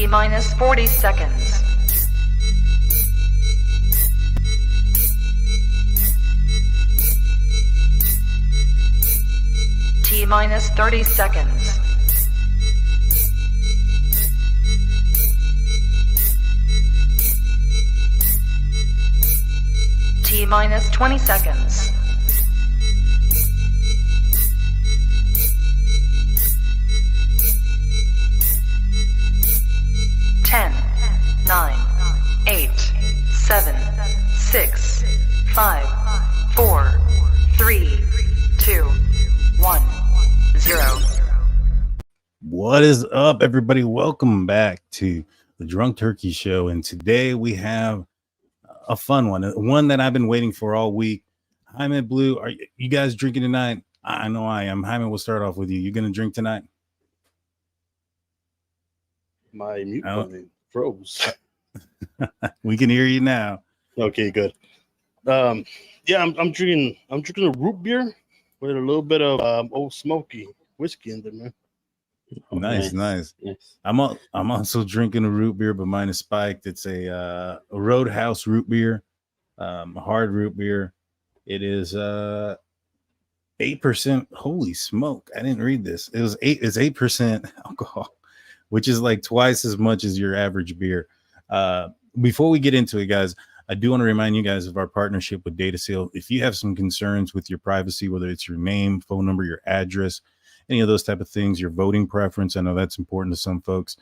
T minus 40 seconds. T minus 30 seconds. T minus 20 seconds. Ten, 9, 8, 7, 6, 5, 4, 3, 2, 1, 0. What is up, everybody? Welcome back to the Drunk Turkey Show. And today we have a fun one that I've been waiting for all week. Jaime Blue, are you guys drinking tonight? I know I am. Jaime, we'll start off with you. You going to drink tonight? My mute button froze. We can hear you now. Okay, good. Yeah, I'm drinking a root beer with a little bit of Old Smoky whiskey in there, man. Oh, nice. I'm also drinking a root beer, but mine is spiked. It's a Roadhouse root beer, a hard root beer. It is 8%. Holy smoke! I didn't read this. It's 8% alcohol, which is like twice as much as your average beer. Before we get into it, guys, I do want to remind you guys of our partnership with DataSeal. If you have some concerns with your privacy, whether it's your name, phone number, your address, any of those type of things, your voting preference, I know that's important to some folks,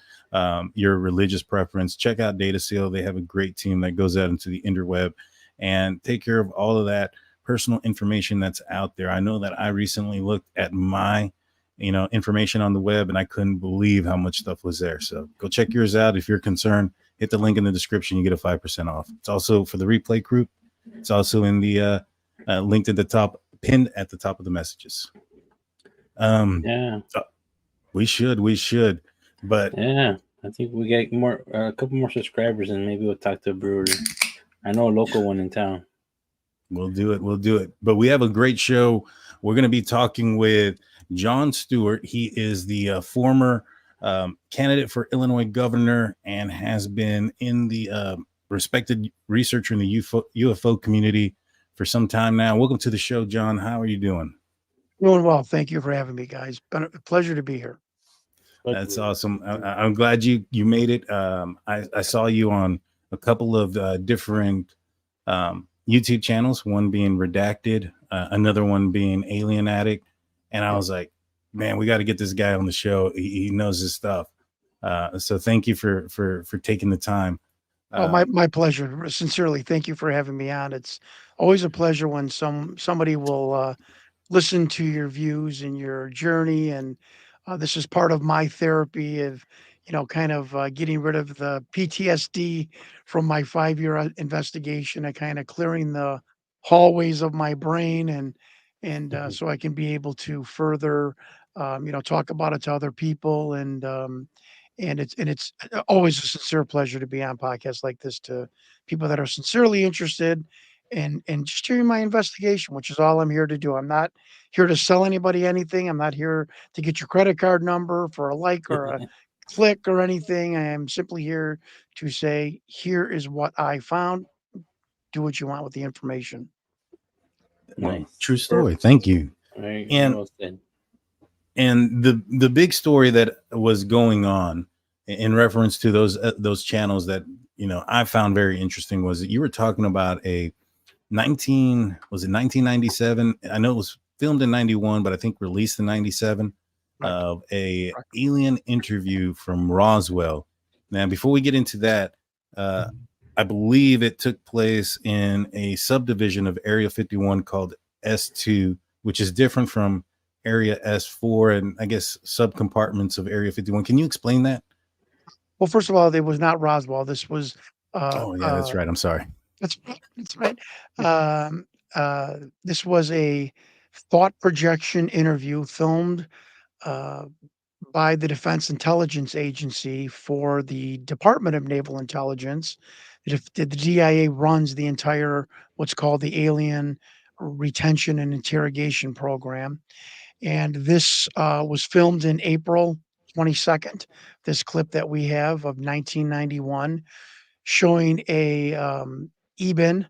your religious preference, check out DataSeal. They have a great team that goes out into the interweb and take care of all of that personal information that's out there. I know that I recently looked at my information on the web, and I couldn't believe how much stuff was there. So go check yours out. If you're concerned, hit the link in the description. You get a 5% off. It's also for the replay group. It's also in the linked at the top, pinned at the top of the messages. We should, but yeah, I think we get a couple more subscribers, and maybe we'll talk to a brewery. I know a local one in town. We'll do it. But we have a great show. We're going to be talking with Jon Stewart. He is the former candidate for Illinois governor and has been in the respected researcher in the UFO community for some time now. Welcome to the show, Jon. How are you doing? Doing well. Thank you for having me, guys. Been a pleasure to be here. That's awesome. I'm glad you made it. I saw you on a couple of different YouTube channels, one being Redacted, another one being Alien Addict. And I was like, man, we got to get this guy on the show. He knows his stuff. So thank you for taking the time. My pleasure. Sincerely, thank you for having me on. It's always a pleasure when somebody will listen to your views and your journey. And this is part of my therapy of, kind of getting rid of the PTSD from my 5-year investigation and kind of clearing the hallways of my brain and so I can be able to further, talk about it to other people. And it's always a sincere pleasure to be on podcasts like this to people that are sincerely interested and just hearing my investigation, which is all I'm here to do. I'm not here to sell anybody anything. I'm not here to get your credit card number for a like or a click or anything. I am simply here to say, here is what I found. Do what you want with the information. Nice. True story. Thank you. Right. And the big story that was going on in reference to those channels that I found very interesting was that you were talking about a 1997? I know it was filmed in 91, but I think released in 97 of a alien interview from Roswell. Now, before we get into that, I believe it took place in a subdivision of Area 51 called S2, which is different from Area S4 and I guess subcompartments of Area 51. Can you explain that? Well, first of all, it was not Roswell. This was. That's right. I'm sorry. That's right. This was a thought projection interview filmed by the Defense Intelligence Agency for the Department of Naval Intelligence. The DIA runs the entire what's called the Alien Retention and Interrogation Program. And this was filmed in April 22nd, this clip that we have of 1991 showing a EBIN,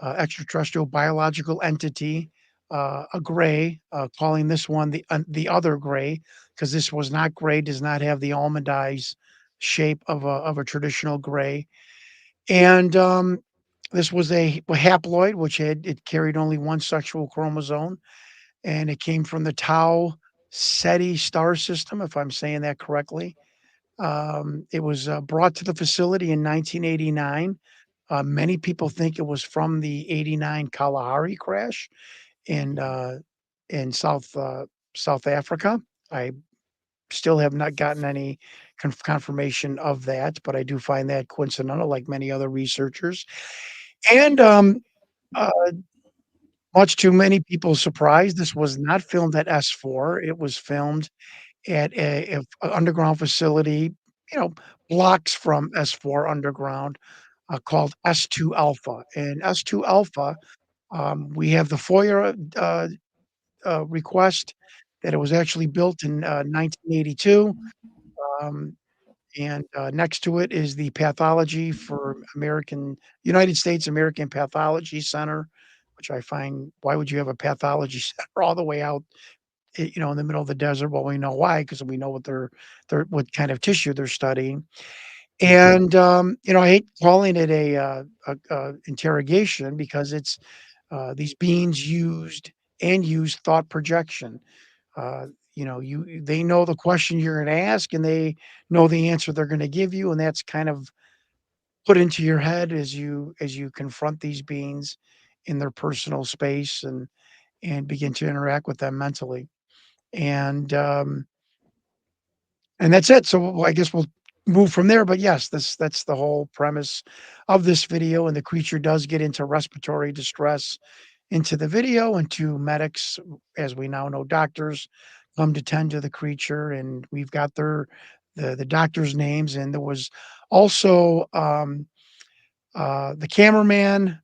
extraterrestrial biological entity, a gray, calling this one the other gray, because this was not gray, does not have the almond eyes shape of a traditional gray. And this was a haploid, which it carried only one sexual chromosome, and it came from the Tau Ceti star system, if I'm saying that correctly. It was brought to the facility in 1989. Many people think it was from the '89 Kalahari crash in South Africa. I still have not gotten any confirmation of that, but I do find that coincidental, like many other researchers. And uh, much to many people's surprise, this was not filmed at S4. It was filmed at a underground facility, you know, blocks from S4 underground, called S2 Alpha. And S2 Alpha, we have the FOIA request that it was actually built in 1982. Um, and next to it is the pathology for United States American Pathology Center, which I find, why would you have a pathology center all the way out, in the middle of the desert? Well, we know why, because we know what kind of tissue they're studying. And I hate calling it a interrogation, because it's these beings use thought projection. Uh, they know the question you're going to ask, and they know the answer they're going to give you, and that's kind of put into your head as you confront these beings in their personal space, and begin to interact with them mentally. And that's it. So I guess we'll move from there. But yes, that's the whole premise of this video. And the creature does get into respiratory distress into the video, and two medics, as we now know, doctors, come to tend to the creature, and we've got the doctors' names. And there was also the cameraman,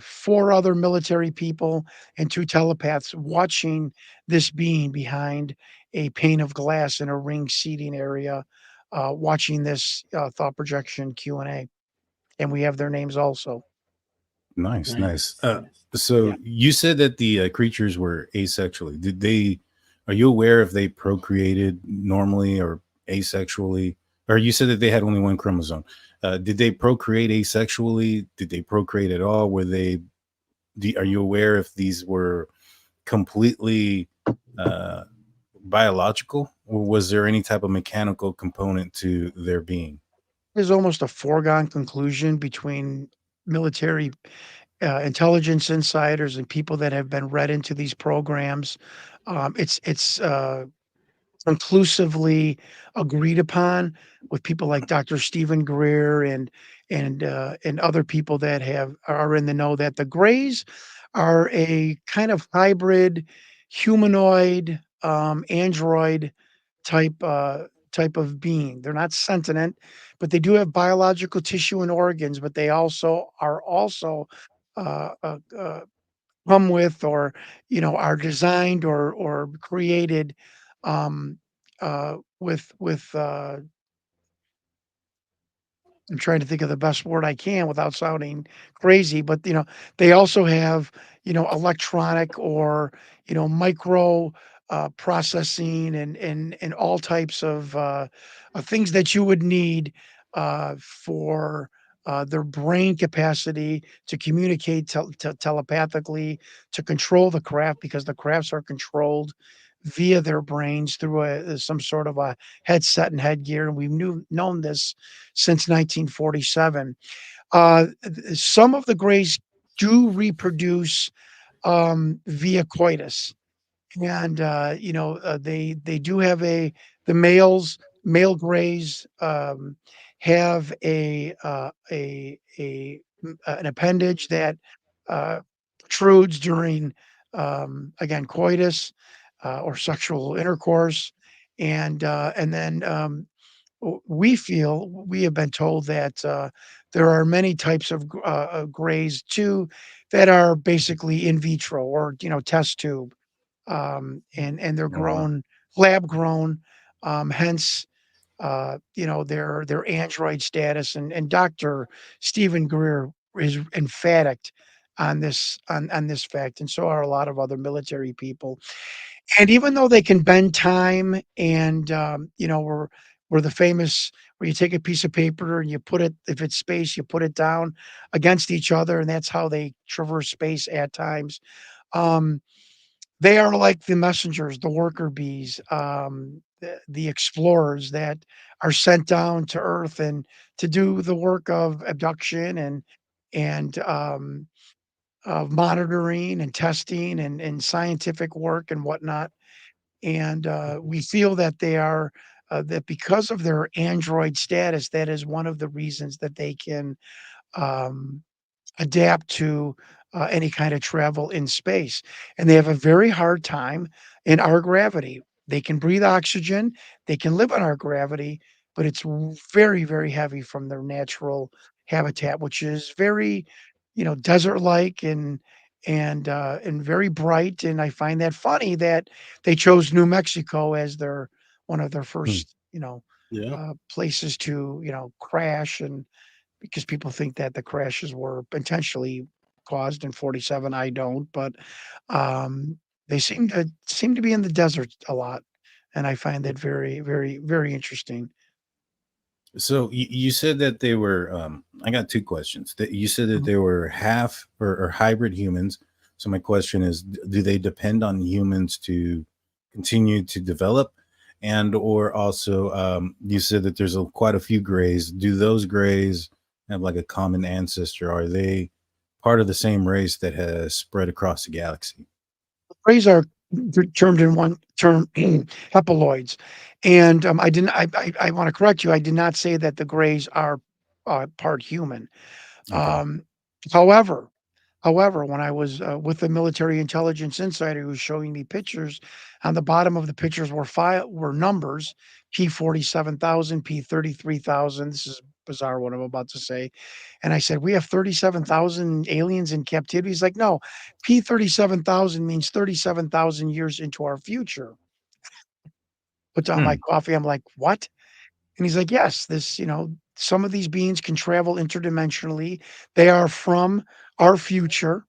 four other military people, and two telepaths watching this being behind a pane of glass in a ring seating area, watching this thought projection Q&A. And we have their names also. Nice, nice. Nice, nice. So Yeah. you said that the creatures were asexually. Are you aware if they procreated normally or asexually? Or you said that they had only one chromosome. Did they procreate asexually? Did they procreate at all? Are you aware if these were completely biological, or was there any type of mechanical component to their being? There's almost a foregone conclusion between military intelligence insiders and people that have been read into these programs. It's conclusively agreed upon with people like Dr. Stephen Greer and other people that are in the know, that the Greys are a kind of hybrid humanoid android type type of being. They're not sentient, but they do have biological tissue and organs. But they also uh, uh, uh, come with, or are designed or created with I'm trying to think of the best word I can without sounding crazy, but they also have electronic, or micro processing, and all types of things that you would need for their brain capacity to communicate telepathically, to control the craft, because the crafts are controlled via their brains through some sort of a headset and headgear, and we've known this since 1947. Some of the Greys do reproduce via coitus, and they do have the male Greys have an appendage that protrudes during again coitus, or sexual intercourse, and then we have been told that there are many types of Greys too, that are basically in vitro, or test tube, and they're Oh, wow. grown, lab grown, hence their android status. And Dr. Stephen Greer is emphatic on this fact, and so are a lot of other military people. And even though they can bend time, and we're the famous where you take a piece of paper and you put it, if it's space, you put it down against each other, and that's how they traverse space at times. Um, they are like the messengers, the worker bees, the explorers that are sent down to Earth and to do the work of abduction and of monitoring and testing and scientific work and whatnot. And we feel that they are that because of their android status, that is one of the reasons that they can um, adapt to any kind of travel in space. And they have a very hard time in our gravity. They can breathe oxygen, they can live in our gravity, but it's very, very heavy from their natural habitat, which is very, desert-like and very bright. And I find that funny that they chose New Mexico as their one of their Hmm. first, Yeah. places to, crash. And because people think that the crashes were intentionally caused in '47. I don't, but they seem to be in the desert a lot, and I find that very, very, very interesting. So you said that they were. I got two questions. That you said that Mhm. they were half or hybrid humans. So my question is, do they depend on humans to continue to develop, and or also you said that there's quite a few grays. Do those grays have like a common ancestor? Are they part of the same race that has spread across the galaxy? Rays are termed in one term haploids, and I didn't. I want to correct you. I did not say that the Greys are part human. Okay. Um, however, However, when I was with the military intelligence insider who was showing me pictures, on the bottom of the pictures were numbers: P 47,000, P 33,000. This is bizarre what I'm about to say. And I said, "We have 37,000 aliens in captivity." He's like, "No, P 37,000 means 37,000 years into our future." Put down my Hmm. coffee. I'm like, "What?" And he's like, "Yes, some of these beings can travel interdimensionally. They are from our future.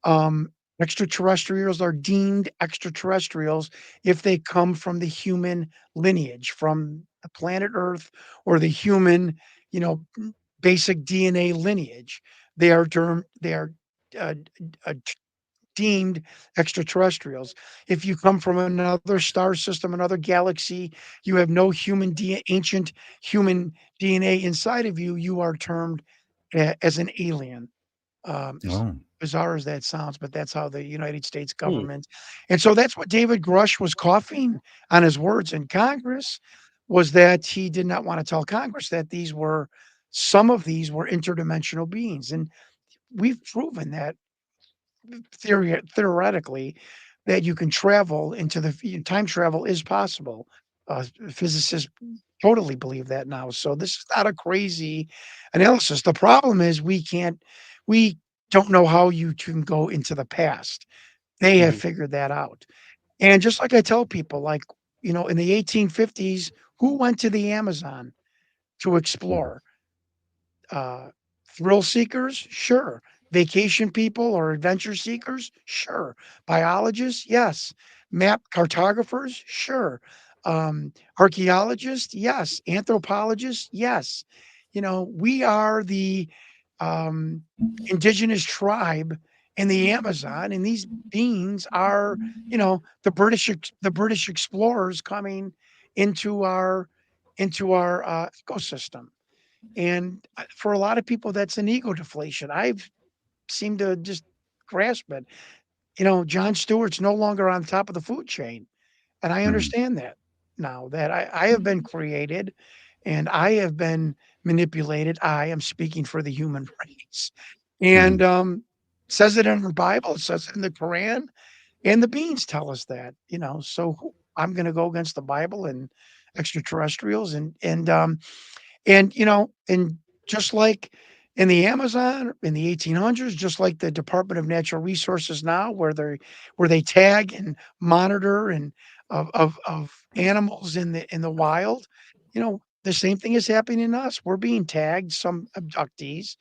Um, Extraterrestrials are deemed extraterrestrials if they come from the human lineage, from the planet Earth, or the human, basic DNA lineage. They are uh, uh, deemed extraterrestrials. If you come from another star system, another galaxy, you have no ancient human DNA inside of you, you are termed as an alien. As Oh. bizarre as that sounds, but that's how the United States Hmm. government, and so that's what David Grush was coughing on his words in Congress, was that he did not want to tell Congress that some of these were interdimensional beings. And we've proven that theoretically, that you can travel into time travel is possible. Physicists totally believe that now. So this is not a crazy analysis. The problem is we don't know how you can go into the past. They have Hmm. figured that out. And just like I tell people, like, in the 1850s, who went to the Amazon to Mhm. explore? Uh, Thrill seekers? Sure. Vacation people or adventure seekers? Sure. Biologists? Yes. Map cartographers? Sure. Archaeologists? Yes. Anthropologists? Yes. We are the um, indigenous tribe in the Amazon, and these beings are, the British explorers coming into our ecosystem. And for a lot of people, that's an ego deflation. I've seemed to just grasp it. Jon Stewart's no longer on top of the food chain. And I Mhm. understand that now, that I have been created and I have been manipulated. I am speaking for the human race. And Mhm. says it in the Bible, it says it in the Quran, and the beings tell us that. So I'm going to go against the Bible and extraterrestrials. And just like in the Amazon in the 1800s, just like the Department of Natural Resources now, where they tag and monitor and of animals in the wild, the same thing is happening in us. We're being tagged, some abductees.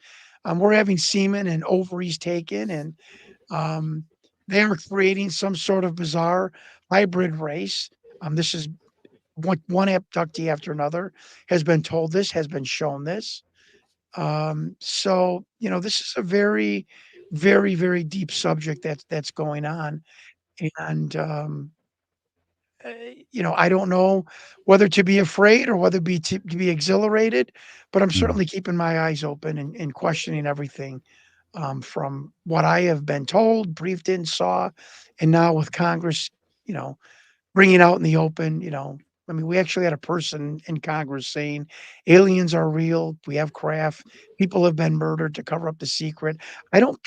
We're having semen and ovaries taken, and um, they are creating some sort of bizarre hybrid race. This is one abductee after another has been told this, has been shown this. So this is a very, very, very deep subject that's going on, and uh, I don't know whether to be afraid or whether to be exhilarated, but I'm Mhm. certainly keeping my eyes open and questioning everything from what I have been told, briefed in, saw, and now with Congress, you know, bringing out in the open, I mean, we actually had a person in Congress saying aliens are real. We have craft. People have been murdered to cover up the secret. I don't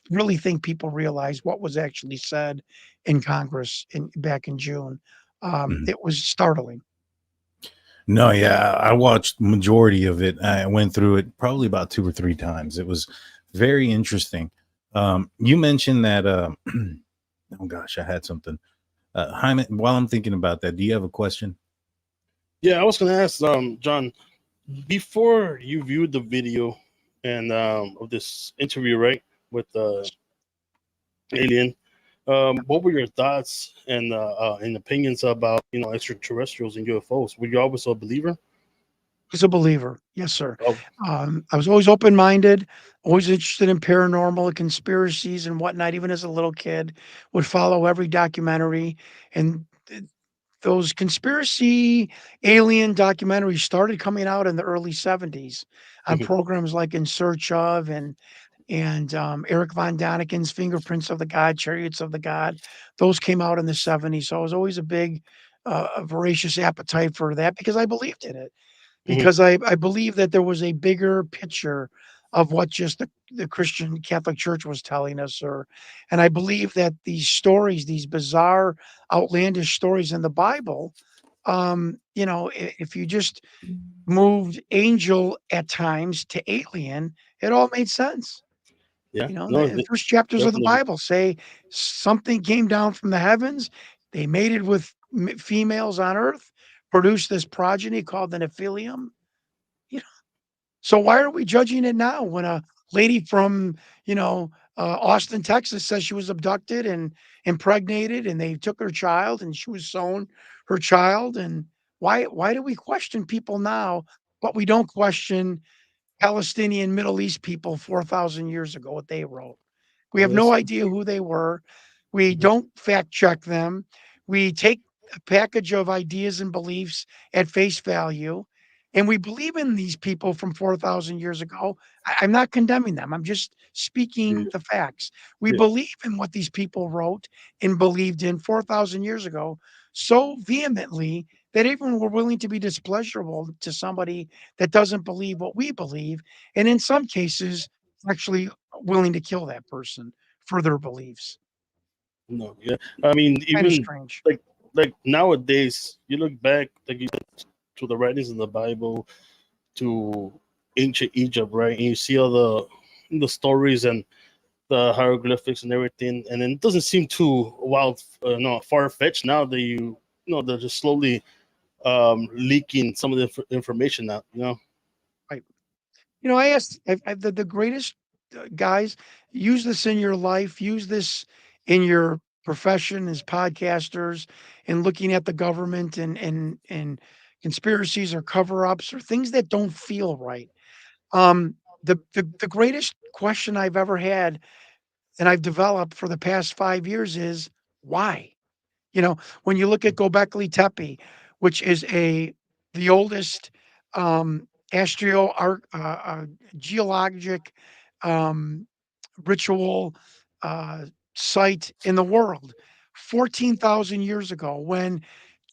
really think people realize what was actually said in Congress back in June. Mhm. It was startling. No, yeah, I watched majority of it. I went through it probably about 2 or 3 times. It was very interesting. You mentioned that, oh gosh, I had something. Jaime, while I'm thinking about that, do you have a question? Yeah, I was gonna ask, John, before you viewed the video and of this interview, right, with the alien, what were your thoughts and opinions about extraterrestrials and UFOs? Were you always a believer? He's a believer. Yes, sir. Oh, I was always open-minded, always interested in paranormal and conspiracies and whatnot. Even as a little kid, would follow every documentary, and those conspiracy alien documentaries started coming out in the early '70s on mhm, programs like In Search of and Eric von Daniken's Fingerprints of the God, Chariots of the God. Those came out in the '70s. So I was always a big, a voracious appetite for that because I believed in it. mhm, Because I believe that there was a bigger picture of what just the Christian Catholic Church was telling us, or and I believe that these stories, these bizarre, outlandish stories in the Bible, if you just moved angel at times to alien, it all made sense. yeah, no, The first chapters of the definitely. Bible say something came down from the heavens. They mated with females on earth, produced this progeny called the Nephilim. You know, so why are we judging it now when a lady from, Austin, Texas says she was abducted and impregnated and they took her child and she was sewn her child? And why do we question people now, but we don't question Palestinian Middle East people 4,000 years ago, what they wrote? We Oh, have no that's idea who they were. We mhm, don't fact check them. We take a package of ideas and beliefs at face value, and we believe in these people from 4,000 years ago. I'm not condemning them. I'm just yeah, speaking the facts. We yeah, believe in what these people wrote and believed in 4,000 years ago so vehemently that even we're willing to be displeasurable to somebody that doesn't believe what we believe, and in some cases, actually willing to kill that person for their beliefs. no, yeah. I mean, Kind of even strange. like like nowadays, you look back like you said, to the writings in the Bible, to ancient Egypt, right, and you see all the stories and the hieroglyphics and everything, and then it doesn't seem too wild, no, far fetched now that they're just slowly leaking some of the information out. Right. I asked the greatest guys, use this in your life, use this in your profession as podcasters and looking at the government and conspiracies or cover-ups or things that don't feel right. The greatest question I've ever had and I've developed for the past 5 years is why? When you look at Gobekli Tepe, which is the oldest astro geologic um, ritual uh, site in the world, 14,000 years ago, when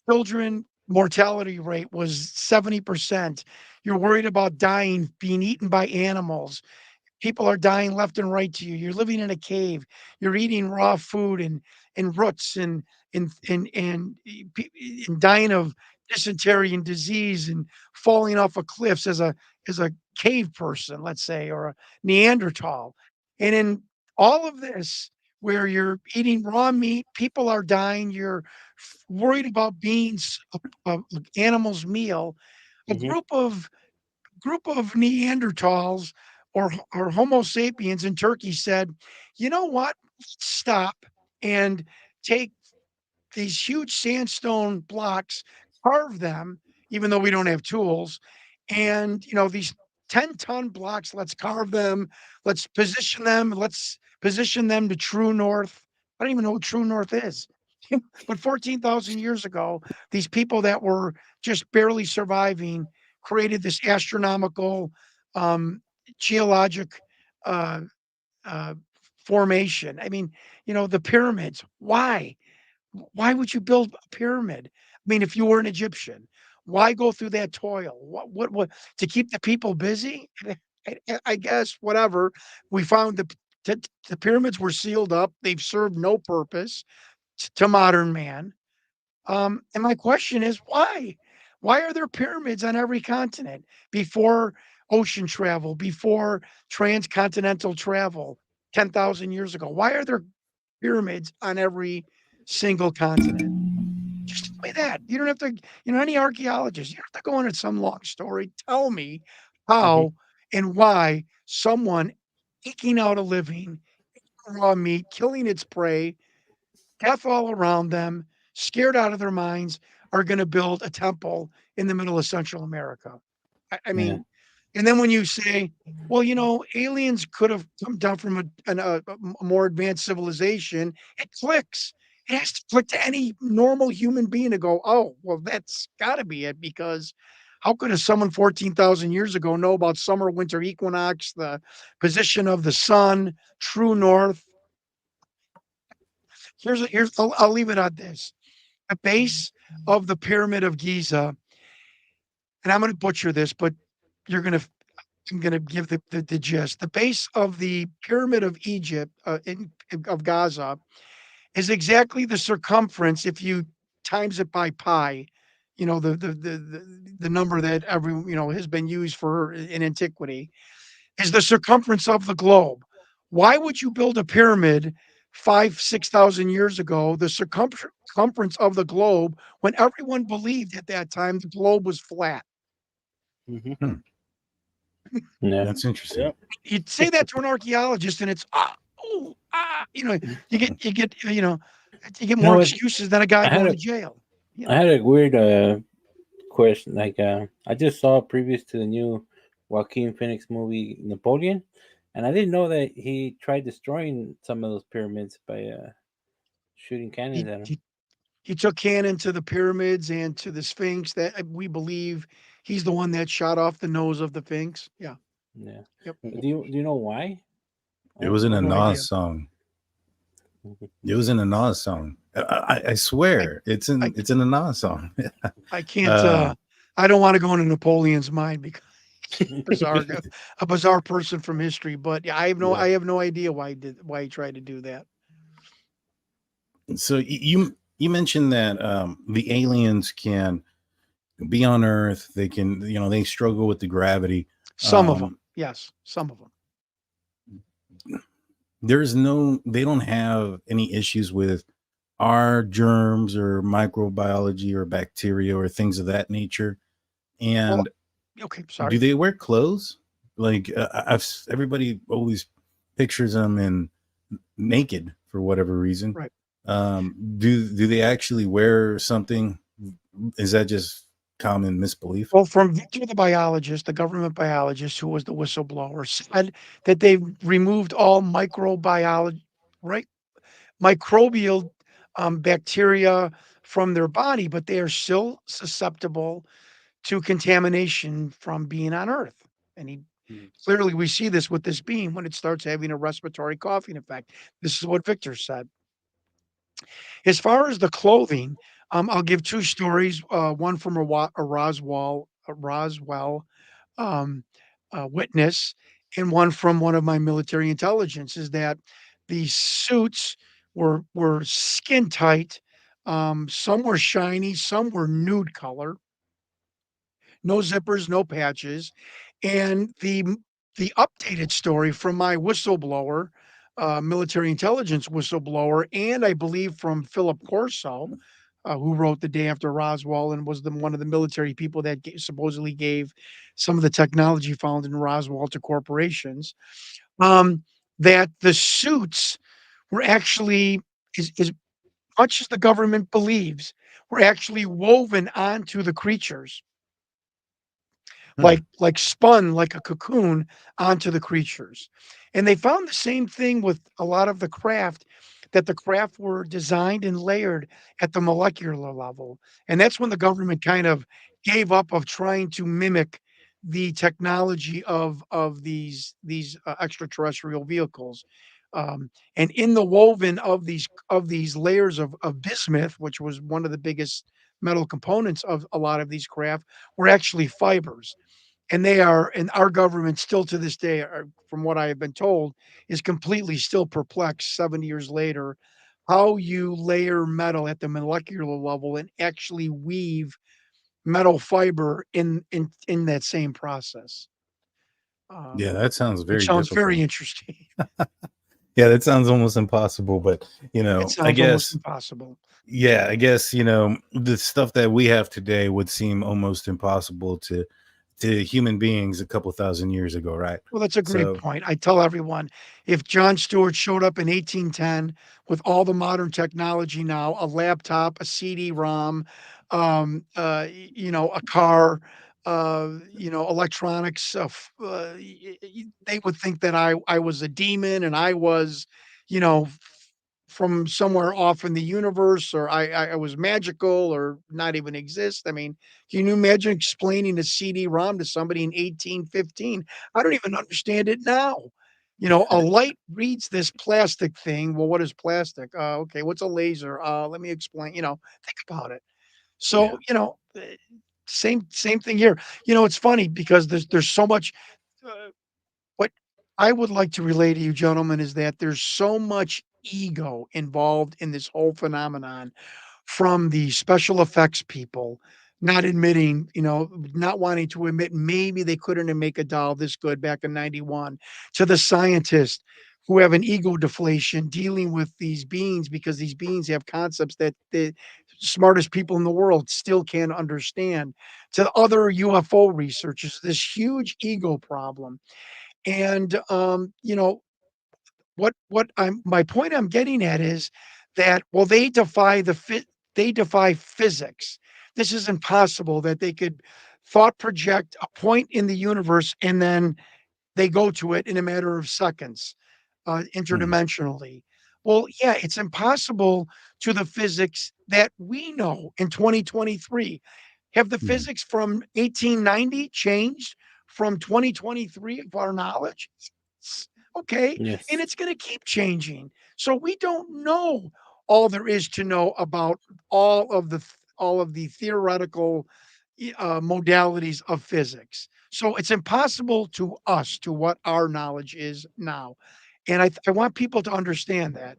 children mortality rate was 70%. You're worried about dying, being eaten by animals. People are dying left and right to you. You're living in a cave. You're eating raw food and roots and dying of dysentery and disease and falling off of cliffs as a cave person, let's say, or a Neanderthal. And in all of this, where you're eating raw meat, people are dying, you're worried about being a animal's meal. A Hmm. group of Neanderthals or Homo sapiens in Turkey said, "You know what? Let's stop and take these huge sandstone blocks, carve them, even though we don't have tools, and these 10-ton blocks, let's carve them, let's position them to true north." I don't even know what true north is. But 14,000 years ago, these people that were just barely surviving created this astronomical um, geologic uh, uh, formation. I mean, the pyramids. Why would you build a pyramid? I mean, if you were an Egyptian, why go through that toil? What to keep the people busy? I guess whatever. We found the pyramids were sealed up. They've served no purpose to modern man. And my question is why? Why are there pyramids on every continent before ocean travel, before transcontinental travel 10,000 years ago? Why are there pyramids on every single continent? Just tell me that. You don't have to, any archaeologist, you don't have to go into some long story. Tell me Hmm. how and why someone eking out a living, raw meat, killing its prey, death all around them, scared out of their minds, are going to build a temple in the middle of Central America. I Yeah. mean, and then when you say, well, aliens could have come down from a more advanced civilization, it clicks. It has to click to any normal human being to go, oh, well, that's got to be it, because how could someone 14,000 years ago know about summer, winter equinox, the position of the sun, true north? I'll leave it at this. The base of the Pyramid of Giza, and I'm going to butcher this, but you're going to I'm going to give the gist. The base of the Pyramid of Egypt, of Gaza, is exactly the circumference if you times it by pi. The number that has been used for in antiquity is the circumference of the globe. Why would you build a pyramid 6,000 years ago, the circumference of the globe, when everyone believed at that time the globe was flat? Hmm. Hmm, Yeah. that's interesting. Yeah. You'd say that to an archaeologist, and it's you get You know more what? excuses than a guy I had going a to jail. You I know, had a weird question. Like, I just saw previous to the new Joaquin Phoenix movie Napoleon, and I didn't know that he tried destroying some of those pyramids by shooting cannons he at them. he he took Cannon to the pyramids and to the Sphinx. That we believe he's the one that shot off the nose of the Sphinx. Yeah. Yeah. Yep. But do you know why? It was in a No idea. Nas song. Mhm. It was in a Nas song. I I swear, I it's in a Nas song. I can't. uh, I don't want to go into Napoleon's mind because bizarre, a bizarre person from history. But yeah, Yeah. I have no idea why he tried to do that. so you mentioned that the aliens can be on Earth. They can, they struggle with the gravity. Some of them, Um, yes, some of them. they don't have any issues with our germs or microbiology or bacteria or things of that nature. Well, And okay, do sorry. they wear clothes? Like everybody always pictures them in naked for whatever reason. Right. Do they actually wear something? Is that just common misbelief? Well, from Victor, the biologist, the government biologist who was the whistleblower, said that they've removed all microbiology, right? Microbial bacteria from their body, but they are still susceptible to contamination from being on Earth. And clearly, we see this with this beam when it starts having a respiratory coughing effect. This is what Victor said. As far as the clothing, I'll give two stories. One from a Roswell um, witness, and one from one of my military intelligence. Is that these suits were skin tight. Some were shiny, some were nude color, no zippers, no patches, and the updated story from my whistleblower military intelligence whistleblower, and I believe from Philip Corso, who wrote The Day After Roswell and was one of the military people that supposedly gave some of the technology found in Roswell to corporations. Um, that the suits were actually, as much as the government believes, were actually woven onto the creatures, Hmm. like spun like a cocoon onto the creatures. And they found the same thing with a lot of the craft, that the craft were designed and layered at the molecular level. And that's when the government kind of gave up of trying to mimic the technology of these extraterrestrial vehicles. And in the woven of these layers of bismuth, which was one of the biggest metal components of a lot of these craft, were actually fibers. And they are, and our government still to this day, from what I have been told, is completely still perplexed 70 years later, how you layer metal at the molecular level and actually weave metal fiber in that same process. Yeah, that sounds Which very sounds very difficult. interesting. Yeah, that sounds almost impossible. But It I sounds almost guess, impossible. yeah, I guess the stuff that we have today would seem almost impossible to human beings a couple thousand years ago, right? Well, that's a great So point. I tell everyone, if Jon Stewart showed up in 1810 with all the modern technology now, a laptop, a CD-ROM, a car, electronics, they would think that I was a demon and I was, you know, from somewhere off in the universe, or I was magical or not even exist. I mean, can you imagine explaining a CD-ROM to somebody in 1815? I don't even understand it now. A light reads this plastic thing. Well, what is plastic? Okay, what's a laser? Let me explain. Think about it. yeah, So, same thing here. It's funny because there's so much. What I would like to relay to you, gentlemen, is that there's so much ego involved in this whole phenomenon, from the special effects people not admitting, not wanting to admit maybe they couldn't make a doll this good back in 91, to the scientists who have an ego deflation dealing with these beings because these beings have concepts that the smartest people in the world still can't understand, to other UFO researchers, this huge ego problem. And what I'm my point I'm getting at is that, well, they defy physics. This is impossible that they could thought project a point in the universe and then they go to it in a matter of seconds, hmm, interdimensionally. Well, yeah, it's impossible to the physics that we know in 2023. Have the hmm, physics from 1890 changed from 2023 of our knowledge? Okay, and Yes. it's going to keep changing. So we don't know all there is to know about all of the theoretical modalities of physics. So it's impossible to us to what our knowledge is now. And I want people to understand that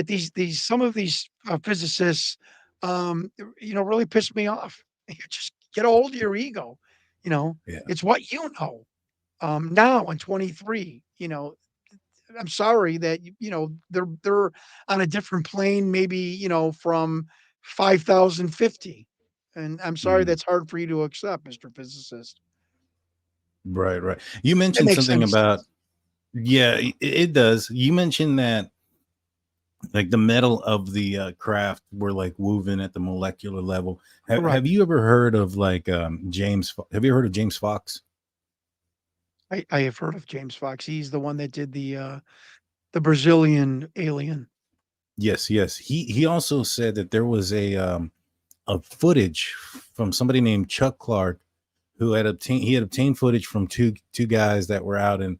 these some of these physicists, really piss me off. Just get a hold of your ego. You know, yeah. it's what you know. Now in 23, I'm sorry that they're on a different plane, maybe from 5050, and I'm sorry Mhm. that's hard for you to accept, Mr. Physicist. Right, right. You That mentioned makes something any about, sense. yeah, it does. You mentioned that like the metal of the craft were like woven at the molecular level. Have Correct. you ever heard of like have you heard of James Fox? I have heard of James Fox. He's the one that did the Brazilian Alien. Yes, yes. He also said that there was a footage from somebody named Chuck Clark who had obtained footage from two guys that were out in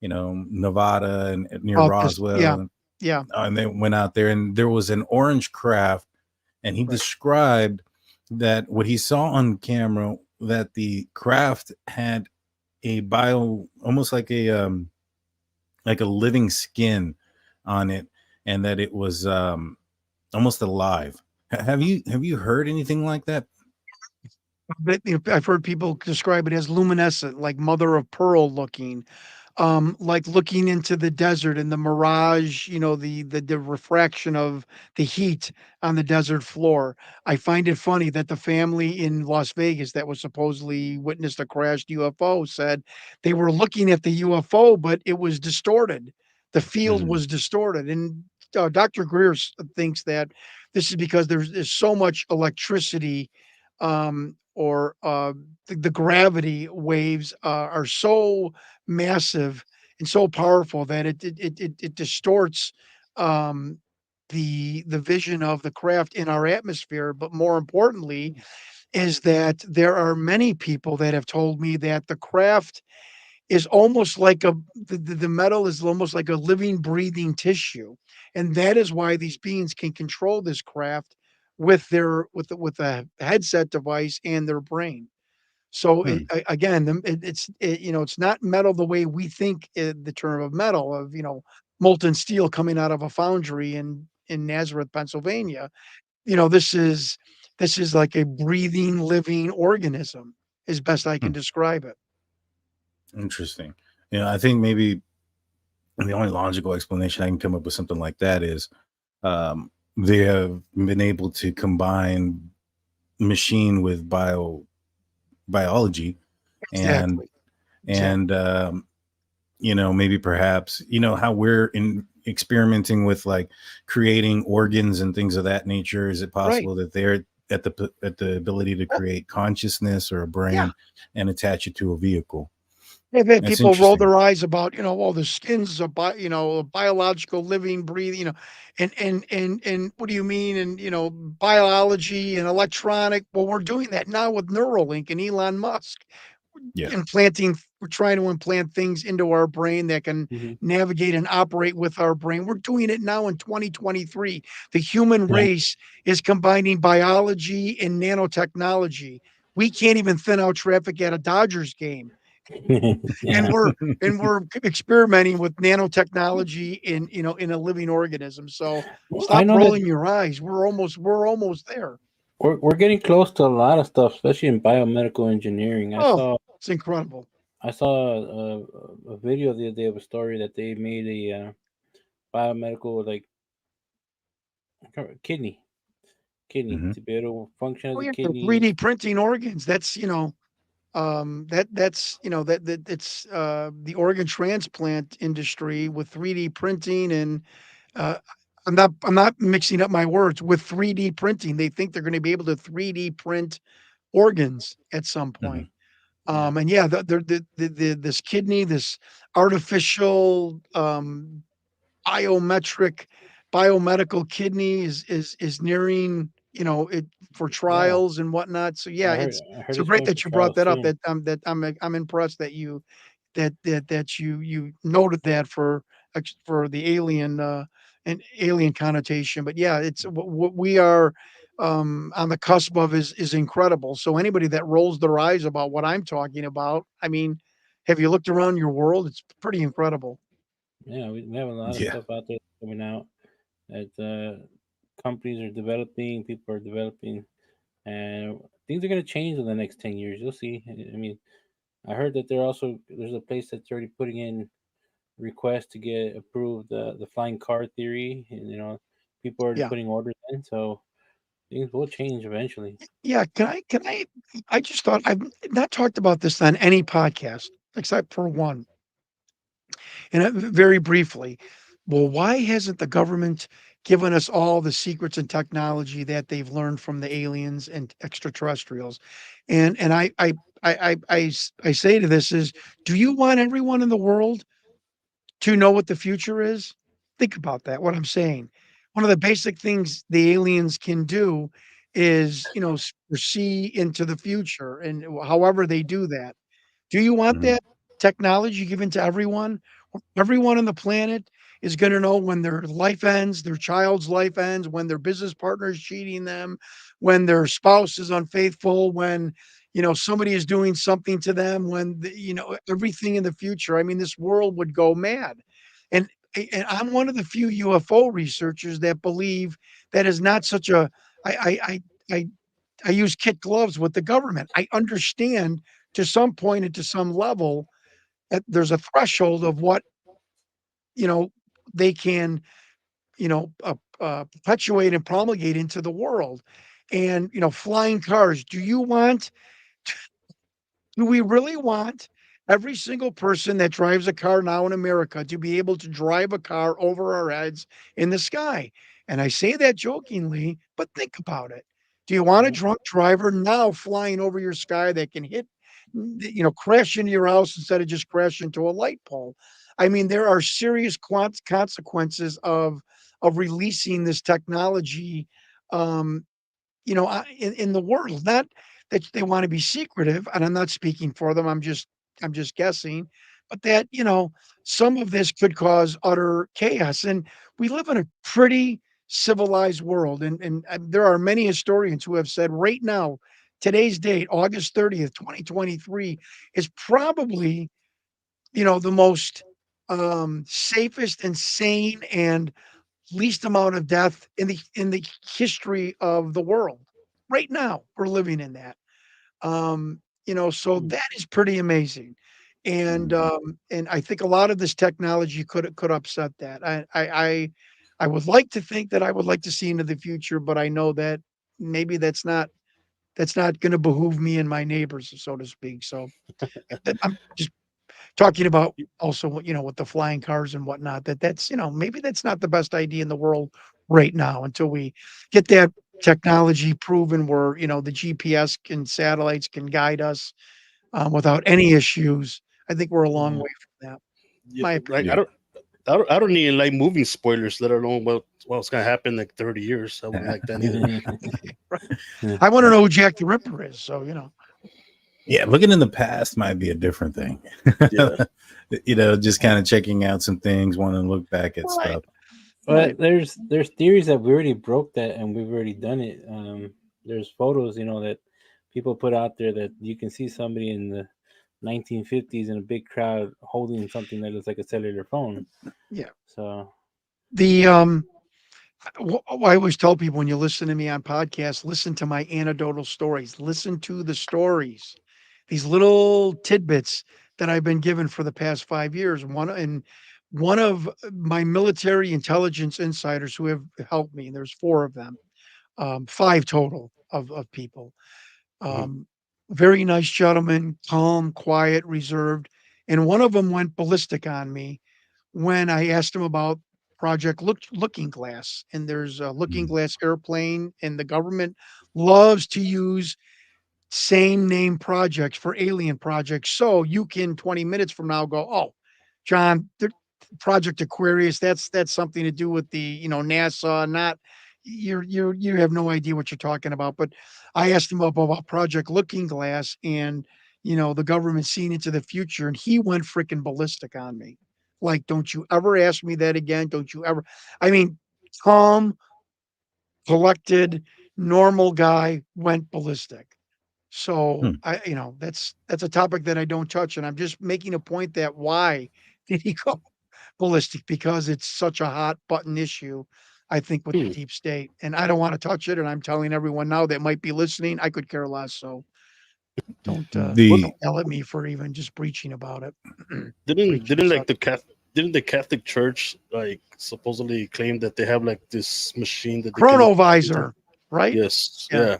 Nevada and near Oh, this, yeah, Roswell, yeah, and they went out there and there was an orange craft, and he right. described that what he saw on camera, that the craft had a bio, almost like a living skin on it, and that it was almost alive. Have you heard anything like that? But I've heard people describe it as luminescent, like mother of pearl looking. like looking into the desert and the mirage, the refraction of the heat on the desert floor. I find it funny that the family in Las Vegas that was supposedly witnessed a crashed UFO said they were looking at the UFO, but it was distorted. The field Mm, was distorted, and Dr. Greer thinks that this is because there's so much electricity, or the gravity waves are so massive and so powerful that it distorts um, the vision of the craft in our atmosphere. But more importantly, is that there are many people that have told me that the craft is almost like the metal is almost like a living, breathing tissue, and that is why these beings can control this craft with with a headset device and their brain. So hmm, again, it's not metal the way we think the term of metal of molten steel coming out of a foundry in Nazareth, Pennsylvania. This is like a breathing, living organism, as best I can hmm. describe it. Interesting. I think maybe the only logical explanation I can come up with something like that is they have been able to combine machine with biology, and Exactly. and Exactly. maybe perhaps how we're in experimenting with like creating organs and things of that nature. Is it Right. possible that they're at the ability to Oh, create consciousness or a yeah. brain and attach it to a vehicle? I've had That's people roll interesting. their eyes about, well, the skin's a biological living, breathing, and what do you mean? And, biology and electronic. Well, we're doing that now with Neuralink and Elon Musk. Yeah. We're trying to implant things into our brain that can Mhm. navigate and operate with our brain. We're doing it now in 2023. The human Yeah. race is combining biology and nanotechnology. We can't even thin out traffic at a Dodgers game, and Yeah. we're experimenting with nanotechnology in a living organism. So Well, I stop know that rolling your eyes. We're almost there. we're getting close to a lot of stuff, especially in biomedical engineering. Oh, it's incredible. I saw a video the other day of a story that they made a biomedical like kidney Hmm. to be able to function as Oh a yeah, they're kidney. 3D printing organs. That's it's the organ transplant industry with 3D printing and uh, I'm not mixing up my words with 3D printing. They think they're going to be able to 3D print organs at some Hmm. point. Yeah. And yeah, this kidney, this artificial biometric biomedical kidney is nearing, it for Yeah. trials and whatnot. So yeah, I heard so it's great going for that you brought trials that up. soon. I'm impressed that you noted that for the alien and alien connotation. But yeah, it's what we are on the cusp of is incredible. So anybody that rolls their eyes about what I'm talking about, I mean, have you looked around your world? It's pretty incredible. Yeah, we have a lot of Yeah. stuff out there coming out that companies are developing, people are developing, and things are going to change in the next 10 years. You'll see. I mean, I heard that there's a place that's already putting in requests to get approved the flying car theory, and people are already Yeah. putting orders in, so things will change eventually. Yeah, I just thought I've not talked about this on any podcast except for one, and very briefly. Well, why hasn't the government given us all the secrets and technology that they've learned from the aliens and extraterrestrials? And I say to this is, do you want everyone in the world to know what the future is? Think about that, what I'm saying. One of the basic things the aliens can do is, see into the future and however they do that. Do you want Hmm. that technology given to everyone? Everyone on the planet is gonna know when their life ends, their child's life ends, when their business partner is cheating them, when their spouse is unfaithful, when, somebody is doing something to them, when everything in the future. I mean, this world would go mad. And and I'm one of the few UFO researchers that believe that is not such a I I use kid gloves with the government. I understand to some point and to some level there's a threshold of what, you know, they can, perpetuate and promulgate into the world. And, flying cars. Do we really want every single person that drives a car now in America to be able to drive a car over our heads in the sky? And I say that jokingly, but think about it. Do you want a drunk driver now flying over your sky that can crash into your house instead of just crash into a light pole? I mean, there are serious consequences of releasing this technology, um, in the world. Not that they want to be secretive, and I'm not speaking for them. I'm just guessing, but that some of this could cause utter chaos. And we live in a pretty civilized world, and there are many historians who have said right now, today's date, August 30th, 2023, is probably the most safest and sane and least amount of death in the history of the world. Right now, we're living in that. So that is pretty amazing. And I think a lot of this technology could upset that. I would like to think that I would like to see into the future, but I know that maybe that's not going to behoove me and my neighbors, so to speak. So I'm just talking about also with the flying cars and whatnot, that's maybe that's not the best idea in the world right now until we get that technology proven where the GPS and satellites can guide us without any issues. I think we're a long Yeah. way from that. Yeah, My like opinion. I don't even like movie spoilers, let alone what's gonna happen in like 30 years. I wouldn't like that either. I want to know who Jack the Ripper is. So Yeah, looking in the past might be a different thing. Yeah. Just kind of checking out some things, want to look back at Right. stuff. But there's theories that we already broke that and we've already done it. There's photos, that people put out there that you can see somebody in the 1950s in a big crowd holding something that looks like a cellular phone. Yeah. So The I always tell people when you listen to me on podcasts, listen to my anecdotal stories. Listen to the stories, these little tidbits that I've been given for the past 5 years. One of my military intelligence insiders who have helped me. There's four of them, five total of people. Mhm. Um, Very nice gentleman, calm, quiet, reserved, and one of them went ballistic on me when I asked him about Looking Glass. And there's a Looking Mm. Glass airplane, and the government loves to use same name projects for alien projects. So you can 20 minutes from now go, oh, John, Project Aquarius, that's something to do with the, NASA, not you have no idea what you're talking about. But I asked him about Project Looking Glass and the government seeing into the future, and he went freaking ballistic on me. Like, don't you ever ask me that again. Don't you ever. I mean, calm, collected, normal guy went ballistic. So Hmm. that's a topic that I don't touch, and I'm just making a point that why did he go ballistic? Because it's such a hot button issue, I think, with the Hmm. deep state, and I don't want to touch it. And I'm telling everyone now that might be listening, I could care less. So don't The yell at me for even just breaching about it. Didn't Breaching the didn't like subject. didn't the Catholic Church like supposedly claim that they have like this machine that they can look into? Chronovisor, right? Yes, Yeah. yeah.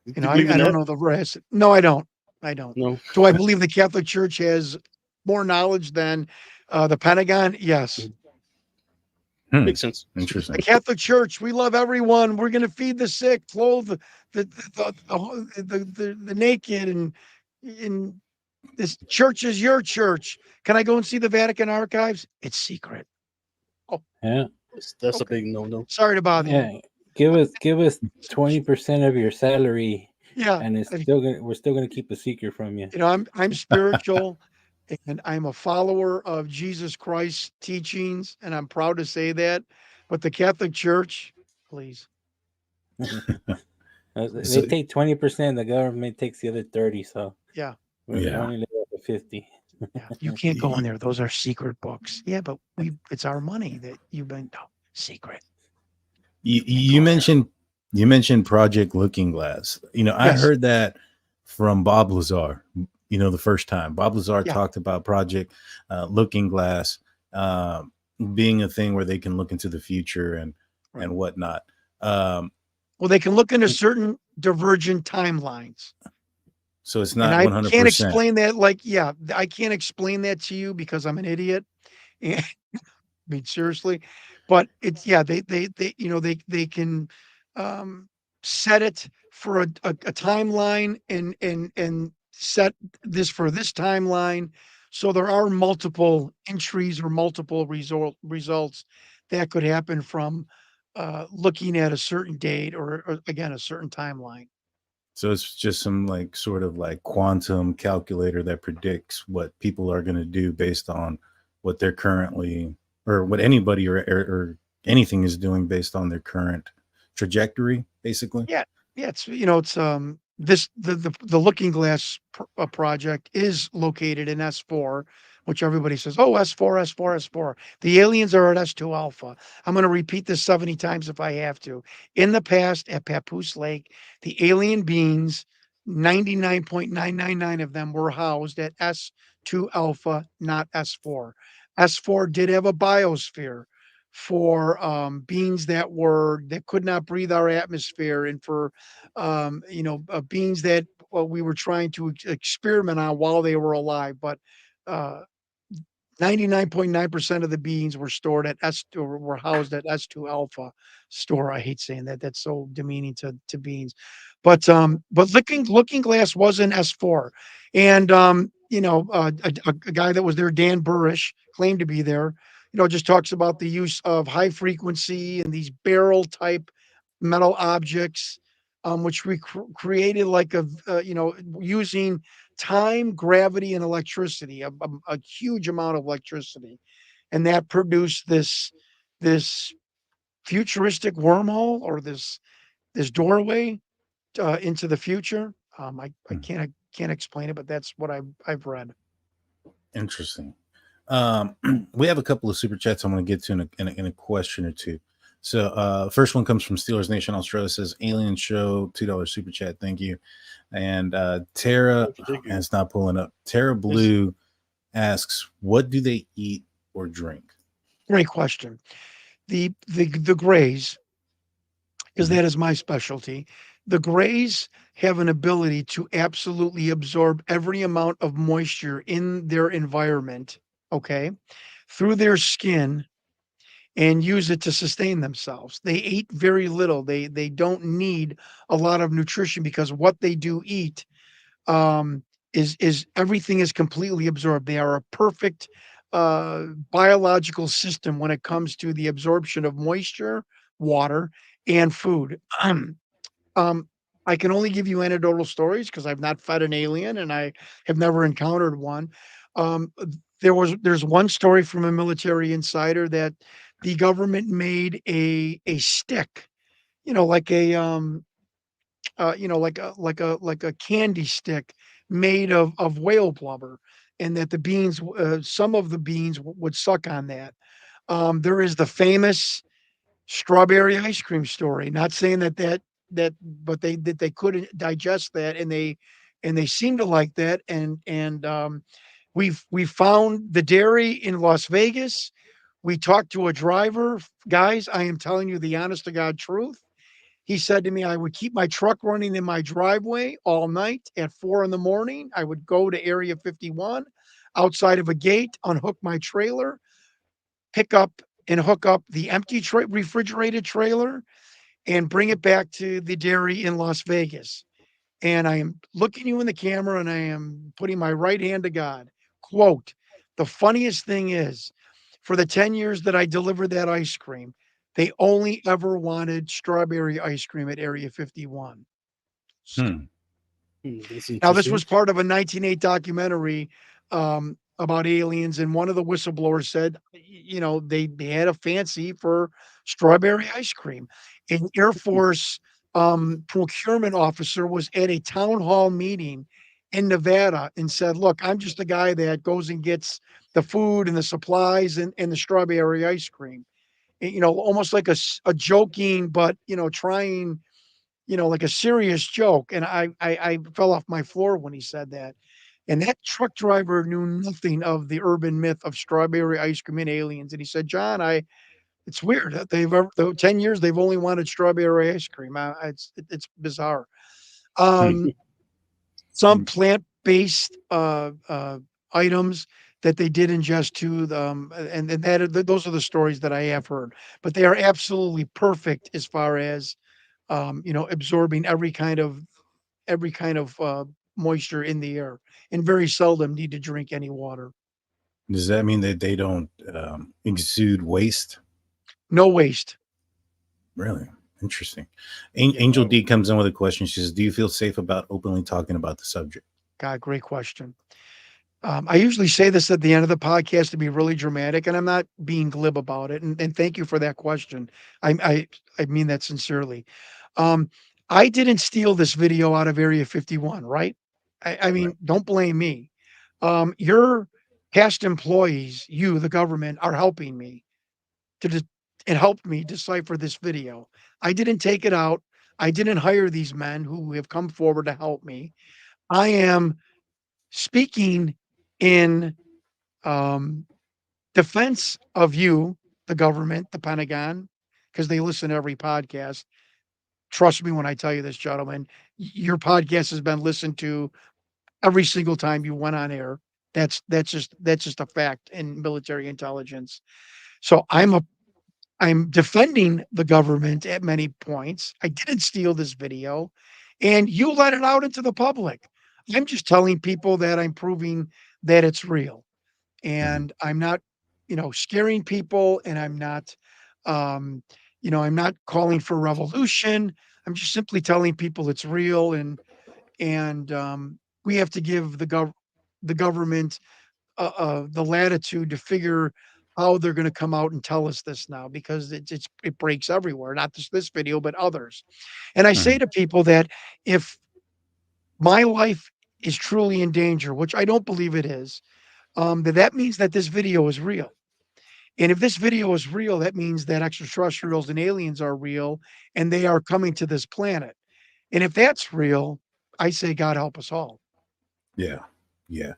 Do you I, believe in I don't that? know the rest. No, I don't. I don't. No. Do I believe the Catholic Church has more knowledge than the Pentagon? Yes. hmm, Makes sense. The interesting. Catholic Church, we love everyone. We're going to feed the sick, clothe the naked, and this church is your church. Can I go and see the Vatican archives? It's secret. Oh, yeah, That's a okay. big no. Sorry to bother you. yeah. Give us 20% of your salary, Yeah. and we're still gonna keep a secret from you. I'm spiritual, and I'm a follower of Jesus Christ's teachings, and I'm proud to say that. But the Catholic Church, please. They So take 20%. The government takes the other 30. So Yeah. we're yeah, only left with 50. Yeah. You can't go in there. Those are secret books. Yeah, but it's our money that you've been no, secret. you mentioned Project Looking Glass. I Yes. heard that from Bob Lazar. the first time. Bob Lazar Yeah. talked about Project Looking Glass being a thing where they can look into the future and Right. whatnot. Um, Well, they can look into certain divergent timelines. so it's And not I can't 100%. explain that. Like, yeah, I can't explain that to you because I'm an idiot. And I mean, seriously, but it's yeah, they can um, set it for a timeline and set this for this timeline. So there are multiple entries or multiple results that could happen from looking at a certain date or again a certain timeline. So it's just some like sort of like quantum calculator that predicts what people are going to do based on what they're currently, or what anybody or anything is doing based on their current trajectory, basically. Yeah, yeah, it's this the Looking Glass project is located in S4, which everybody says, "Oh, S4, S4, S4." The aliens are at S2 Alpha. I'm going to repeat this 70 times if I have to. In the past, at Papoose Lake, the alien beings, 99.999 of them were housed at S2 Alpha, not S4. S4 did have a biosphere for beings that could not breathe our atmosphere, and for beings that we were trying to experiment on while they were alive. But uh, 99.9% of the beings were stored at S2 or were housed at S2 Alpha store. I hate saying that. That's so demeaning to beings. But Looking Glass was in S4. And a guy that was there, Dan Burrish, claimed to be there, just talks about the use of high frequency and these barrel type metal objects, which we created like using time, gravity, and electricity, a huge amount of electricity, and that produced this futuristic wormhole or this doorway into the future. I Hmm. can't explain it, but that's what I've read. Interesting. We have a couple of super chats I'm going to get to in a question or two. So, first one comes from Steelers Nation Australia. Says Alien Show, $2 super chat. Thank you. And Tara, Thank you. and it's not pulling up. Tara Blue asks, "What do they eat or drink?" Great question. The grays, because Mhm. that is my specialty. The grays have an ability to absolutely absorb every amount of moisture in their environment, okay, through their skin and use it to sustain themselves. They eat very little. They don't need a lot of nutrition because what they do eat um, is everything is completely absorbed. They are a perfect biological system when it comes to the absorption of moisture, water, and food. Um, I can only give you anecdotal stories because I've not fed an alien and I have never encountered one. Um, there's one story from a military insider that the government made a stick, like a like a candy stick made of whale blubber, and that the beans, some of the beans would suck on that. There is the famous strawberry ice cream story. Not saying but they couldn't digest that, and they seem to like that. And we found the dairy in Las Vegas. We talked to a driver. Guys, I am telling you the honest to God truth. He said to me, I would keep my truck running in my driveway all night at 4 in the morning. I would go to Area 51 outside of a gate, unhook my trailer, pick up and hook up the empty refrigerated trailer and bring it back to the dairy in Las Vegas. And I am looking you in the camera and I am putting my right hand to God. Quote, the funniest thing is, for the 10 years that I delivered that ice cream, they only ever wanted strawberry ice cream at Area 51. Hmm. That's Now, this interesting. was part of a 1980 documentary about aliens, and one of the whistleblowers said, they had a fancy for strawberry ice cream. An Air Force procurement officer was at a town hall meeting in Nevada and said, "Look, I'm just a guy that goes and gets the food and the supplies and the strawberry ice cream." Almost like a joking, but trying like a serious joke. And I fell off my floor when he said that. And that truck driver knew nothing of the urban myth of strawberry ice cream and aliens. And he said, John, it's weird that they've ever, 10 years, they've only wanted strawberry ice cream. It's bizarre. Hmm. Some plant-based items that they did ingest too, those are the stories that I have heard. But they are absolutely perfect as far as absorbing every kind of moisture in the air, and very seldom need to drink any water. Does that mean that they don't exude waste? No waste. Really interesting. Yeah. Angel D comes in with a question. She says, "Do you feel safe about openly talking about the subject?" God, great question. I usually say this at the end of the podcast to be really dramatic, and I'm not being glib about it. And thank you for that question. I mean that sincerely. Um, I didn't steal this video out of Area 51, right? I Right. mean, don't blame me. Your past employees, you, the government, are helping me to de- and helped me decipher this video. I didn't take it out. I didn't hire these men who have come forward to help me. I am speaking in um, defense of you, the government, the Pentagon, because they listen to every podcast. Trust me when I tell you this, gentlemen. Your podcast has been listened to every single time you went on air. That's just a fact in military intelligence. So I'm defending the government at many points. I didn't steal this video, and you let it out into the public. I'm just telling people that I'm proving that it's real, Mhm. and I'm not, scaring people, and um, I'm not calling for revolution. I'm just simply telling people it's real, and we have to give the government the latitude to figure how they're going to come out and tell us this now, because it breaks everywhere, not just this video but others. And I say Mhm. to people that if my life is truly in danger, which I don't believe it is, that means that this video is real. And if this video is real, that means that extraterrestrials and aliens are real, and they are coming to this planet. And if that's real, I say God help us all. Yeah. Yeah.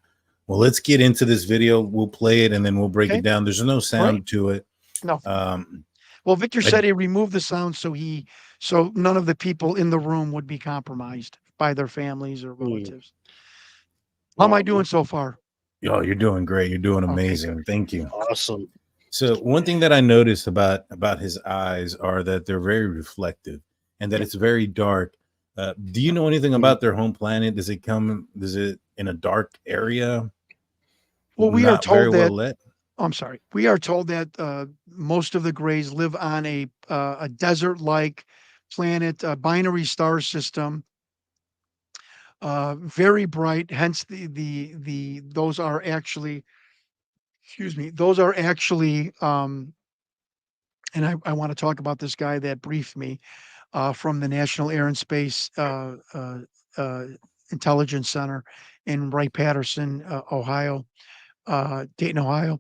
Well, let's get into this video. We'll play it and then we'll break it Okay, down. There's no great. sound to it. No. Um, Well, Victor I, said he removed the sound so none of the people in the room would be compromised by their families or Hmm. relatives. How am I Wow, doing so far? oh, you're doing great. You're doing Okay, good. amazing. Thank you. awesome. So one thing that I noticed about his eyes are that they're very reflective and that Yeah. it's very dark. Do you know anything Mhm. about their home planet? Does it in a dark area, Well, we are not very told well that lit? I'm sorry. We are told that most of the Greys live on a desert-like planet, a binary star system, very bright. Hence, the those are actually, excuse me, those are actually. And I want to talk about this guy that briefed me from the National Air and Space uh, Intelligence Center in Wright-Patterson, Ohio, Dayton, Ohio.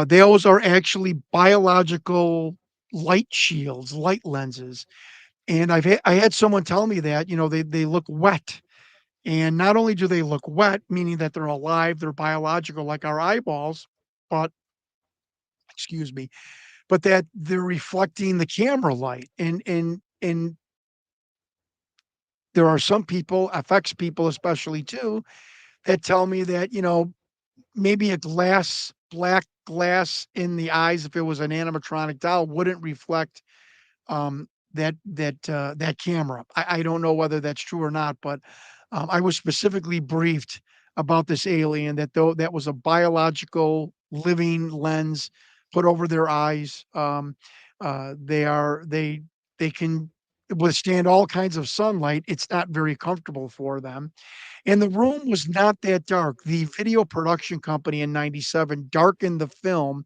Those are actually biological light shields, light lenses. And I had someone tell me that, they look wet. And not only do they look wet, meaning that they're alive, they're biological like our eyeballs, but excuse me, but that they're reflecting the camera light. And there are some people, affects people especially too, that tell me that, maybe a black glass in the eyes, if it was an animatronic doll, wouldn't reflect that camera. I don't know whether that's true or not, but I was specifically briefed about this alien that though that was a biological living lens put over their eyes. They can withstand all kinds of sunlight. It's not very comfortable for them, and the room was not that dark. The video production company in '97 darkened the film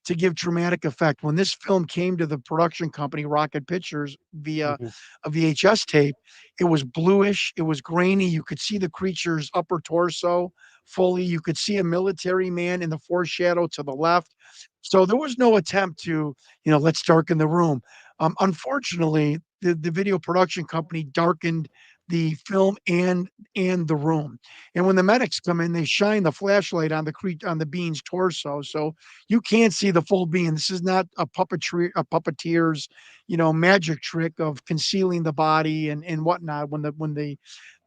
to give dramatic effect. When this film came to the production company, Rocket Pictures, via Mhm. a VHS tape, it was bluish, it was grainy. You could see the creature's upper torso fully. You could see a military man in the foreshadow to the left. So there was no attempt to, let's darken the room. Unfortunately, the video production company darkened the film and the room. And when the medics come in, they shine the flashlight on the being's torso, so you can't see the full being. This is not a puppeteer's, magic trick of concealing the body and whatnot. When the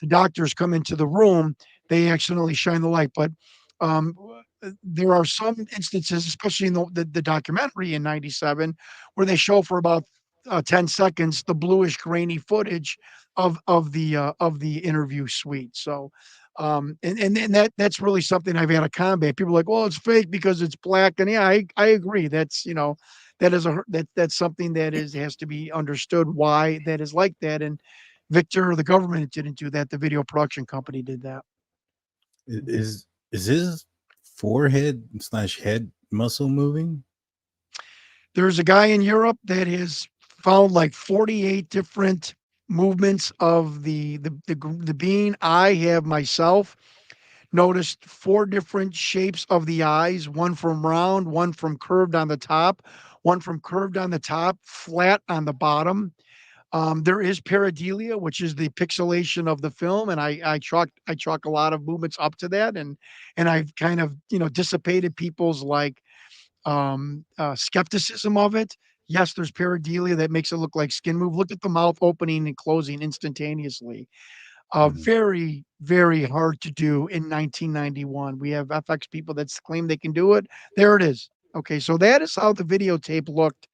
doctors come into the room, they accidentally shine the light. But um, there are some instances, especially in the documentary in '97, where they show for about 10 seconds the bluish grainy footage of the interview suite. So and that's really something I've had to combat. People are like, well, it's fake because it's black. And yeah, I agree. That's something that has to be understood why that is like that. And Victor, the government didn't do that. The video production company did that. Is his forehead slash head muscle moving? There's a guy in Europe that has found like 48 different movements of the being. I have myself noticed 4 different shapes of the eyes, one from round, one from curved on the top, one from curved on the top, flat on the bottom. There is pareidolia, which is the pixelation of the film, and I chalk a lot of movements up to that, and I've kind of dissipated people's skepticism of it. Yes, there's pareidolia that makes it look like skin move. Look at the mouth opening and closing instantaneously. Mhm. Very, very hard to do in 1991. We have FX people that claim they can do it. There it is. Okay, so that is how the videotape looked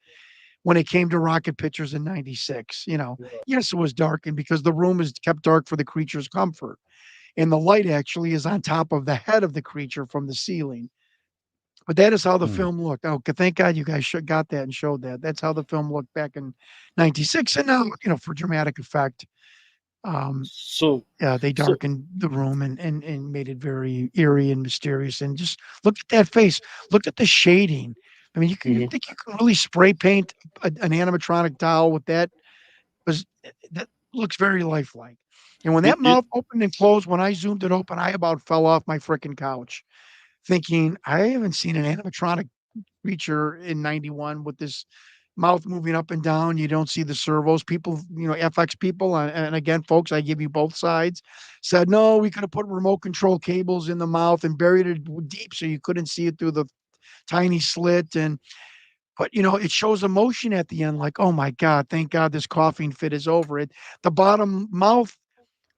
when it came to rocket pictures in '96. Yes, it was darkened because the room is kept dark for the creature's comfort, and the light actually is on top of the head of the creature from the ceiling. But that is how the Mm. film looked. Oh, thank God you guys got that and showed that. That's how the film looked back in '96. And now, for dramatic effect, um, So, yeah, they so darkened the room and made it very eerie and mysterious. And just look at that face. Look at the shading. I mean, you mhm. think you can really spray paint an animatronic doll with that? Was that looks very lifelike. And when you, that you, mouth opened and closed, when I zoomed it open, I about fell off my freaking couch, thinking I haven't seen an animatronic creature in '91 with this mouth moving up and down. You don't see the servos. People, FX people, and again, folks, I give you both sides, said, no, we could have put remote control cables in the mouth and buried it deep so you couldn't see it through the tiny slit. But it shows emotion at the end, like, oh my God, thank God this coughing fit is over. The bottom mouth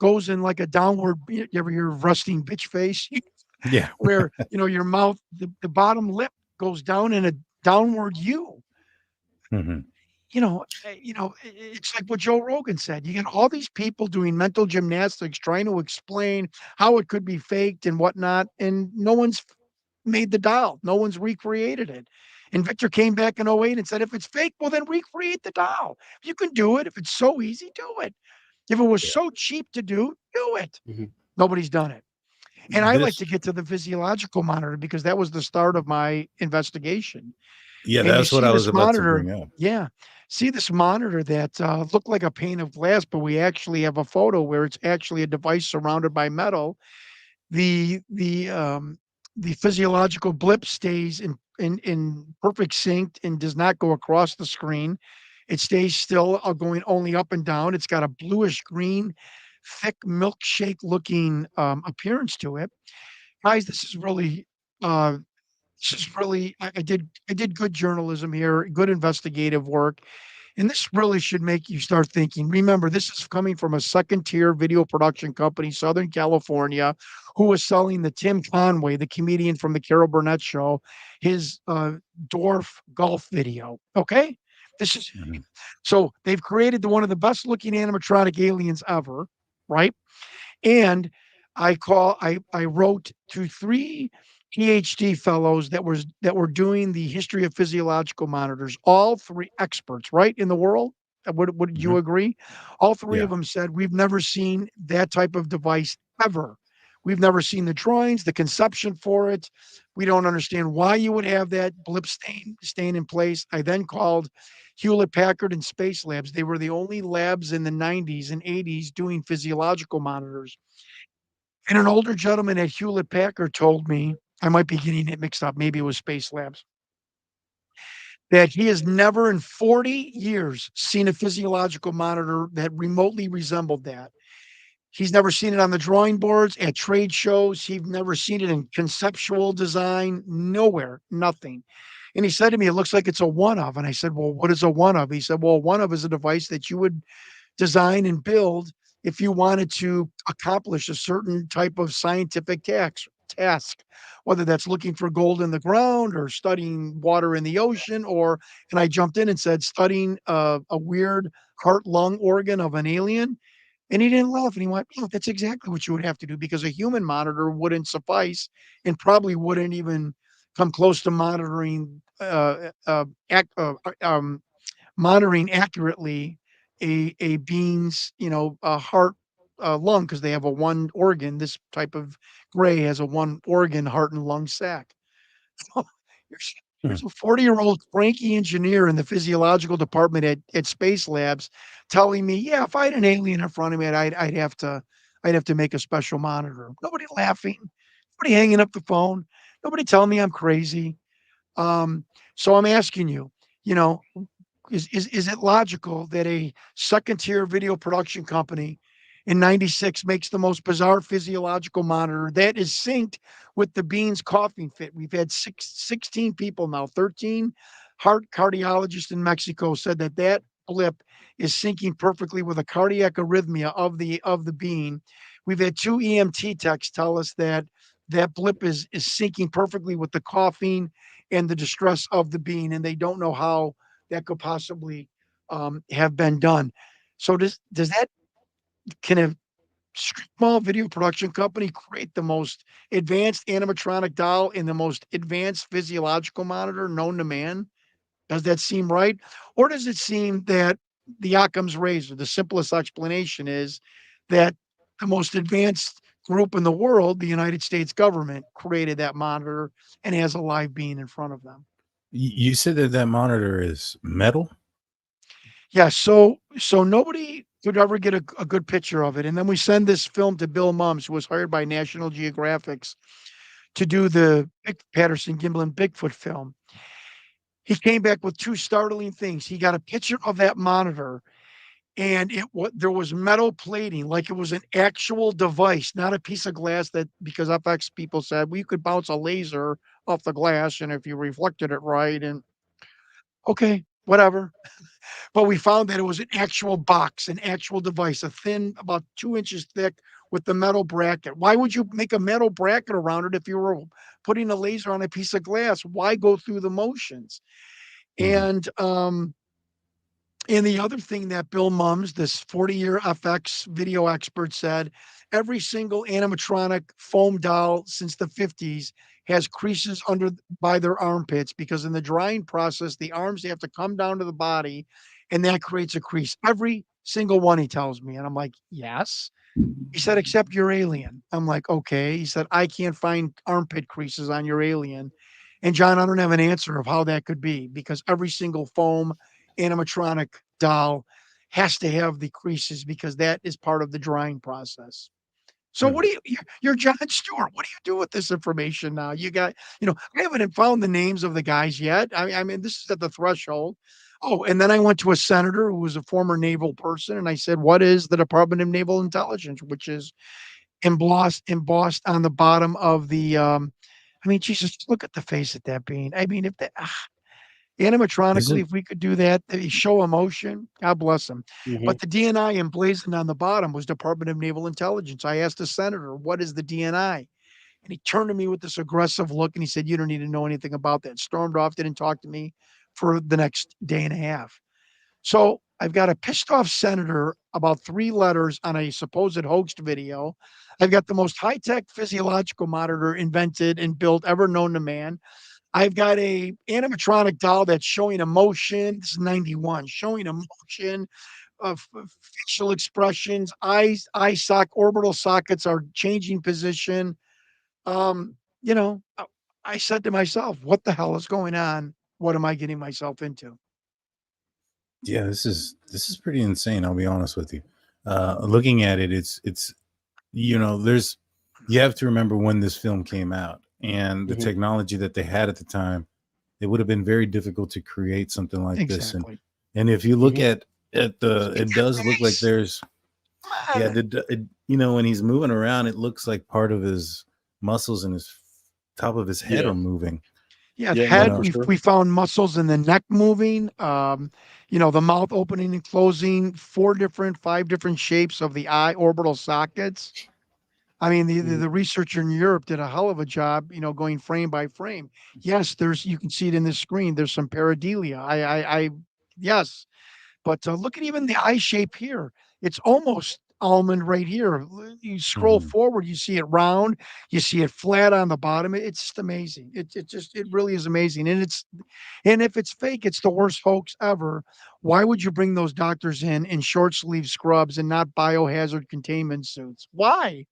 goes in like a downward. You ever hear of resting bitch face? Yeah. Where your mouth, the bottom lip goes down in a downward U. Mhm. It's like what Joe Rogan said. You got all these people doing mental gymnastics trying to explain how it could be faked and whatnot, and no one's made the doll. No one's recreated it. And Victor came back in '08 and said, if it's fake, well, then recreate the doll. If you can do it, if it's so easy, do it. If it was Yeah. so cheap to do it. Mhm. Nobody's done it. And I like This to get to the physiological monitor because that was the start of my investigation. Yeah, And you that's what see I was this about to monitor, bring up. yeah, see this monitor that looked like a pane of glass, but we actually have a photo where it's actually a device surrounded by metal. The physiological blip stays in perfect sync and does not go across the screen. It stays still, going only up and down. It's got a bluish green, thick milkshake looking appearance to it. Guys, uh, I did good journalism here, good investigative work, and this really should make you start thinking. Remember, this is coming from a second tier video production company, Southern California, who was selling the Tim Conway, the comedian from the Carol Burnett show, his dwarf golf video. Okay, this is Mhm. so they've created one of the best looking animatronic aliens ever, right? And I wrote to 3 PhD fellows that were doing the history of physiological monitors, all 3 experts, right, in the world. Would you Mhm. agree? All 3 of Yeah. them said, "We've never seen that type of device ever. We've never seen the drawings, the conception for it. We don't understand why you would have that blip stain in place." I then called Hewlett Packard and Space Labs. They were the only labs in the '90s and '80s doing physiological monitors. And an older gentleman at Hewlett Packard told me, I might be getting it mixed up, maybe it was Space Labs, that he has never in 40 years seen a physiological monitor that remotely resembled that. He's never seen it on the drawing boards, at trade shows. He's never seen it in conceptual design, nowhere, nothing. And he said to me, "It looks like it's a one of." And I said, "Well, what is a one of?" He said, "Well, one of is a device that you would design and build if you wanted to accomplish a certain type of scientific task, whether that's looking for gold in the ground or studying water in the ocean, or," and I jumped in and said, "studying a weird heart lung organ of an alien." And he didn't laugh, and he went, "Yeah, that's exactly what you would have to do because a human monitor wouldn't suffice and probably wouldn't even come close to monitoring monitoring accurately a being's, heart, lung, because they have a one organ. This type of gray has a one organ heart and lung sac." So here's Hmm. here's a 40-year-old cranky engineer in the physiological department at Space Labs telling me, "Yeah, if I had an alien in front of me, I'd have to make a special monitor." Nobody laughing, nobody hanging up the phone, nobody telling me I'm crazy. Um, so I'm asking you, you know, is it logical that a second tier video production company in 96 makes the most bizarre physiological monitor that is synced with the bean's coughing fit? We've had 16 people now, 13 heart cardiologists in Mexico said that blip is syncing perfectly with a cardiac arrhythmia of the bean. We've had 2 EMT techs tell us that blip is syncing perfectly with the coughing and the distress of the bean, and they don't know how that could possibly have been done. So does that, can a small video production company create the most advanced animatronic doll and the most advanced physiological monitor known to man? Does that seem right? Or does it seem that the Occam's razor, the simplest explanation is that the most advanced group in the world, the United States government, created that monitor and has a live being in front of them? You said that monitor is metal. Yeah, so nobody could ever get a good picture of it, and then we send this film to Bill Mums, who was hired by National Geographics to do the Patterson Gimlin Bigfoot film. He came back with 2 startling things. He got a picture of that monitor, and there was metal plating, like it was an actual device, not a piece of glass, that because FX people said, "Well, you could bounce a laser off the glass, and if you reflected it right," and okay, whatever. But we found that it was an actual box, an actual device, a thin, about 2 inches thick with the metal bracket. Why would you make a metal bracket around it if you were putting a laser on a piece of glass? Why go through the motions? Mhm. And the other thing that Bill Mums, this 40-year FX video expert, said, every single animatronic foam doll since the 50s has creases under by their armpits, because in the drying process, the arms have to come down to the body, and that creates a crease. Every single one, he tells me. And I'm like, yes. He said, except your alien. I'm like, okay. He said, I can't find armpit creases on your alien. And John, I don't have an answer of how that could be, because every single foam animatronic doll has to have the creases because that is part of the drying process. So what Mhm. do you're Jon Stewart. What do you do with this information now? You got, I haven't found the names of the guys yet. I mean, this is at the threshold. Oh, and then I went to a senator who was a former naval person, and I said, "What is the Department of Naval Intelligence?" Which is embossed on the bottom of the. I mean, Jesus, look at the face of that being. I mean, if that animatronically, Isn't if we could do that, they show emotion, God bless them. Hmm. But the DNI emblazoned on the bottom was Department of Naval Intelligence. I asked the senator, "What is the DNI?" And he turned to me with this aggressive look and he said, "You don't need to know anything about that." Stormed off, didn't talk to me for the next day and a half. So I've got a pissed off senator about 3 letters on a supposed hoaxed video. I've got the most high tech physiological monitor invented and built ever known to man. I've got a animatronic doll that's showing emotion. This is 91, showing emotion of facial expressions, orbital sockets are changing position. Um, you know, I said to myself, what the hell is going on? What am I getting myself into? Yeah, this is pretty insane. I'll be honest with you. Looking at it, it's there's you have to remember when this film came out and the Hmm. technology that they had at the time. It would have been very difficult to create something like this. And Exactly. and if you look Hmm. at He it had does look like face. there's Yeah, when he's moving around, it looks like part of his muscles and his top of his head Yeah. are moving. Yeah, Yeah, no, head. for sure. We found muscles in the neck moving. The mouth opening and closing. 5 different shapes of the eye orbital sockets. I mean, the researcher in Europe did a hell of a job. Going frame by frame. Yes, you can see it in this screen. There's some pareidolia. Yes, but look at even the eye shape here. It's almost almond right here. You scroll Mhm. forward, you see it round, you see it flat on the bottom. It's just amazing. It really is amazing. And if it's fake, it's the worst hoax ever. Why would you bring those doctors in short sleeve scrubs and not biohazard containment suits? Why?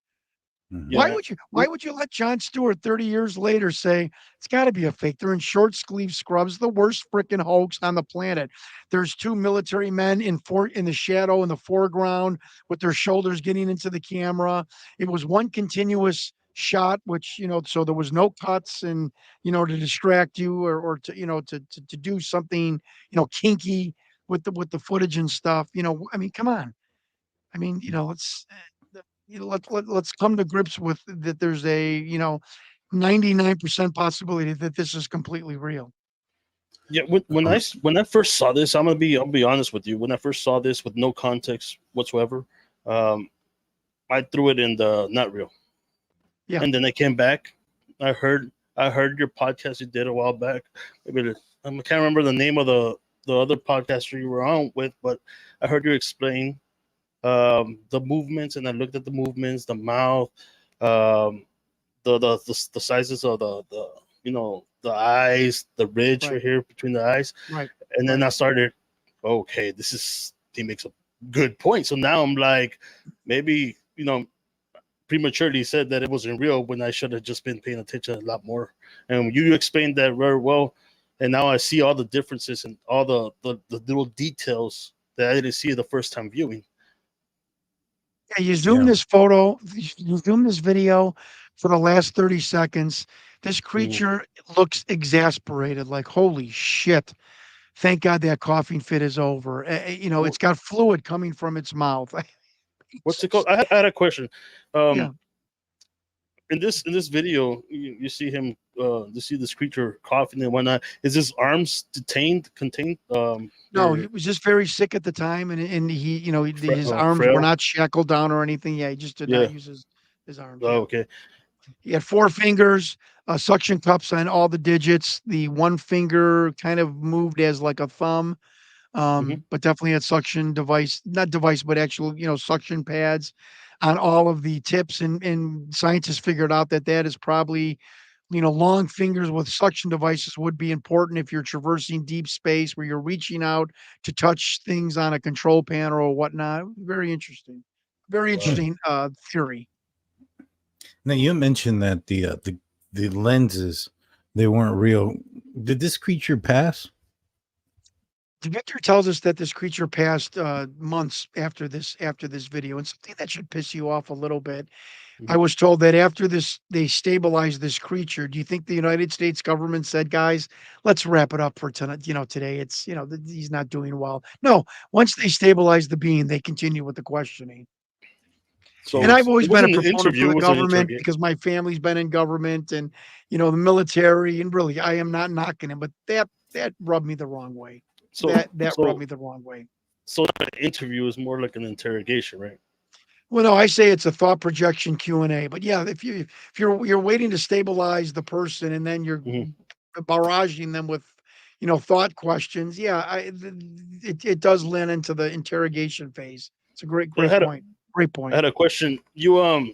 Mhm. Why Yeah. would you why would you let Jon Stewart 30 years later say it's got to be a fake? They're in short sleeve scrubs, the worst freaking hoax on the planet. There's 2 military men in the shadow in the foreground with their shoulders getting into the camera. It was one continuous shot, which so there was no cuts and to distract you or to to do something kinky with the footage and stuff. I mean, come on. I mean, let's come to grips with that. There's a 99% possibility that this is completely real. Yeah, when I first saw this, I'll be honest with you. When I first saw this with no context whatsoever, um, I threw it in the not real. Yeah. And then I came back. I heard your podcast you did a while back. I can't remember the name of the other podcaster you were on with, but I heard you explain the movements, and I looked at the movements, the mouth, um, the sizes of the eyes, the ridge Right. right here between the eyes, Right. and then Right. I started, okay, he makes a good point. So now I'm like, maybe prematurely said that it wasn't real when I should have just been paying attention a lot more. And you explained that very well, and now I see all the differences and all the little details that I didn't see the first time viewing. Yeah, you zoom Yeah. this photo, you zoom this video for the last 30 seconds. This Mhm. creature looks exasperated, like, holy shit. Thank God that coughing fit is over. It's got fluid coming from its mouth. What's it called? I had a question. Yeah. Um, in this video, you see him. You see this creature coughing and whatnot. Is his arms contained? No, They're he was just very sick at the time, and he, his arms were frail. not shackled down or anything. Yeah, he just did Yeah. not use his arms. Oh, Yeah. okay. He had 4 fingers, suction cups on all the digits. The one finger kind of moved as like a thumb, Hmm. but definitely had suction device, not device, but actual, suction pads on all of the tips. And scientists figured out that is probably, long fingers with suction devices would be important if you're traversing deep space where you're reaching out to touch things on a control panel or whatnot. Very interesting. Very Wow. interesting theory. Now you mentioned that the lenses, they weren't real. Did this creature pass? Victor tells us that this creature passed months after this video, and something that should piss you off a little bit. I Mhm. was told that after this, they stabilized this creature. Do you think the United States government said, "Guys, let's wrap it up for tonight"? Today it's he's not doing well. No, once they stabilize the being, they continue with the questioning. And So Jeez. I've always it been a wasn't an proponent for interview. It the was an government interrogation. because my family's been in government and the military, and really, I am not knocking him, but that rubbed me the wrong way. So That rubbed so me the wrong way. so the interview is more like an interrogation, right? Well, no, I say it's a thought projection Q&A, but yeah, if you're waiting to stabilize the person and then you're Hmm. barraging them with, thought questions, yeah, it does lend into the interrogation phase. It's a great Yeah, great point. Great I point. had a question. You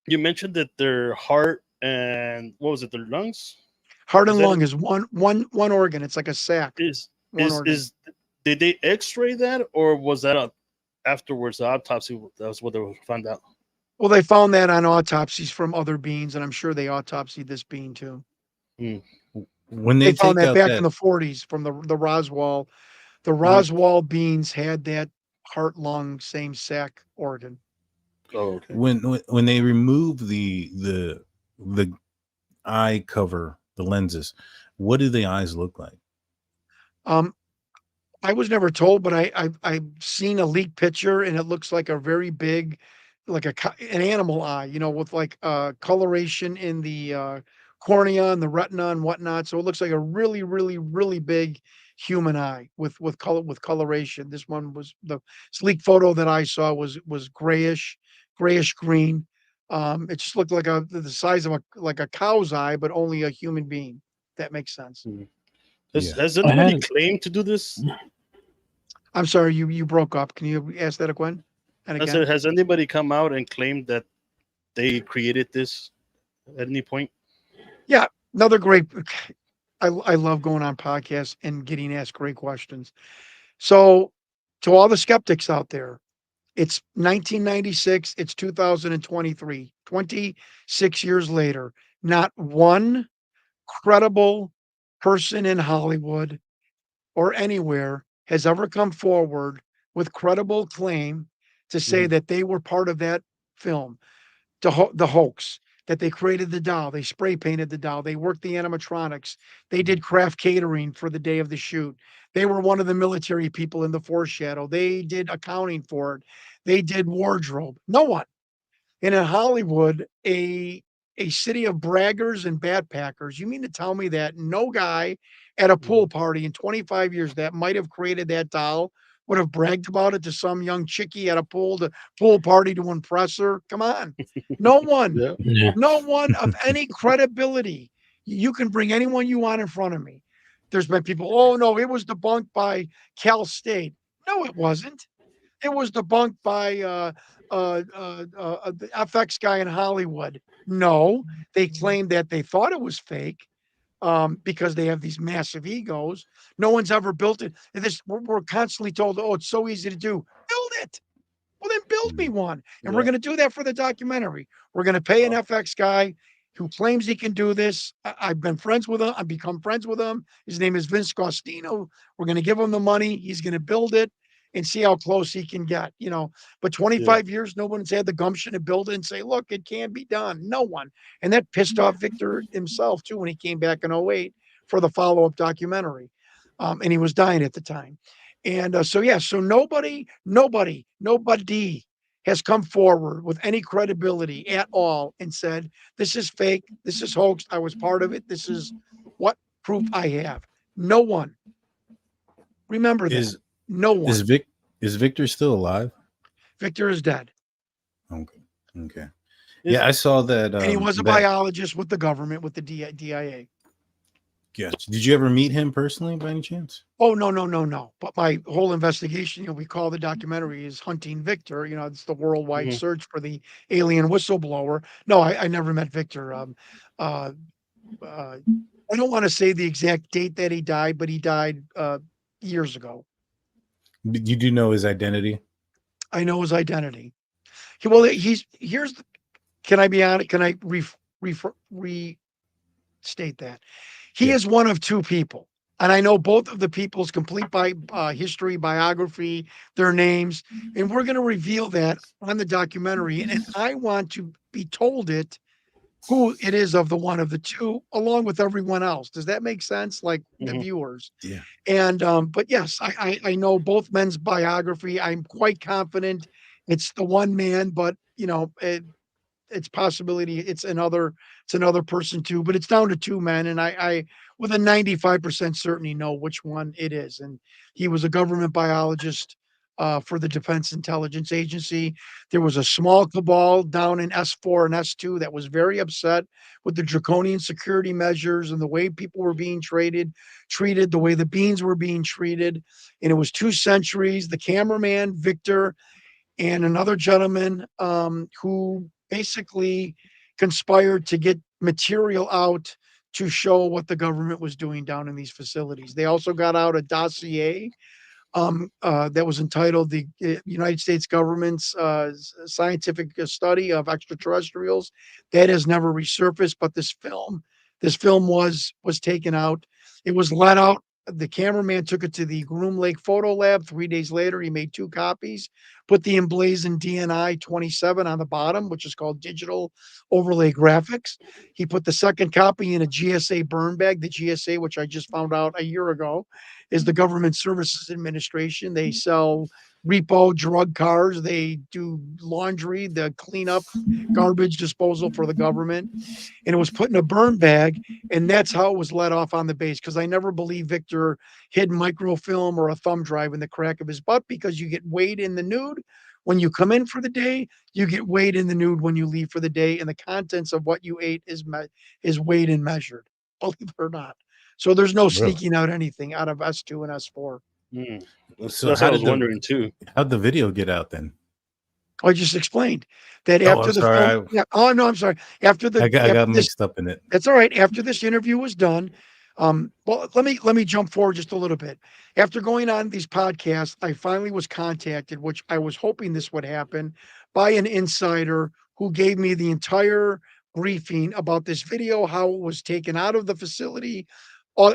mentioned that their heart and what was it? Their lungs. Heart Is and that lung is one organ. It's like a sac, is one organ. is did they X-ray that, or was that afterwards the autopsy? That's what they found out. Well, they found that on autopsies from other beings, and I'm sure they autopsied this being too. Mm. When They they found take that out back in that, the 40s from the Roswell. The Mhm. Roswell beings had that heart, lung, same sac organ. Oh, okay. when they remove the eye cover, the lenses, what do the eyes look like? Um, I was never told, but I've seen a leaked picture, and it looks like a very big, like an animal eye, with like coloration in the cornea and the retina and whatnot. So it looks like a really, really, really big human eye with coloration. This one was the sleek photo that I saw was grayish green. It just looked like the size of a cow's eye, but only a human being. That makes sense. Has, Yeah. has I anybody had claimed to do this? I'm sorry, you broke up. Can you ask that again? And I said, again? has anybody come out and claimed that they created this at any point? Yeah, another great. I love going on podcasts and getting asked great questions. So, to all the skeptics out there, it's 1996, it's 2023, 26 years later. Not one credible person in Hollywood or anywhere has ever come forward with credible claim to say Mhm. that they were part of that film. The hoax, that they created the doll, they spray painted the doll, they worked the animatronics, they did craft catering for the day of the shoot. They were one of the military people in the foreshadow. They did accounting for it. They did wardrobe. No one. And in Hollywood, a city of braggers and backpackers. You mean to tell me that no guy at a pool party in 25 years that might have created that doll would have bragged about it to some young chickie at a pool party to impress her? Come on. No one. Yeah. yeah. No one of any credibility. You can bring anyone you want in front of me. There's been people, oh no, it was debunked by Cal State. No, it wasn't. It was debunked by the FX guy in Hollywood. No, they claimed that they thought it was fake because they have these massive egos. No one's ever built it. And we're constantly told, oh, it's so easy to do. Build it. Well, then build me Mm. one. And we're Yeah. going to do that for the documentary. We're going to pay an FX guy who claims he can do this. I've been friends with him. I've become friends with him. His name is Vince Costino. We're going to give him the money. He's going to build it and see how close he can get. But Yeah. 25 years, no one's had the gumption to build it and say, look, it can be done. No one. And that pissed off Victor himself, too, when he came back in '08 for the follow up documentary. And he was dying at the time. And so nobody has come forward with any credibility at all and said, this is fake, this is hoax, I was part of it, this is what proof I have. No one. Remember that. Is No is one. Is Victor still alive? Victor is dead. Okay. Okay. Is- Yeah, I saw that. And he was a that biologist with the government, with the DIA. Gotcha. Did you ever meet him personally by any chance? Oh, no. But my whole investigation, we call the documentary is Hunting Victor. It's the worldwide Mhm. search for the alien whistleblower. No, I never met Victor. Uh, I don't want to say the exact date that he died, but he died years ago. You do know his identity? I know his identity. Can I be honest? Can I restate that? He Yeah. is one of two people. And I know both of the people's complete history, biography, their names. And we're going to reveal that on the documentary. And I want to be told who it is of the one of the two, along with everyone else. Does that make sense? Like the Mhm. viewers. Yeah. And but yes, I know both men's biography. I'm quite confident it's the one man, but it's possibility it's another person too, but it's down to two men, and I with a 95% certainty know which one it is. And he was a government biologist for the Defense Intelligence Agency. There was a small cabal down in S4 and S2 that was very upset with the draconian security measures and the way people were being treated, the way the beings were being treated. And it was 2 centuries. The cameraman, Victor, and another gentleman who basically conspired to get material out to show what the government was doing down in these facilities. They also got out a dossier that was entitled the United States government's scientific study of extraterrestrials. That has never resurfaced, but this film was taken out. It was let out The cameraman took it to the Groom Lake Photo Lab. 3 days later, he made 2 copies, put the emblazoned DNI 27 on the bottom, which is called digital overlay graphics. He put the second copy in a GSA burn bag. The GSA, which I just found out a year ago, is the Government Services Administration. They sell repo drug cars. They do laundry, the cleanup, garbage disposal for the government. And it was put in a burn bag. And that's how it was let off on the base. Because I never believe Victor hid microfilm or a thumb drive in the crack of his butt, because you get weighed in the nude when you come in for the day. You get weighed in the nude when you leave for the day. And the contents of what you ate is weighed and measured, believe it or not. So there's no Really? sneaking out anything out of S2 and S4. So That's what I was wondering too. how'd the video get out then? I just explained that Oh, after I'm the sorry. film. Yeah. Oh no, I'm sorry. After I got after this, mixed up in it. that's all right. After this interview was done, well, let me jump forward just a little bit. After going on these podcasts, I finally was contacted, which I was hoping this would happen, by an insider who gave me the entire briefing about this video, how it was taken out of the facility,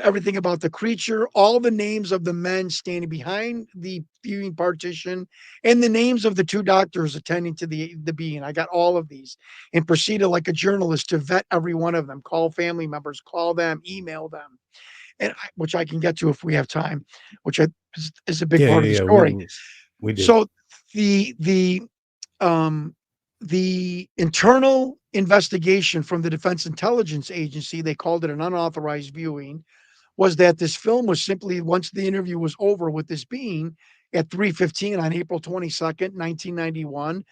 everything about the creature, all the names of the men standing behind the viewing partition, and the names of the 2 doctors attending to the being. I got all of these and proceeded like a journalist to vet every one of them, call family members, call them, email them, which I can get to if we have time, which is a big Yeah, part yeah, of the yeah. story. We did. So the um the internal investigation from the Defense Intelligence Agency, they called it an unauthorized viewing, was that this film was simply, once the interview was over with this being at 3:15 on April 22nd, 1991,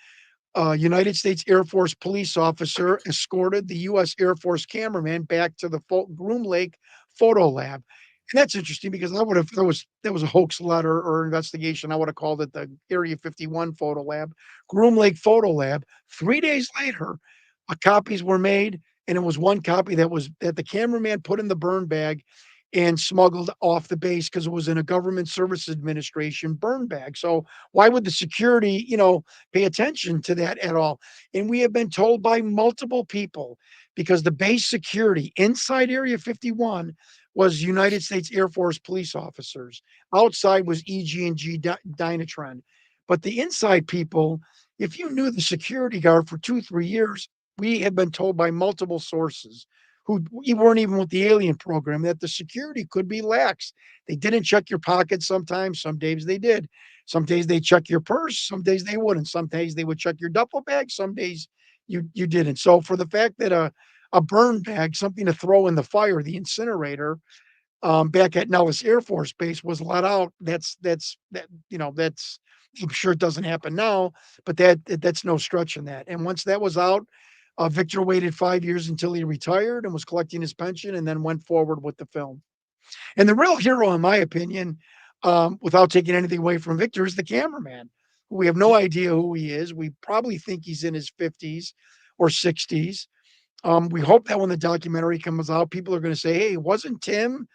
United States Air Force police officer escorted the U.S. Air Force cameraman back to the Groom Lake Photo Lab. And that's interesting, because I would have, that was a hoax letter or investigation, I would have called it the Area 51 Photo Lab, Groom Lake Photo Lab. 3 days later, copies were made, and it was one copy that the cameraman put in the burn bag and smuggled off the base, because it was in a Government Service Administration burn bag. So why would the security, pay attention to that at all? And we have been told by multiple people, because the base security inside Area 51 was United States Air Force police officers. Outside was EG&G Dynatrend. But the inside people, if you knew the security guard for 2-3 years, we have been told by multiple sources who weren't even with the alien program, that the security could be lax. They didn't check your pockets sometimes. Some days they did. Some days they check your purse. Some days they wouldn't. Some days they would check your duffel bag. Some days you didn't. So for the fact that a burn bag, something to throw in the fire, the incinerator, back at Nellis Air Force Base, was let out, that's I'm sure it doesn't happen now, but that's no stretch in that. And once that was out, Victor waited 5 years until he retired and was collecting his pension, and then went forward with the film. And the real hero, in my opinion, without taking anything away from Victor, is the cameraman. We have no idea who he is. We probably think he's in his 50s or 60s. We hope that when the documentary comes out, people are going to say, "Hey, wasn't Tim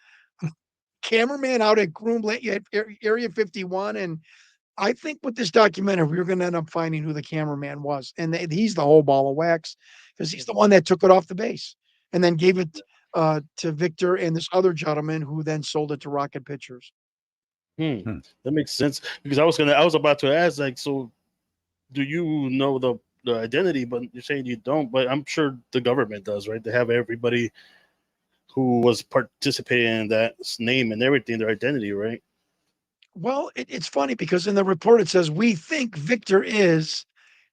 cameraman out at Groom Lake at Area 51?" And I think with this documentary, we're going to end up finding who the cameraman was. And he's the whole ball of wax, because he's the one that took it off the base and then gave it to Victor and this other gentleman, who then sold it to Rocket Pictures. Hmm. That makes sense, because I was about to ask, like, so do you know the identity? But you're saying you don't, but I'm sure the government does, right? They have everybody who was participating in that name and everything, their identity, right? Well, it's funny, because in the report it says, "We think Victor is,"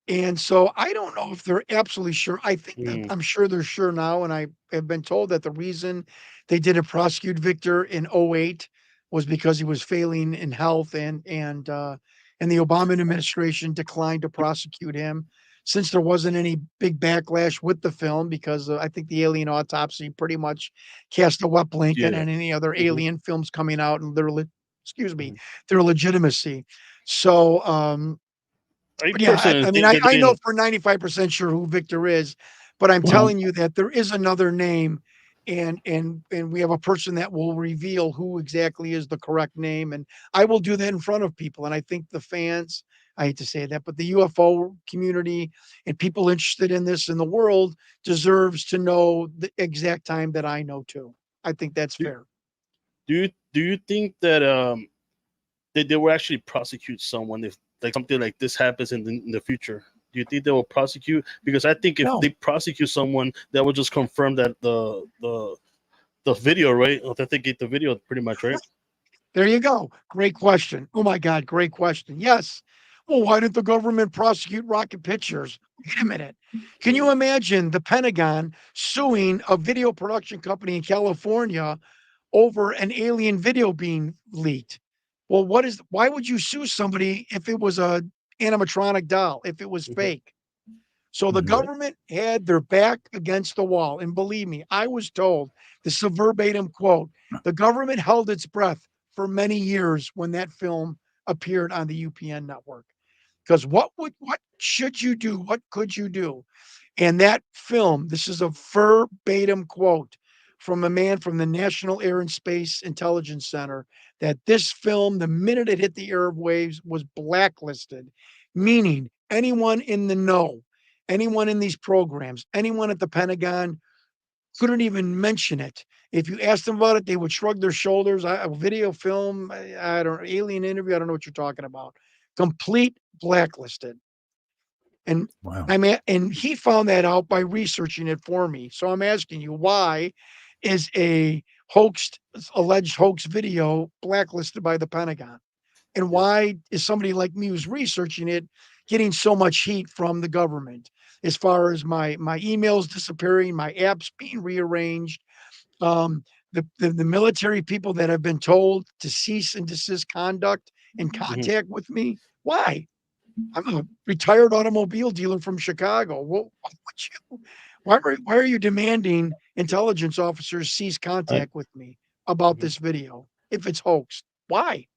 and so I don't know if they're absolutely sure. I think Mm. I'm sure they're sure now, and I have been told that the reason they didn't prosecute Victor in '08 was because he was failing in health, and the Obama administration declined to prosecute him, since there wasn't any big backlash with the film, because I think the Alien Autopsy pretty much cast a wet blanket Yeah. on any other Mhm. alien films coming out, and excuse me, Mhm. their legitimacy. So, I but yeah, personally I mean, think that they I know didn't. for 95% sure who Victor is, but I'm Mhm. telling you that there is another name, and we have a person that will reveal who exactly is the correct name, and I will do that in front of people. And I think the fans, I hate to say that, but the UFO community and people interested in this in the world deserves to know the exact time that I know too. I think that's Do, fair. Do you think that they will actually prosecute someone if like something like this happens in the future? Do you think they will prosecute? Because I think if No. they prosecute someone, that will just confirm that the video, right? That they get the video pretty much, right? There you go. Great question. Oh my God, great question. Yes. Well, why didn't the government prosecute rocket pictures? Wait a minute. Can you imagine the Pentagon suing a video production company in California over an alien video being leaked? Well, why would you sue somebody if it was a animatronic doll, if it was Mhm. fake? So the Mhm. government had their back against the wall. And believe me, I was told, this is a verbatim quote, the government held its breath for many years when that film appeared on the UPN network. Because what should you do? What could you do? And that film, this is a verbatim quote from a man from the National Air and Space Intelligence Center, that this film, the minute it hit the airwaves, was blacklisted, meaning anyone in the know, anyone in these programs, anyone at the Pentagon couldn't even mention it. If you asked them about it, they would shrug their shoulders. A video film, I don't alien interview. I don't know what you're talking about. Complete blacklisted. And Wow. and he found that out by researching it for me. So I'm asking you, why is a hoaxed, alleged hoax video blacklisted by the Pentagon? And Yeah. why is somebody like me who's researching it getting so much heat from the government as far as my emails disappearing, my apps being rearranged, um, the military people that have been told to cease and desist conduct and Mhm. contact with me? Why? I'm a retired automobile dealer from Chicago. Well, why are you demanding intelligence officers cease I, contact with me about mhm. this video if it's hoaxed? Why?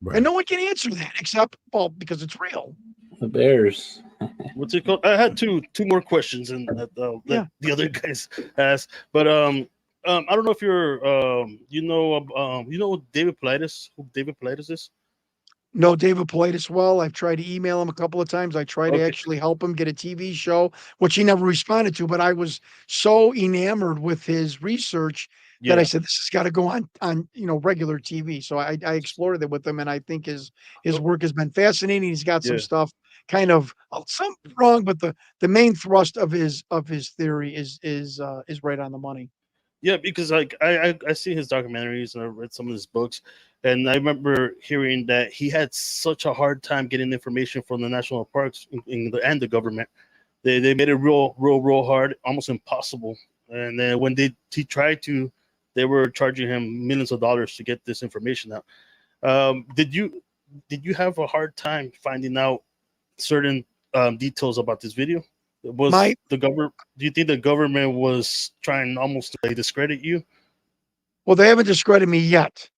And Right. no one can answer that except, well, because it's real. The Bears. What's it called? I had two more questions and that Yeah. the other guys asked, but I don't know if you know who David Politis, who David Politis is. Know David Politis well. I've tried to email him a couple of times. I tried to Okay, actually help him get a TV show, which he never responded to. But I was so enamored with his research that I yeah. said, this has got to go on regular TV. So I explored it with him, and I think his Oh, work has been fascinating. He's got some yeah, stuff kind of some wrong, but the main thrust of his theory is right on the money. yeah. Because like I see his documentaries and I read some of his books, and I remember hearing that he had such a hard time getting information from the national parks and the government. They made it real hard, almost impossible. And then when he tried to, they were charging him millions of dollars to get this information out. Did you have a hard time finding out certain details about this video? My Was the government? Do you think the government was trying almost to like, discredit you? Well, they haven't discredited me yet.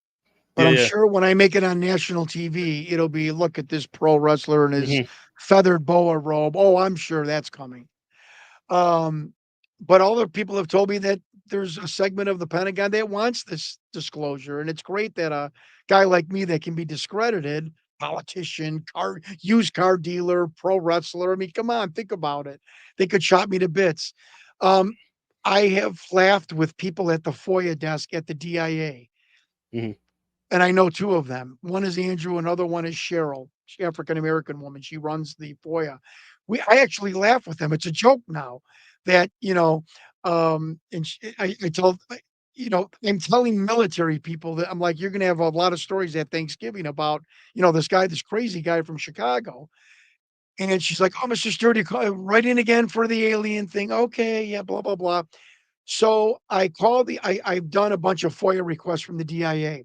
But Yeah, I'm yeah. sure when I make it on national TV, it'll be, look at this pro wrestler in his Hmm. feathered boa robe. Oh, I'm sure that's coming. Um, but all the people have told me that there's a segment of the Pentagon that wants this disclosure, and it's great that a guy like me that can be discredited, politician, used car dealer, pro wrestler. I mean, come on, think about it. They could chop me to bits. Um, I have laughed with people at the FOIA desk at the DIA, Hmm. and I know two of them. One is Andrew, another one is Cheryl, African American woman. She runs the FOIA. I actually laugh with them. It's a joke now that, and I tell, I'm telling military people that I'm like, you're going to have a lot of stories at Thanksgiving about, this crazy guy from Chicago. And she's like, oh, Mr. Stewart, you write in again for the alien thing. Okay. Yeah. Blah, blah, blah. So I've done a bunch of FOIA requests from the DIA.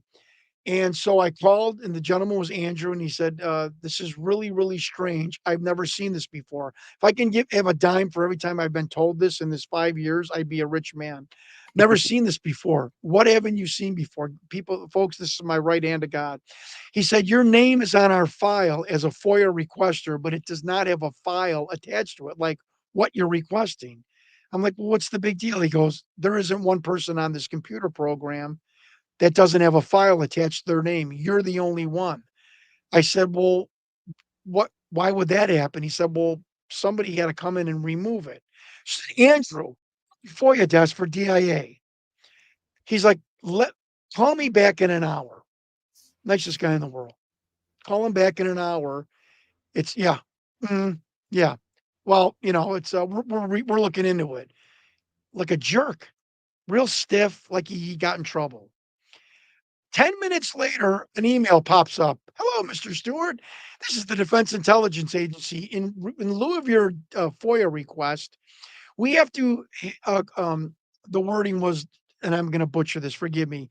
And so I called, and the gentleman was Andrew, and he said, "This is really, really strange. I've never seen this before. If I can have a dime for every time I've been told this in this 5 years, I'd be a rich man. Never seen this before. What haven't you seen before, people, folks? This is my right hand to God." He said, "Your name is on our file as a FOIA requester, but it does not have a file attached to it, like what you're requesting." I'm like, "Well, what's the big deal?" He goes, "There isn't one person on this computer program that doesn't have a file attached to their name. You're the only one." I said, "Well, why would that happen?" He said, "Well, somebody had to come in and remove it." I said, "Andrew, FOIA desk for DIA." He's like, Call me back in an hour. Nicest guy in the world. Call him back in an hour. It's yeah, yeah. Well, it's we're looking into it. Like a jerk, real stiff, like he got in trouble. 10 minutes later, an email pops up. Hello, Mr. Stewart. This is the Defense Intelligence Agency. In lieu of your FOIA request, we have to. The wording was, and I'm going to butcher this. Forgive me.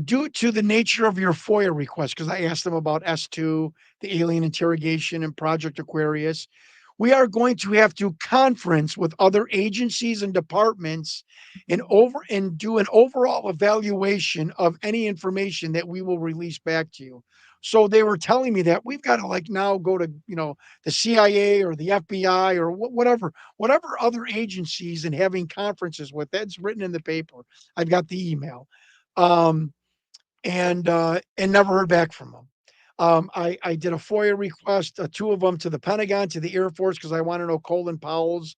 Due to the nature of your FOIA request, because I asked them about S2, the alien interrogation, and Project Aquarius, we are going to have to conference with other agencies and departments and do an overall evaluation of any information that we will release back to you. So they were telling me that we've got to like now go to the CIA or the FBI or whatever other agencies and having conferences with. That's written in the paper. I've got the email, and never heard back from them. I did a FOIA request, two of them to the Pentagon, to the Air Force, because I want to know Colin Powell's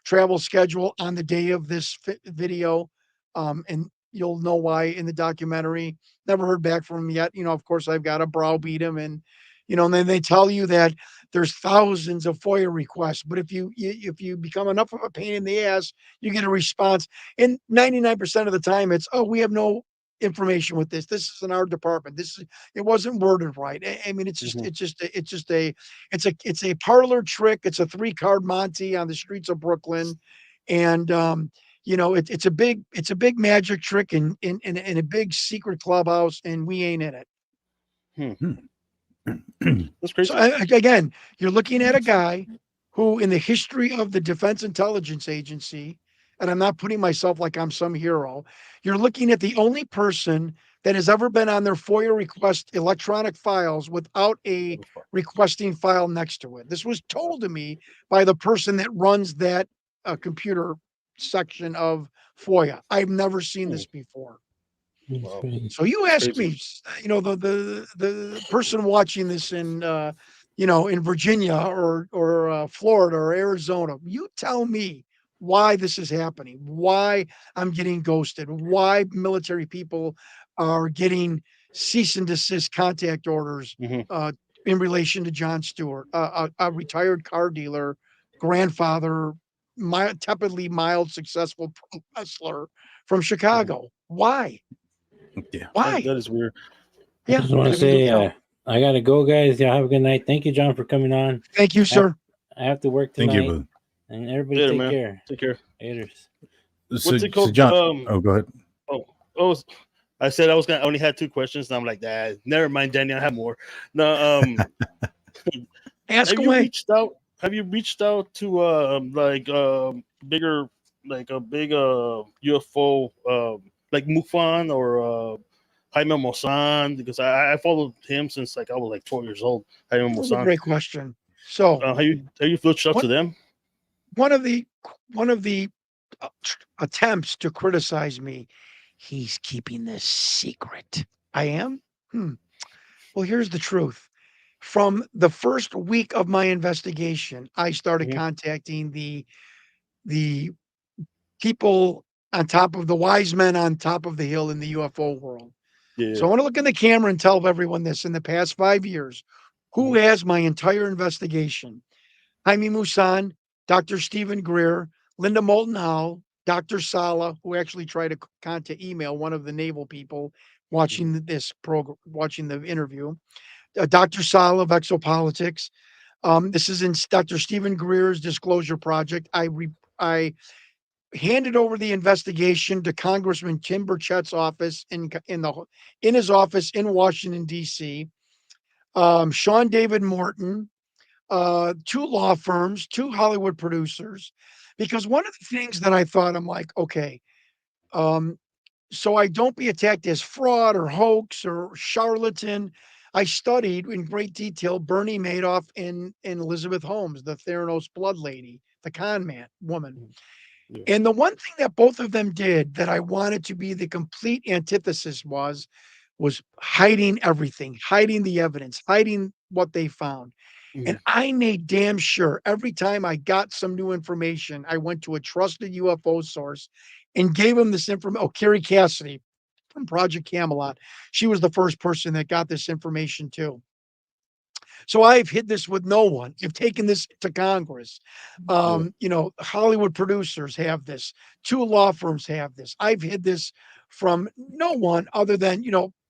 travel schedule on the day of this video. And you'll know why in the documentary. Never heard back from him yet. Of course, I've got to browbeat him, and and then they tell you that there's thousands of FOIA requests, but if you become enough of a pain in the ass, you get a response. And 99% of the time, it's, oh, we have no information with this. This is in our department. It wasn't worded right. I mean, it's a parlor trick. It's a 3-card Monty on the streets of Brooklyn, and it's a big magic trick in a big secret clubhouse, and we ain't in it. That's crazy. So again, you're looking at a guy who, in the history of the Defense Intelligence Agency, and I'm not putting myself like I'm some hero, you're looking at the only person that has ever been on their FOIA request electronic files without a requesting file next to it. This was told to me by the person that runs that computer section of FOIA. I've never seen this before. Wow. So you ask me, the person watching this in in Virginia or Florida or Arizona, you tell me why this is happening, why I'm getting ghosted, why military people are getting cease and desist contact orders in relation to Jon Stewart, a retired car dealer, grandfather, tepidly mild successful pro wrestler from Chicago. Why? Yeah. Why? That is weird. I just want to say, I gotta go, guys. Y'all have a good night. Thank you, John, for coming on. Thank you, sir. I have to work tonight. Thank you, bud. And everybody Later, take man. care. Take care. Laters. What's it called? So John, go ahead. Oh, I said I only had 2 questions, and I'm like, never mind, Danny. I have more. No, Ask have away. Have you reached out to bigger, like a big UFO like MUFON or Jaime Maussan? Because I followed him since I was 12 years old. Jaime That's a Maussan. great question. So Have you reached out to them? one of the attempts to criticize me, he's keeping this secret. I am? Well, here's the truth. From the first week of my investigation, I started contacting the people on top of the wise men on top of the hill in the UFO world. Yeah. So I want to look in the camera and tell everyone this. In the past 5 years, who has my entire investigation? Jaime Maussan, Dr. Stephen Greer, Linda Moulton Howe, Dr. Sala, who actually tried to contact email one of the naval people watching this program, watching the interview. Dr. Sala of Exopolitics. This is in Dr. Stephen Greer's disclosure project. I handed over the investigation to Congressman Tim Burchett's office in his office in Washington, D.C. Sean David Morton, 2 law firms, 2 Hollywood producers, because one of the things that I thought, I'm like, okay, so I don't be attacked as fraud or hoax or charlatan. I studied in great detail Bernie Madoff and Elizabeth Holmes, the Theranos blood lady, the con man woman. Yeah. And the one thing that both of them did that I wanted to be the complete antithesis was hiding everything, hiding the evidence, hiding what they found. And I made damn sure every time I got some new information, I went to a trusted UFO source and gave them this information. Oh, Kerry Cassidy, from Project Camelot. She was the first person that got this information too. So I've hid this with no one. I've taken this to Congress. Hollywood producers have this. 2 law firms have this. I've hid this from no one other than,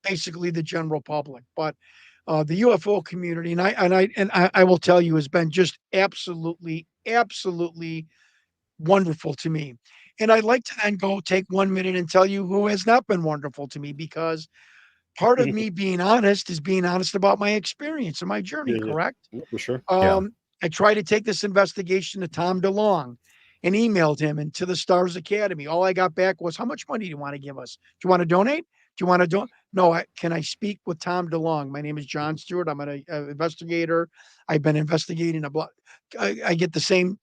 basically the general public. But the UFO community, and I will tell you, has been just absolutely, absolutely wonderful to me. And I'd like to then go take 1 minute and tell you who has not been wonderful to me, because part of me being honest is being honest about my experience and my journey, Yeah, correct? yeah, for sure. Yeah. I tried to take this investigation to Tom DeLonge and emailed him and to the Stars Academy. All I got back was, how much money do you want to give us? Do you want to donate? Do you want to do? No, can I speak with Tom DeLonge? My name is Jon Stewart. I'm an investigator. I've been investigating a block. I get the same,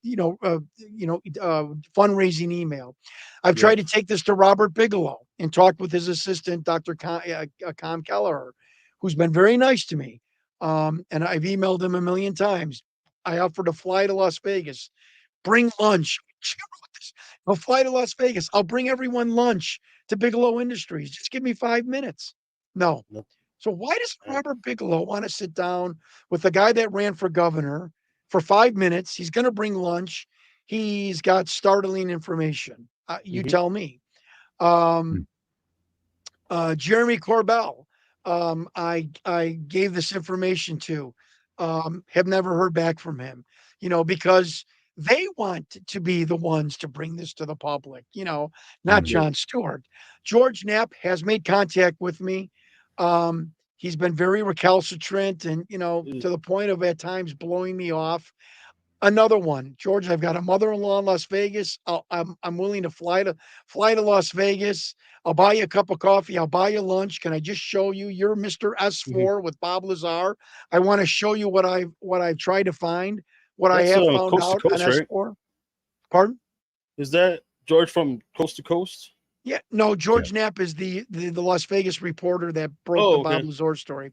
fundraising email. I've Yeah. tried to take this to Robert Bigelow and talk with his assistant, Dr. Com Kelleher, who's been very nice to me. And I've emailed him a million times. I offered to fly to Las Vegas, bring lunch. I'll fly to Las Vegas. I'll bring everyone lunch to Bigelow Industries. Just give me 5 minutes. No. No. So why does Robert Bigelow want to sit down with the guy that ran for governor for 5 minutes? He's going to bring lunch. He's got startling information. You tell me. Jeremy Corbell, I gave this information to, have never heard back from him, because they want to be the ones to bring this to the public, not Jon Stewart. George Knapp has made contact with me. He's been very recalcitrant and, to the point of at times blowing me off. Another one, George, I've got a mother-in-law in Las Vegas. I'm willing to fly to Las Vegas. I'll buy you a cup of coffee. I'll buy you lunch. Can I just show you? You're Mr. S4 with Bob Lazar. I want to show you what I've tried to find, what I That's have found Coast to out on Coast, right? S4. Pardon? Is that George from Coast to Coast? Yeah, no, George Knapp is the Las Vegas reporter that broke the Bob Lazar story.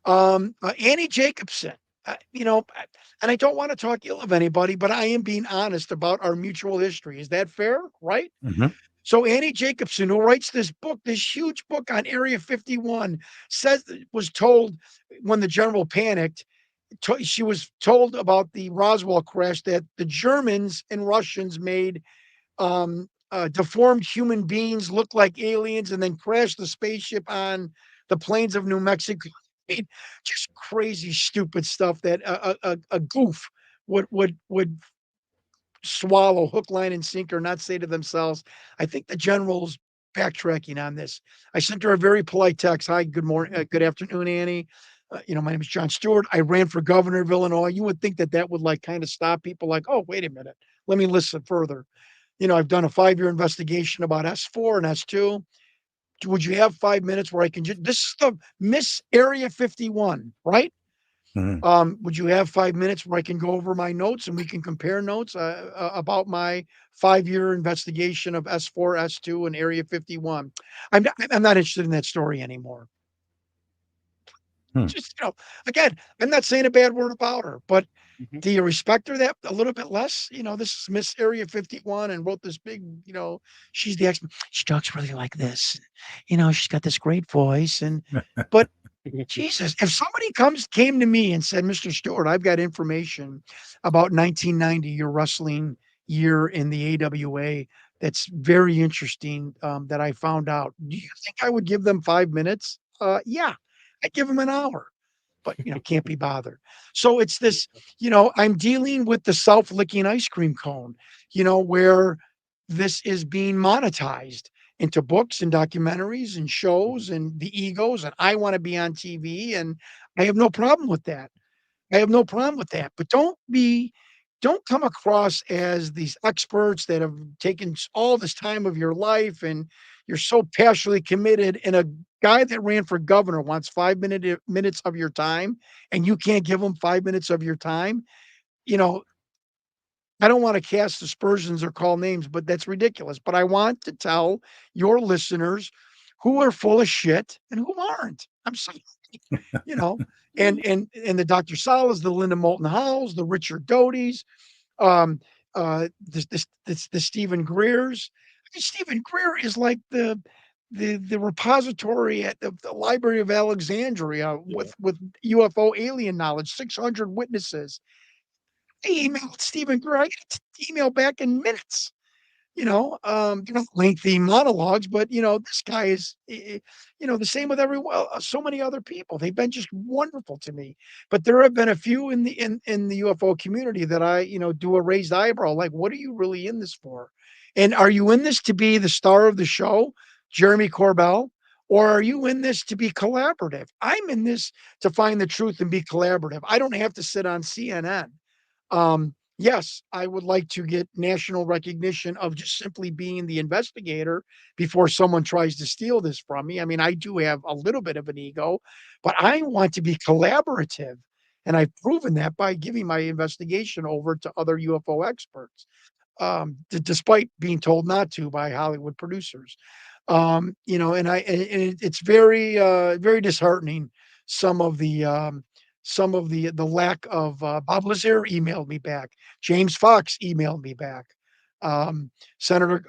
Annie Jacobson, and I don't want to talk ill of anybody, but I am being honest about our mutual history. Is that fair? Right? So Annie Jacobson, who writes this book, this huge book on Area 51, was told when the general panicked, she was told about the Roswell crash that the Germans and Russians made deformed human beings look like aliens and then crashed the spaceship on the plains of New Mexico. Just crazy, stupid stuff that a goof would swallow hook, line, and sinker, not say to themselves. I think the general's backtracking on this. I sent her a very polite text. Hi, good morning, good afternoon, Annie. My name is Jon Stewart. I ran for governor of Illinois. You would think that would kind of stop people like, oh, wait a minute. Let me listen further. I've done a 5-year investigation about S4 and S2. Would you have 5 minutes where I can this is the Miss Area 51, right? Would you have 5 minutes where I can go over my notes and we can compare notes about my 5-year investigation of S4, S2, and Area 51? I'm not interested in that story anymore. Just, again, I'm not saying a bad word about her, but do you respect her that a little bit less? This is Miss Area 51 and wrote this big, she's the expert. She talks really like this. She's got this great voice. But Jesus, if somebody came to me and said, Mr. Stewart, I've got information about 1990, your wrestling year in the AWA, that's very interesting, that I found out. Do you think I would give them 5 minutes? Yeah, I'd give them an hour. But can't be bothered. So it's this, I'm dealing with the self-licking ice cream cone, where this is being monetized into books and documentaries and shows and the egos, and I want to be on TV, and I have no problem with that. But don't come across as these experts that have taken all this time of your life and you're so passionately committed, and a guy that ran for governor wants 5 minutes of your time and you can't give him 5 minutes of your time. I don't want to cast aspersions or call names, but that's ridiculous. But I want to tell your listeners who are full of shit and who aren't. I'm sorry, and the Dr. Salas, the Linda Moulton Howells, the Richard Doty's, the Stephen Greer's. Stephen Greer is like the the repository at the Library of Alexandria Yeah. with UFO alien knowledge, 600 witnesses. I emailed Stephen Greer. I got email back in minutes. They're not lengthy monologues, but this guy is, the same with everyone, so many other people. They've been just wonderful to me. But there have been a few in the UFO community that I, do a raised eyebrow, like, what are you really in this for? And are you in this to be the star of the show, Jeremy Corbell? Or are you in this to be collaborative? I'm in this to find the truth and be collaborative. I don't have to sit on CNN. Yes, I would like to get national recognition of just simply being the investigator before someone tries to steal this from me. I mean, I do have a little bit of an ego, but I want to be collaborative. And I've proven that by giving my investigation over to other UFO experts, despite being told not to by Hollywood producers. It's very, very disheartening. Some of the lack of, Bob Lazar emailed me back. James Fox emailed me back. Senator,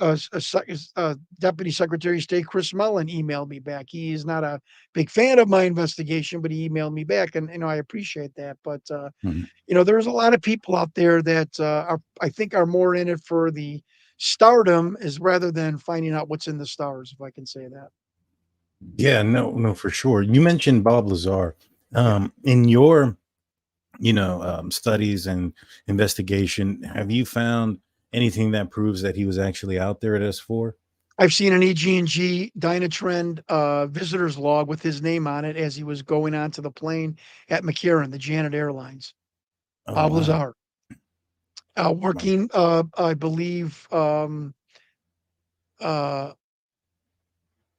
Deputy Secretary of State Chris Mellon emailed me back. He is not a big fan of my investigation, but he emailed me back, and I appreciate that. But Mhm. there's a lot of people out there that I think are more in it for the stardom is rather than finding out what's in the stars, if I can say that. Yeah, no, for sure. You mentioned Bob Lazar. Yeah. In your, studies and investigation, have you found anything that proves that he was actually out there at S4? I've seen an EG&G Dynatrend visitor's log with his name on it as he was going onto the plane at McCarran, the Janet Airlines. Oh, Bob wow. Lazar, Wow. working, I believe, uh,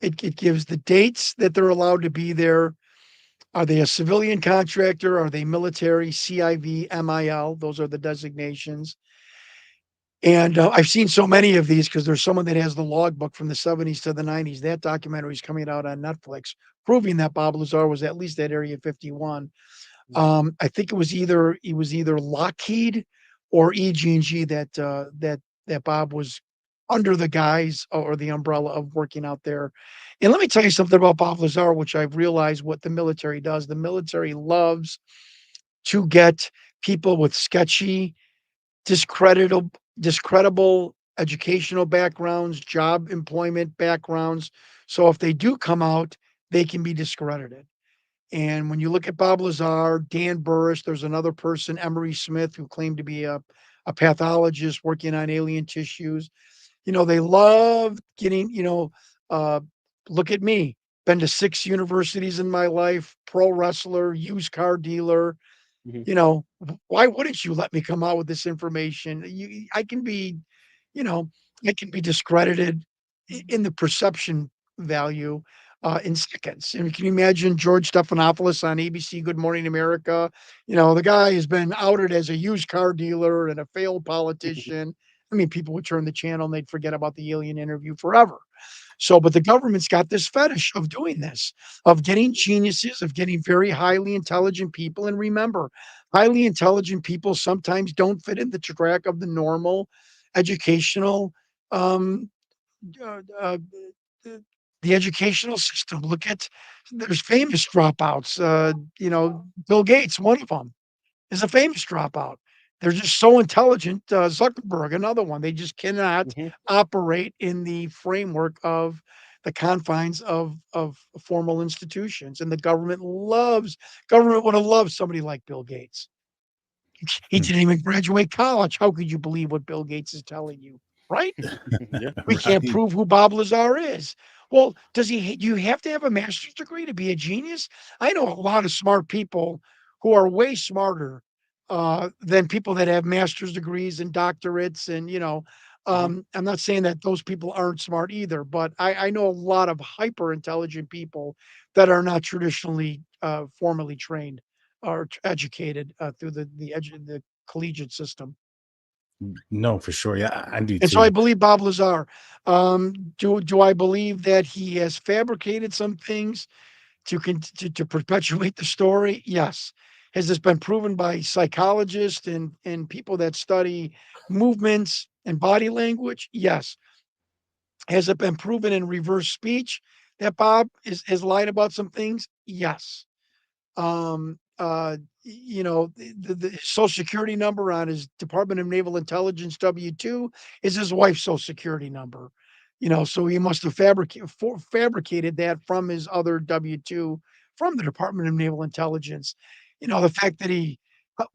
it gives the dates that they're allowed to be there. Are they a civilian contractor? Are they military? CIV, MIL? Those are the designations. And I've seen so many of these because there's someone that has the logbook from the 70s to the 90s. That documentary is coming out on Netflix, proving that Bob Lazar was at least at Area 51. I think it was either Lockheed or EG&G that Bob was under the guise or the umbrella of working out there. And let me tell you something about Bob Lazar, which I've realized what the military does. The military loves to get people with sketchy, discreditable educational backgrounds, job employment backgrounds. So if they do come out, they can be discredited. And when you look at Bob Lazar, Dan Burris, there's another person, Emery Smith, who claimed to be a pathologist working on alien tissues. They love getting, uh, look at me, been to 6 universities in my life, pro wrestler, used car dealer. Mhm. Why wouldn't you let me come out with this information? I can be, you know, I can be discredited in the perception value in seconds. I mean, can you imagine George Stephanopoulos on ABC Good Morning America? The guy has been outed as a used car dealer and a failed politician. I mean, people would turn the channel and they'd forget about the alien interview forever. So, but the government's got this fetish of doing this, of getting geniuses, of getting very highly intelligent people. And remember, highly intelligent people sometimes don't fit in the track of the normal educational, um, uh, uh, the, the educational system. Look at, there's famous dropouts. Bill Gates, one of them is a famous dropout. They're just so intelligent. Zuckerberg, another one. They just cannot Mhm. operate in the framework of the confines of formal institutions. And the government would have loved somebody like Bill Gates. He Hmm. didn't even graduate college. How could you believe what Bill Gates is telling you? Right? Yeah. We can't Right. prove who Bob Lazar is. Well, do you have to have a master's degree to be a genius? I know a lot of smart people who are way smarter than people that have master's degrees and doctorates. And, Mhm. I'm not saying that those people aren't smart either, but I know a lot of hyper intelligent people that are not traditionally formally trained or educated through the collegiate system. No, for sure. Yeah, I do And so I too. believe Bob Lazar. Do I believe that he has fabricated some things to perpetuate the story? Yes. Has this been proven by psychologists and people that study movements and body language? Yes. Has it been proven in reverse speech that Bob has lied about some things? Yes. The social security number on his Department of Naval Intelligence W-2 is his wife's social security number. So he must have fabricated that from his other W-2 from the Department of Naval Intelligence. The fact that he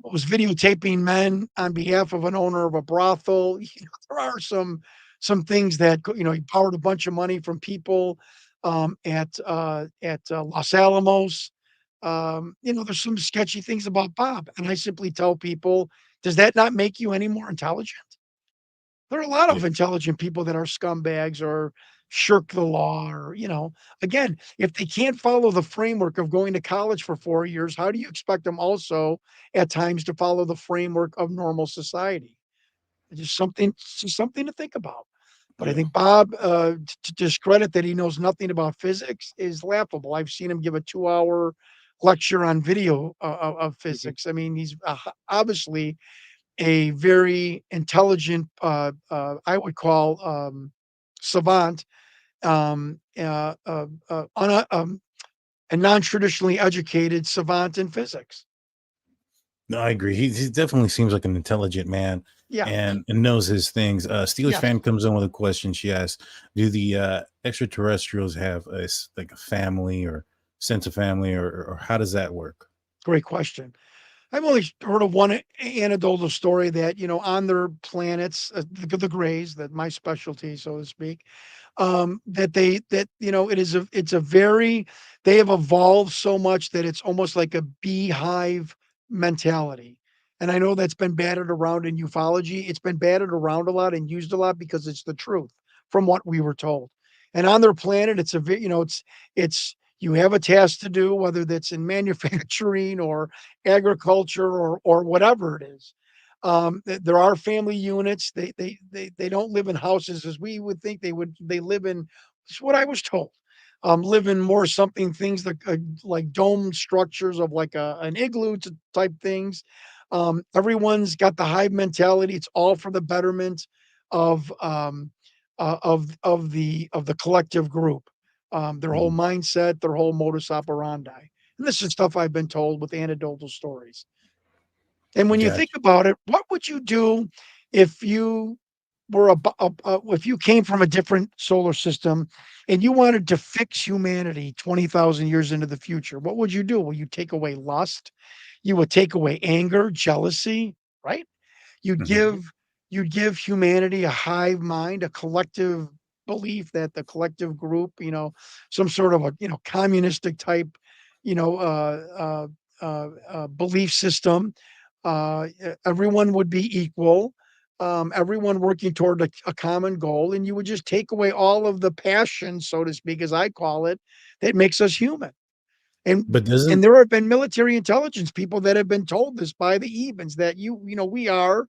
was videotaping men on behalf of an owner of a brothel. There are some things that he borrowed a bunch of money from people at Los Alamos. There's some sketchy things about Bob, and I simply tell people, does that not make you any more intelligent? There are a lot Yeah. of intelligent people that are scumbags or shirk the law or, again, if they can't follow the framework of going to college for 4 years, how do you expect them also at times to follow the framework of normal society? It's just something to think about. But I Yeah. think Bob, to discredit that he knows nothing about physics is laughable. I've seen him give a 2-hour lecture on video of Mhm. physics. I mean, he's obviously a very intelligent, I would call savant, a non-traditionally educated savant in physics. No, I agree. He definitely seems like an intelligent man Yeah. and knows his things. Steelers Yes. fan comes in with a question. She asks, "Do the extraterrestrials have like a family or sense of family, or how does that work?" Great question. I've only heard of one anecdotal story that, on their planets, the Greys, that my specialty, so to speak, it's a very, they have evolved so much that it's almost like a beehive mentality. And I know that's been battered around in ufology. It's been battered around a lot and used a lot because it's the truth from what we were told. And on their planet, it's you have a task to do, whether that's in manufacturing or agriculture or whatever it is. There are family units. They don't live in houses as we would think they would. They live in, it's what I was told. Live in more something things like dome structures of like an igloo type things. Everyone's got the hive mentality. It's all for the betterment of of the collective group. Their whole Mhm. mindset, their whole modus operandi. And this is stuff I've been told with anecdotal stories. And when you think Gotcha. about it, what would you do if you were if you came from a different solar system and you wanted to fix humanity 20,000 years into the future? What would you do? Will you take away lust? You would take away anger, jealousy, right? You'd Mhm. give you'd give humanity a hive mind, a collective belief that the collective group, some sort of a, communistic type, you know, belief system. Everyone would be equal. Everyone working toward a common goal, and you would just take away all of the passion, so to speak, as I call it, that makes us human. And But doesn't there have been military intelligence people that have been told this by the evens that we are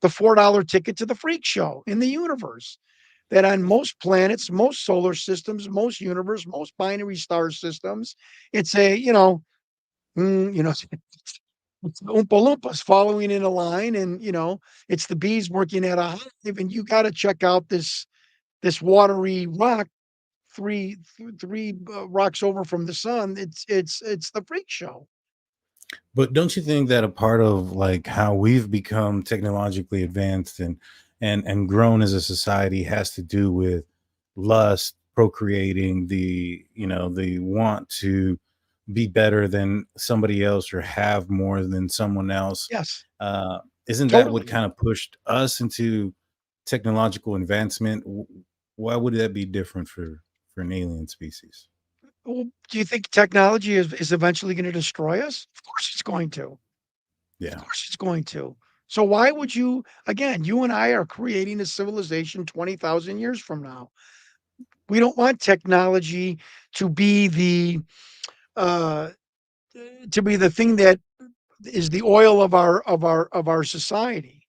the $4 ticket to the freak show in the universe. That on most planets, most solar systems, most universe, most binary star systems, it's it's the Oompa Loompas following in a line, and it's the bees working at a hive, and you got to check out this watery rock three rocks over from the sun. It's the freak show. But don't you think that a part of like how we've become technologically advanced and grown as a society has to do with lust, procreating, the want to be better than somebody else or have more than someone else? Yes, Uh, isn't that what totally. kind of pushed us into technological advancement? Why would that be different for an alien species? Well, do you think technology is eventually going to destroy us? Of course, it's going to. Of Yeah. course it's going to. So why would you, again, you and I are creating a civilization 20,000 years from now. We don't want technology to be uh the thing that is the oil of our society.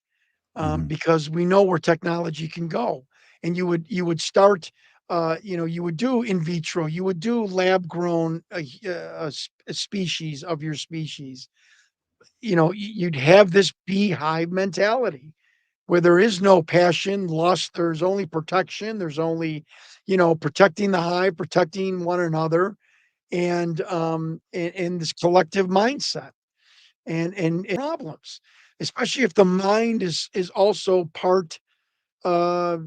Hmm. Because we know where technology can go. And you would start you would do in vitro, you would do lab grown a species of your species. You'd have this beehive mentality. where there is no passion, lust, there's only protection, there's only, protecting the hive, protecting one another, and this collective mindset and problems, especially if the mind is also part uh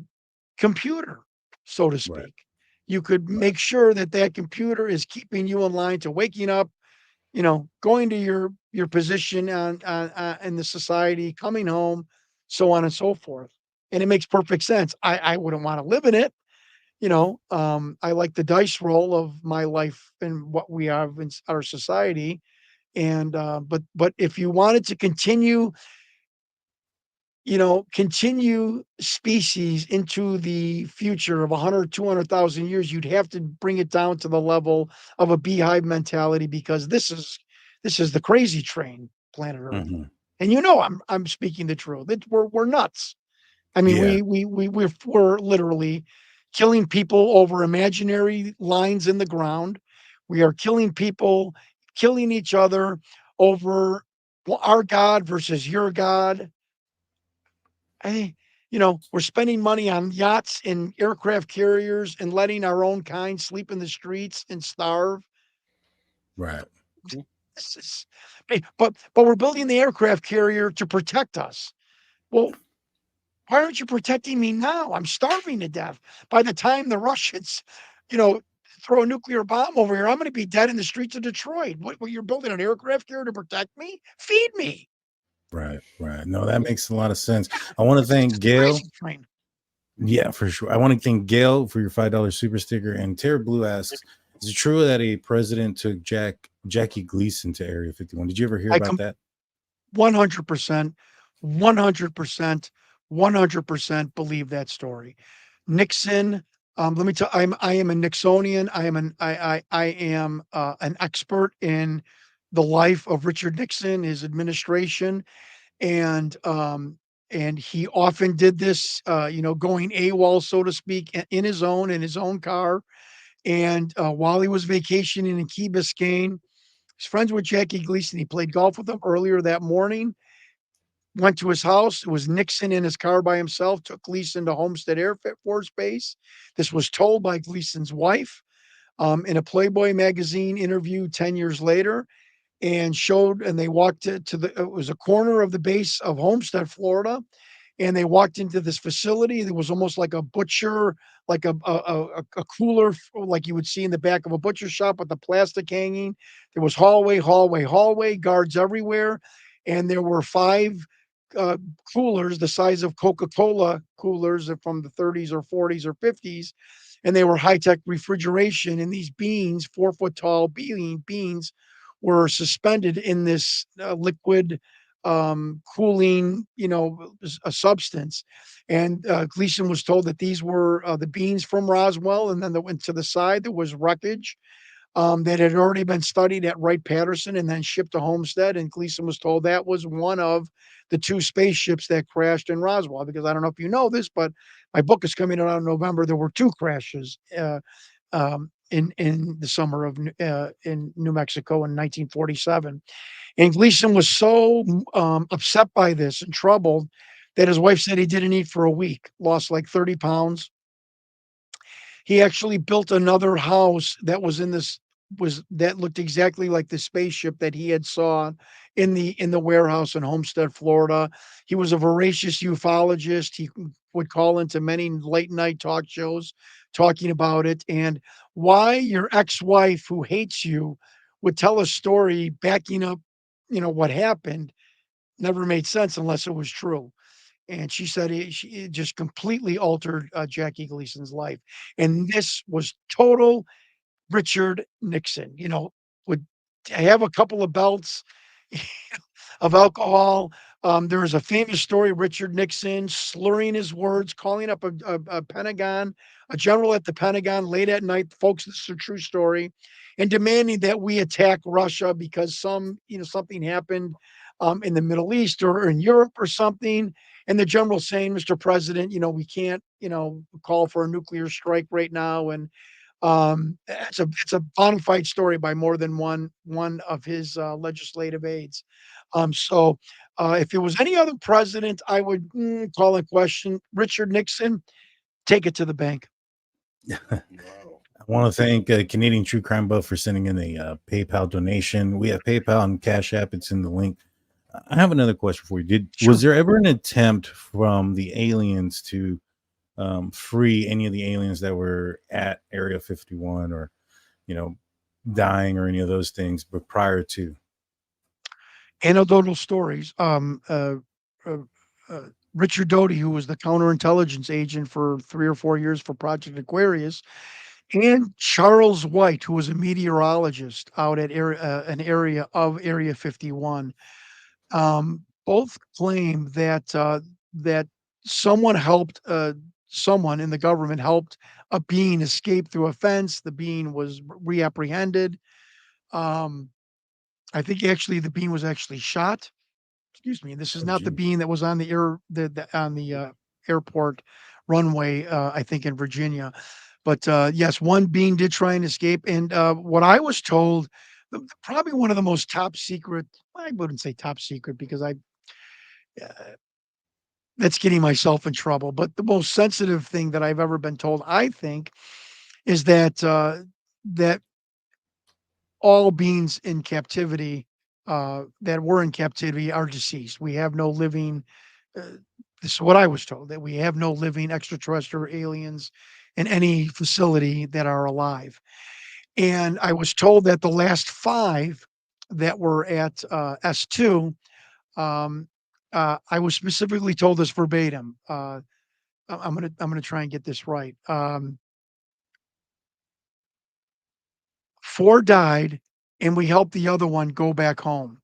computer, so to Right. speak. You could Right. make sure that that computer is keeping you in line to waking up, going to your position in the society, coming home, so on and so forth. And it makes perfect sense. I wouldn't want to live in it. I like the dice roll of my life and what we have in our society. And but if you wanted to continue species into the future of 100, 200,000 years, you'd have to bring it down to the level of a beehive mentality, because this is the crazy train, planet Earth. Mhm. And I'm speaking the truth. We're nuts. I mean, Yeah. we're literally killing people over imaginary lines in the ground. We are killing people, killing each other over our God versus your God. I, we're spending money on yachts and aircraft carriers and letting our own kind sleep in the streets and starve. Right. This is, but we're building the aircraft carrier to protect us. Well, why aren't you protecting me now? I'm starving to death. By the time the Russians, you know, throw a nuclear bomb over here, I'm going to be dead in the streets of Detroit. What, you're building an aircraft carrier to protect me? Feed me. Right. Right. No, that makes a lot of sense. I want to This thank is Gail. crazy train. Yeah, for sure. I want to thank Gail for your $5 super sticker. And Tara Blue asks, is it true that a president took Jackie Gleason to Area 51? Did you ever hear I about come that? 100%, 100%, 100% believe that story. Nixon, let me tell I am a Nixonian. I am an expert in the life of Richard Nixon, his administration, and he often did this, going AWOL, so to speak, in his own car. And while he was vacationing in Key Biscayne, he's friends with Jackie Gleason. He played golf with him earlier that morning, went to his house. It was Nixon in his car by himself, took Gleason to Homestead Air Force Base. This was told by Gleason's wife in a Playboy magazine interview 10 years later, and they walked it was a corner of the base of Homestead, Florida. And they walked into this facility. There was almost like a butcher, like a cooler, like you would see in the back of a butcher shop with the plastic hanging. There was hallway, guards everywhere. And there were five uh, coolers the size of Coca-Cola coolers from the 30s or 40s or 50s. And they were high-tech refrigeration. And these beans, 4 foot tall beans, were suspended in this liquid cooling, a substance. And Gleason was told that these were the beans from Roswell. And then they went to the side. There was wreckage that had already been studied at Wright-Patterson and then shipped to Homestead. And Gleason was told that was one of the two spaceships that crashed in Roswell. Because I don't know if you know this, but my book is coming out in November. There were two crashes in the summer of in New Mexico in 1947. And Gleason was so upset by this and troubled that his wife said he didn't eat for a week, lost like 30 pounds. He actually built another house that that looked exactly like the spaceship that he had saw in the warehouse in Homestead, Florida. He was a voracious ufologist. He would call into many late night talk shows talking about it, and why your ex-wife who hates you would tell a story backing up, what happened, never made sense unless it was true. And she said it just completely altered Jackie Gleason's life. And this was total Richard Nixon, would have a couple of belts of alcohol. There is a famous story, Richard Nixon slurring his words, calling up a Pentagon, a general at the Pentagon late at night, folks, this is a true story, and demanding that we attack Russia because something happened in the Middle East or in Europe or something. And the general saying, Mr. President, we can't, call for a nuclear strike right now. And It's a bona fide story by more than one of his legislative aides. If it was any other president, I would call in question Richard Nixon. Take it to the bank. Wow. I want to thank Canadian True Crime Buff for sending in a PayPal donation. We have PayPal and Cash App. It's in the link. I have another question for you. Was there ever an attempt from the aliens to free any of the aliens that were at Area 51 or, you know, dying or any of those things, but prior to? Anecdotal stories. Uh, Richard Doty, who was the counterintelligence agent for 3 or 4 years for Project Aquarius, and Charles White, who was a meteorologist out at an area of Area 51, both claim that someone helped someone in the government helped a being escape through a fence. The being was reapprehended. Um, I think actually the being was actually shot. Excuse me. This is Oh, not the geez. being that was on the on the airport runway. I think in Virginia, but yes, one being did try and escape. And what I was told, probably one of the most top secret. I wouldn't say top secret because uh, that's getting myself in trouble. But the most sensitive thing that I've ever been told, I think, is that all beings in captivity that were in captivity are deceased. We have no living. Uh, this is what I was told, that we have no living extraterrestrial aliens in any facility that are alive. And I was told that the last five that were at S2, um, I was specifically told this verbatim. I'm gonna try and get this right. Four died, and we helped the other one go back home.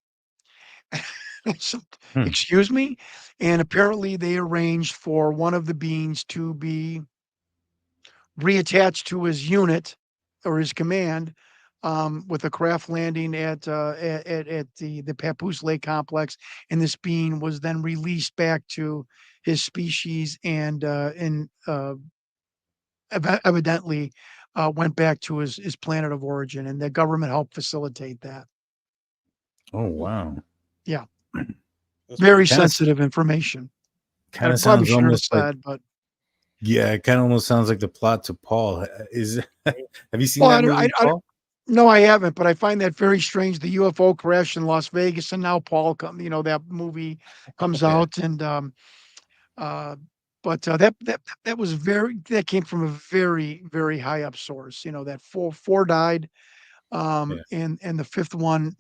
So, Hmm. excuse me? And apparently they arranged for one of the beings to be reattached to his unit or his command, with a craft landing at the Papoose Lake complex, and this being was then released back to his species and evidently went back to his planet of origin, and the government helped facilitate that. Oh, wow. Yeah, That's very pretty Kind cool. of sensitive information that I kind of probably sounds shouldn't have almost like, said, but yeah, it kind of almost sounds like the plot to Paul. Is have you seen well, that movie, Paul? no, I haven't, but I find that very strange. The UFO crash in Las Vegas, and now Paul that movie comes Okay. out, and uh, but that was that came from a very high up source. That four died, Yeah. and the fifth one,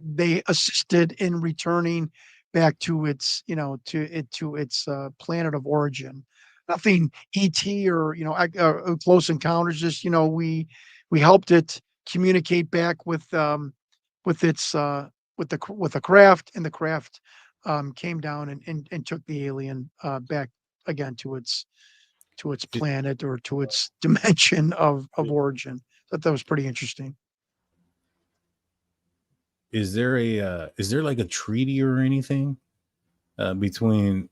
they assisted in returning back to its planet of origin. Nothing ET or close encounters. Just we helped it communicate back with its with the craft, and the craft came down and took the alien back again to its I- planet or to its dimension of origin. Thought that was pretty interesting. Is there like a treaty or anything between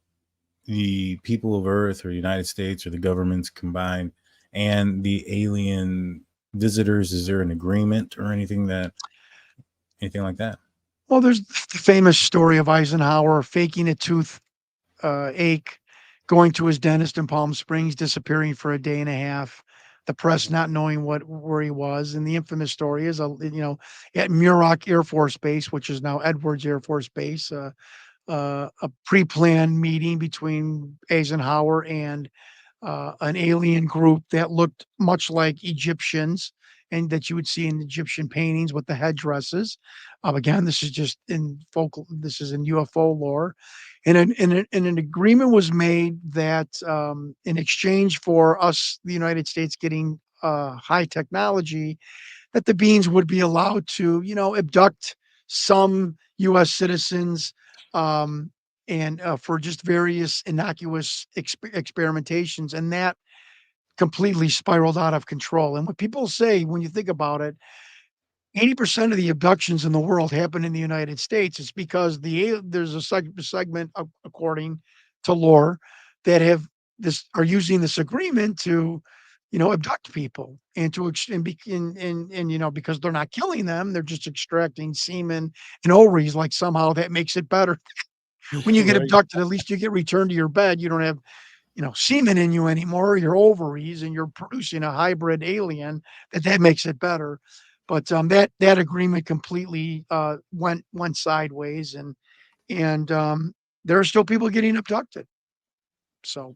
the people of Earth or the United States or the governments combined and the alien visitors? Is there an agreement or anything like that? Well, there's the famous story of Eisenhower faking a tooth ache, going to his dentist in Palm Springs, disappearing for a day and a half. The press not knowing where he was, and the infamous story is, at Muroc Air Force Base, which is now Edwards Air Force Base, a pre-planned meeting between Eisenhower and an alien group that looked much like Egyptians and that you would see in Egyptian paintings with the headdresses. Again, this is just in focal. This is in UFO lore, and an agreement was made that in exchange for us, the United States, getting high technology, that the beings would be allowed to, abduct some U.S. citizens, um, and for just various innocuous experimentations, and that completely spiraled out of control. And what people say, when you think about it, 80% of the abductions in the world happen in the United States. It's because there's a segment, according to lore, that have this are using this agreement to, abduct people and because they're not killing them, they're just extracting semen and ovaries. Like somehow that makes it better. When you get Right. abducted, at least you get returned to your bed. You don't have semen in you anymore, your ovaries, and you're producing a hybrid alien. That makes it better. But that agreement completely went sideways, and there are still people getting abducted. So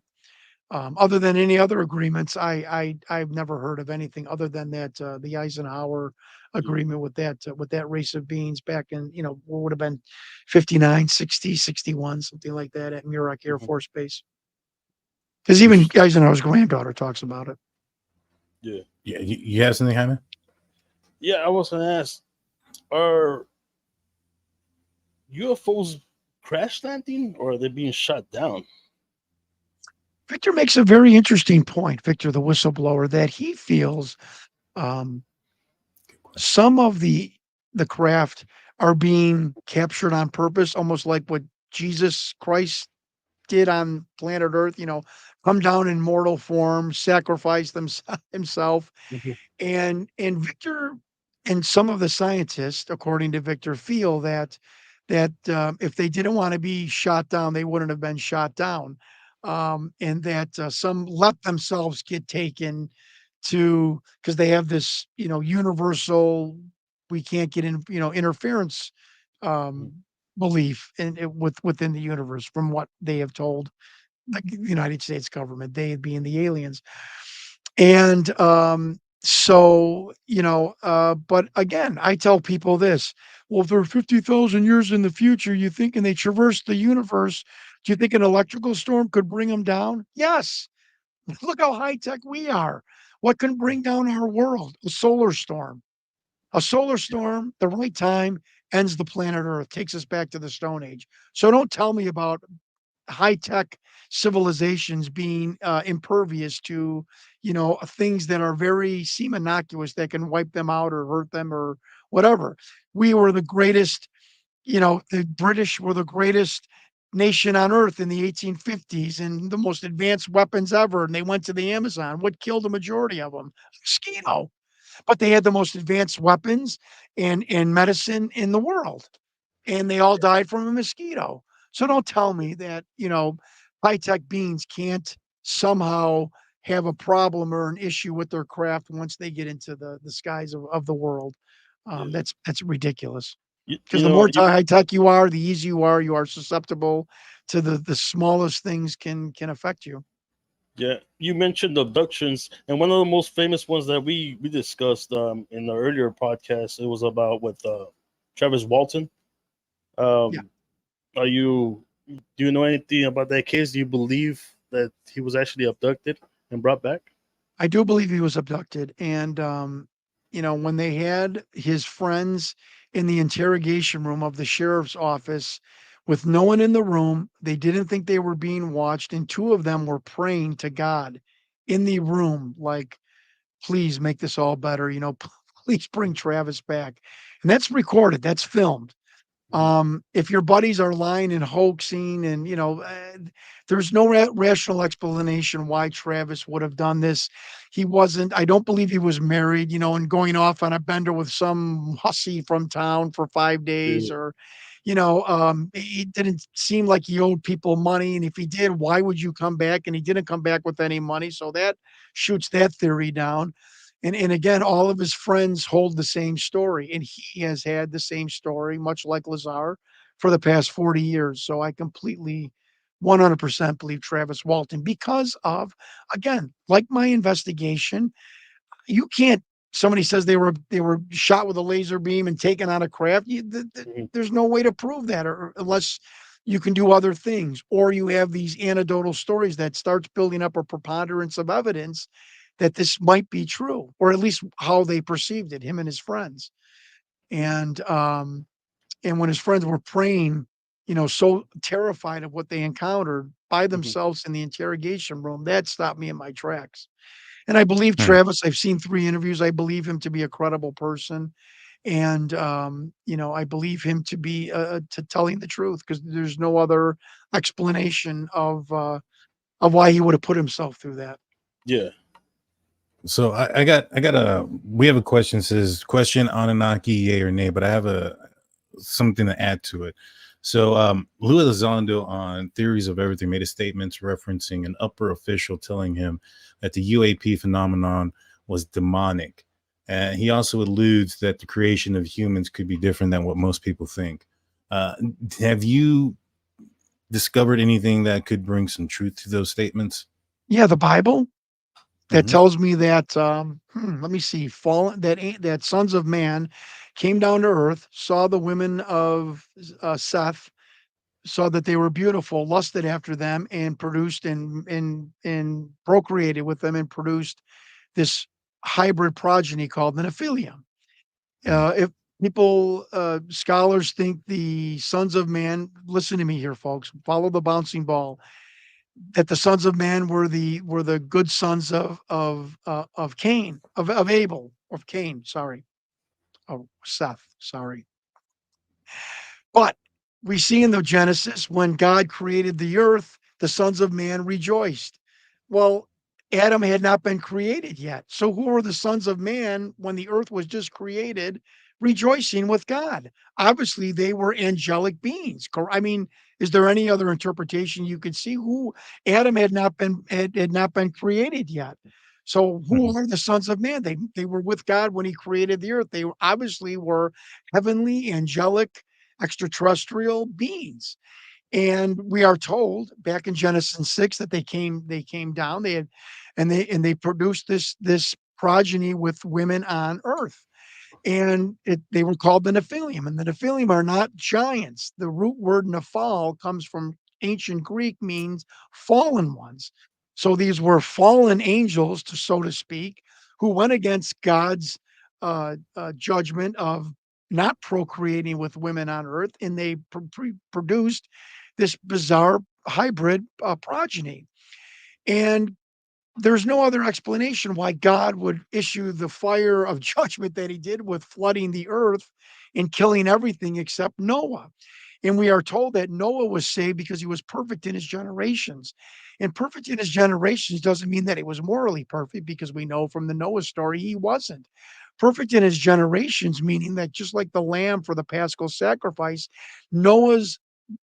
other than any other agreements, I've never heard of anything other than that the Eisenhower agreement with that race of beings back in what would have been 59, 60, 61, something like that at Muroc Air Mhm. Force Base. Because even Eisenhower's granddaughter talks about it. Yeah. Yeah, you have something, Jaime? Yeah, I was gonna ask, are UFOs crash landing or are they being shot down? Victor makes a very interesting point, Victor, the whistleblower, that he feels um, some of the craft are being captured on purpose, almost like what Jesus Christ did on planet Earth, come down in mortal form, sacrifice himself. Mhm. And Victor and some of the scientists, according to Victor, feel that if they didn't want to be shot down, they wouldn't have been shot down, and that some let themselves get taken to because they have this universal we can't get in interference Mhm. um, belief within the universe from what they have told the United States government, they being the aliens. And so, but again, I tell people this. Well, if they're 50,000 years in the future, you think, and they traverse the universe, do you think an electrical storm could bring them down? Yes. Look how high tech we are. What can bring down our world? A solar storm. A solar storm, the right time, ends the planet Earth, takes us back to the Stone Age. So don't tell me about high tech civilizations being impervious to things that are very seem innocuous that can wipe them out or hurt them or whatever. We were the greatest, the British were the greatest nation on earth in the 1850s and the most advanced weapons ever, and they went to the Amazon. What killed the majority of them? Mosquito. But they had the most advanced weapons and medicine in the world, and they all died from a mosquito. So don't tell me that, high tech beings can't somehow have a problem or an issue with their craft once they get into the skies of the world. Yeah. That's ridiculous. You, Because you the know, more you, high tech you are, the easier you are susceptible to the smallest things can affect you. yeah, you mentioned abductions, and one of the most famous ones that we discussed in the earlier podcast, it was about with Travis Walton. Yeah. Um, are you do you know anything about that case? Do you believe that he was actually abducted and brought back? I do believe he was abducted, and when they had his friends in the interrogation room of the sheriff's office with no one in the room, they didn't think they were being watched, and two of them were praying to God in the room, like, "Please make this all better, please bring Travis back." And that's recorded, that's filmed. Mhm. If your buddies are lying and hoaxing and, there's no rational explanation why Travis would have done this. I don't believe he was married, and going off on a bender with some hussy from town for 5 days Yeah. or, it didn't seem like he owed people money. And if he did, why would you come back? And he didn't come back with any money. So that shoots that theory down. And again, all of his friends hold the same story, and he has had the same story, much like Lazar, for the past 40 years. So I completely 100% believe Travis Walton because of, again, like my investigation, you can't somebody says they were shot with a laser beam and taken out of craft. Mhm. There's no way to prove that or unless you can do other things or you have these anecdotal stories that starts building up a preponderance of evidence that this might be true, or at least how they perceived it, him and his friends. And when his friends were praying, so terrified of what they encountered by Mhm. themselves in the interrogation room, that stopped me in my tracks. And I believe Hmm. Travis. I've seen 3 interviews. I believe him to be a credible person. And, I believe him to be, to telling the truth because there's no other explanation of why he would have put himself through that. Yeah. So I got a we have a question, says question Anunnaki, yay or nay, but I have a something to add to it. So Louis Elizondo on Theories of Everything made a statement referencing an upper official telling him that the UAP phenomenon was demonic. And he also alludes that the creation of humans could be different than what most people think. Uh, have you discovered anything that could bring some truth to those statements? Yeah, the Bible that Mhm. tells me that, let me see, fallen that sons of man came down to earth, saw the women of Seth, saw that they were beautiful, lusted after them, and produced and procreated with them and produced this hybrid progeny called the Nephilim. Mhm. If people, scholars think the sons of man, listen to me here, folks, follow the bouncing ball, that the sons of man were the good sons of Cain, of Abel, of Cain, sorry, of Seth, sorry. But we see in the Genesis when God created the earth, the sons of man rejoiced. Well, Adam had not been created yet. So who were the sons of man when the earth was just created rejoicing with God? Obviously, they were angelic beings. I mean, is there any other interpretation you could see? Who Adam had not been created yet. So who Mhm. are the sons of man? They were with God when he created the earth. They obviously were heavenly, angelic, extraterrestrial beings. And we are told back in Genesis 6 that they came down, they had and they produced this progeny with women on earth. And they were called the Nephilim, and the Nephilim are not giants. The root word Nephal comes from ancient Greek, means fallen ones. So these were fallen angels, so to speak, who went against God's judgment of not procreating with women on earth, and they produced this bizarre hybrid progeny. And there's no other explanation why God would issue the fire of judgment that he did with flooding the earth and killing everything except Noah. And we are told that Noah was saved because he was perfect in his generations. And perfect in his generations doesn't mean that he was morally perfect, because we know from the Noah story he wasn't. Perfect in his generations, meaning that just like the lamb for the paschal sacrifice, Noah's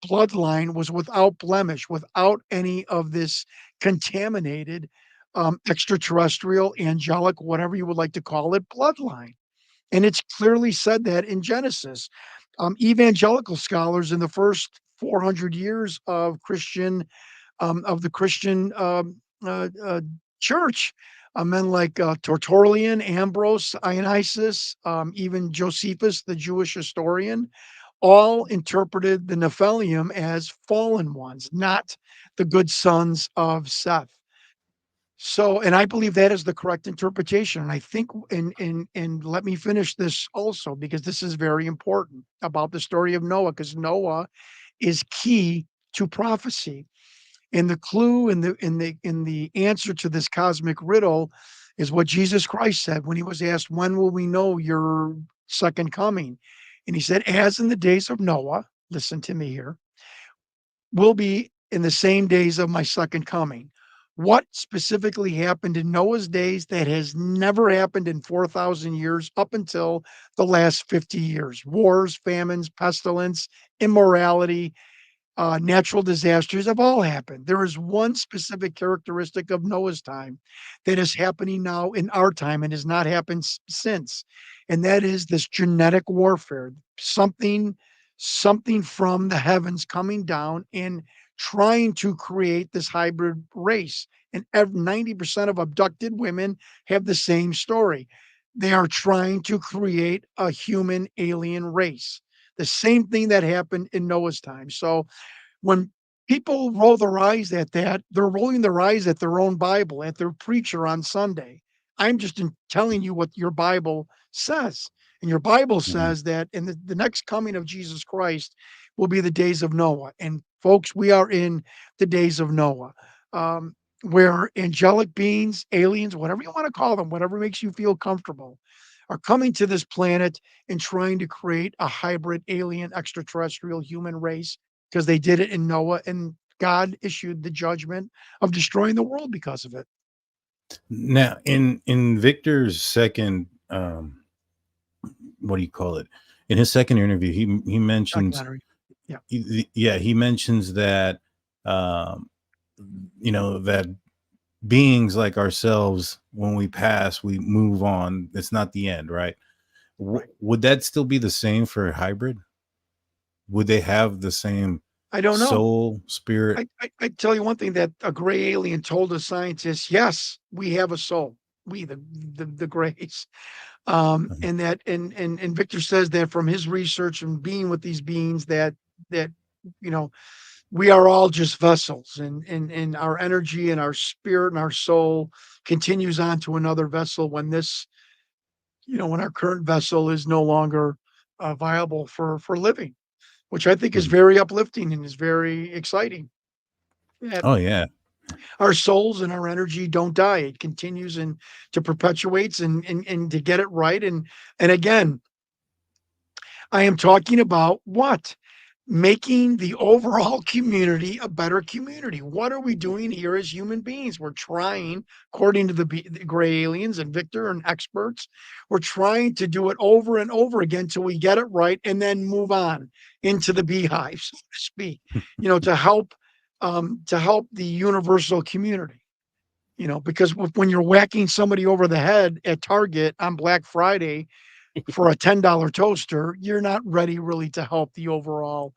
bloodline was without blemish, without any of this contaminated extraterrestrial, angelic, whatever you would like to call it, bloodline. And it's clearly said that in Genesis. Evangelical scholars in the first 400 years of the Christian church, men like Tertullian, Ambrose, Dionysius, even Josephus, the Jewish historian, all interpreted the Nephilim as fallen ones, not the good sons of Seth. So, and I believe that is the correct interpretation. And I think, and let me finish this also, because this is very important about the story of Noah, because Noah is key to prophecy. And the clue in the answer to this cosmic riddle is what Jesus Christ said when he was asked, "When will we know your second coming?" And he said, "As in the days of Noah," listen to me here, "will be in the same days of my second coming." What specifically happened in Noah's days that has never happened in 4,000 years up until the last 50 years? Wars, famines, pestilence, immorality, natural disasters have all happened. There is one specific characteristic of Noah's time that is happening now in our time and has not happened since, and that is this genetic warfare. Something from the heavens coming down and trying to create this hybrid race. And 90% of abducted women have the same story. They are trying to create a human alien race. The same thing that happened in Noah's time. So when people roll their eyes at that, they're rolling their eyes at their own Bible, at their preacher on Sunday. I'm just telling you what your Bible says. And your Bible Mhm. says that in the next coming of Jesus Christ will be the days of Noah. And folks, we are in the days of Noah, where angelic beings, aliens, whatever you want to call them, whatever makes you feel comfortable, are coming to this planet and trying to create a hybrid alien extraterrestrial human race, because they did it in Noah, and God issued the judgment of destroying the world because of it. Now, in Victor's second, what do you call it? In his second interview, he mentions, Documentary. Yeah. yeah, he mentions that, um, that beings like ourselves, when we pass, we move on. It's not the end, right? Right. Would that still be the same for a hybrid? Would they have the same I don't know. soul, spirit? I tell you one thing that a gray alien told us scientists, yes, we have a soul. We, the grays. Mhm. And that, and Victor says that from his research and being with these beings that, you know, we are all just vessels and our energy and our spirit and our soul continues on to another vessel when this, when our current vessel is no longer viable for living, which I think is Mhm. very uplifting and is very exciting. That Oh yeah. our souls and our energy don't die. It continues and to perpetuates and to get it right. And again, I am talking about what? Making the overall community a better community. What are we doing here as human beings? We're trying, according to the gray aliens and Victor and experts, we're trying to do it over and over again till we get it right and then move on into the beehive, so to speak, to help the universal community. Because when you're whacking somebody over the head at Target on Black Friday for a $10 toaster, you're not ready really to help the overall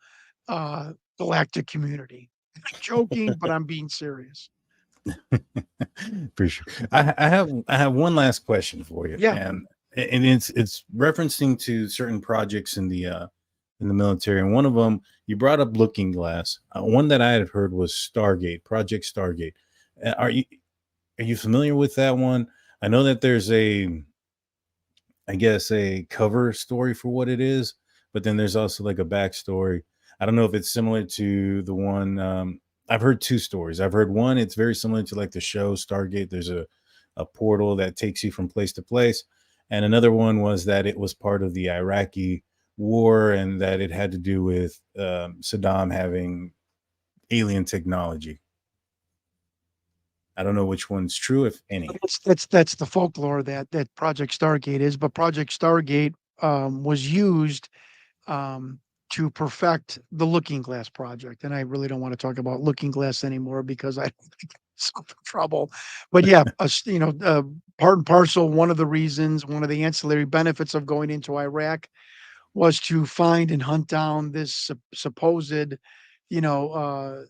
galactic community. I'm joking, but I'm being serious. For sure. I have one last question for you, Yeah, and it's referencing to certain projects in the military, and one of them you brought up Looking Glass. One that I had heard was Stargate, Project Stargate. Are you familiar with that one? I know that there's I guess a cover story for what it is, but then there's also like a backstory. I don't know if it's similar to the one. I've heard two stories. I've heard one, it's very similar to like the show Stargate. There's a portal that takes you from place to place. And another one was that it was part of the Iraqi war and that it had to do with Saddam having alien technology. I don't know which one's true, if any. that's the folklore that Project Stargate is, but Project Stargate was used um, to perfect the Looking Glass project. And I really don't want to talk about Looking Glass anymore because I some trouble. But yeah, part and parcel. One of the reasons, one of the ancillary benefits of going into Iraq was to find and hunt down this supposed, you know,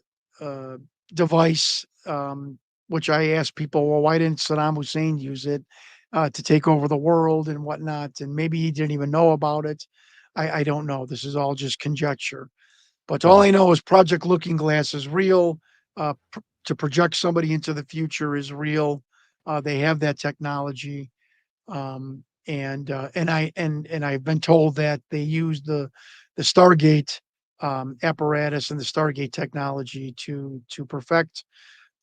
device. Which I asked people, well, why didn't Saddam Hussein use it to take over the world and whatnot? And maybe he didn't even know about it. I don't know. This is all just conjecture. But all Mhm. I know is Project Looking Glass is real. To project somebody into the future is real. They have that technology, and I've been told that they use the Stargate apparatus and the Stargate technology to perfect,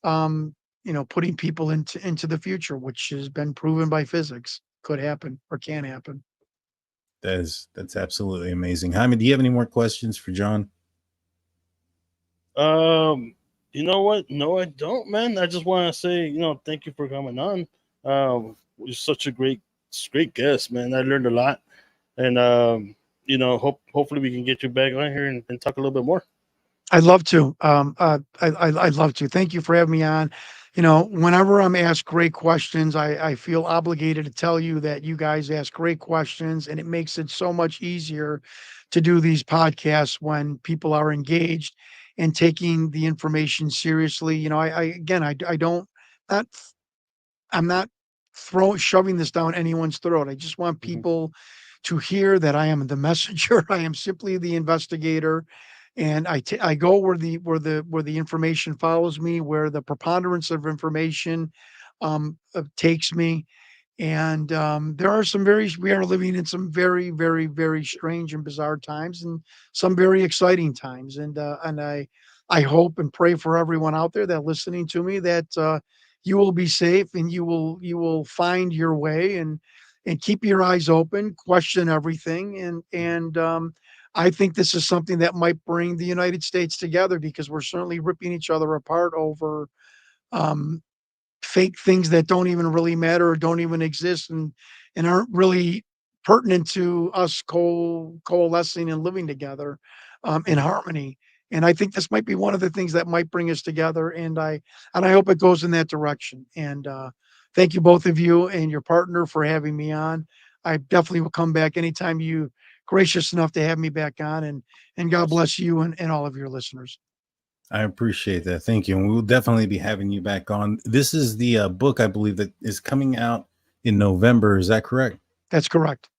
putting people into the future, which has been proven by physics could happen or can happen. That's absolutely amazing. Jaime, do you have any more questions for John? Um, you know what? No, I don't, man. I just want to say, thank you for coming on. You're such a great guest, man. I learned a lot, and hopefully we can get you back on here and talk a little bit more. I'd love to. I'd love to. Thank you for having me on. Whenever I'm asked great questions, I feel obligated to tell you that you guys ask great questions, and it makes it so much easier to do these podcasts when people are engaged and taking the information seriously. I again, I don't not I'm not throwing shoving this down anyone's throat. I just want Mhm. people to hear that I am the messenger. I am simply the investigator, and I go where the information follows me, where the preponderance of information takes me. And there are we are living in some very, very, very strange and bizarre times, and some very exciting times. And I hope and pray for everyone out there that listening to me that you will be safe and you will find your way and keep your eyes open, question everything, and I think this is something that might bring the United States together because we're certainly ripping each other apart over um, fake things that don't even really matter or don't even exist and aren't really pertinent to us coalescing and living together in harmony. And I think this might be one of the things that might bring us together. And I hope it goes in that direction. And thank you both of you and your partner for having me on. I definitely will come back anytime you gracious enough to have me back on. And God bless you and all of your listeners. I appreciate that. Thank you. And we will definitely be having you back on. This is the book, I believe, that is coming out in November. Is that correct? That's correct.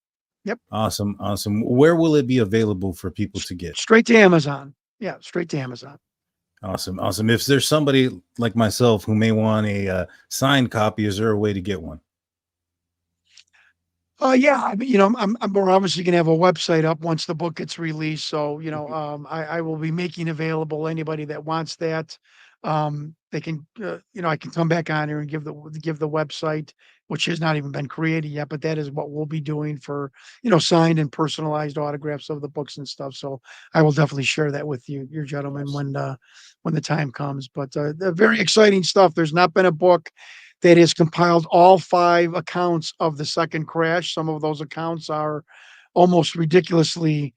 Yep. Awesome. Awesome. Where will it be available for people to get? Straight to Amazon. Yeah, straight to Amazon. Awesome. Awesome. If there's somebody like myself who may want a signed copy, is there a way to get one? Yeah, I mean, we're obviously gonna have a website up once the book gets released. So, I will be making available anybody that wants that. They can, I can come back on here and give the website, which has not even been created yet, but that is what we'll be doing for, signed and personalized autographs of the books and stuff. So I will definitely share that with you, your gentlemen, when the time comes. But the very exciting stuff. There's not been a book that has compiled all 5 accounts of the second crash. Some of those accounts are almost ridiculously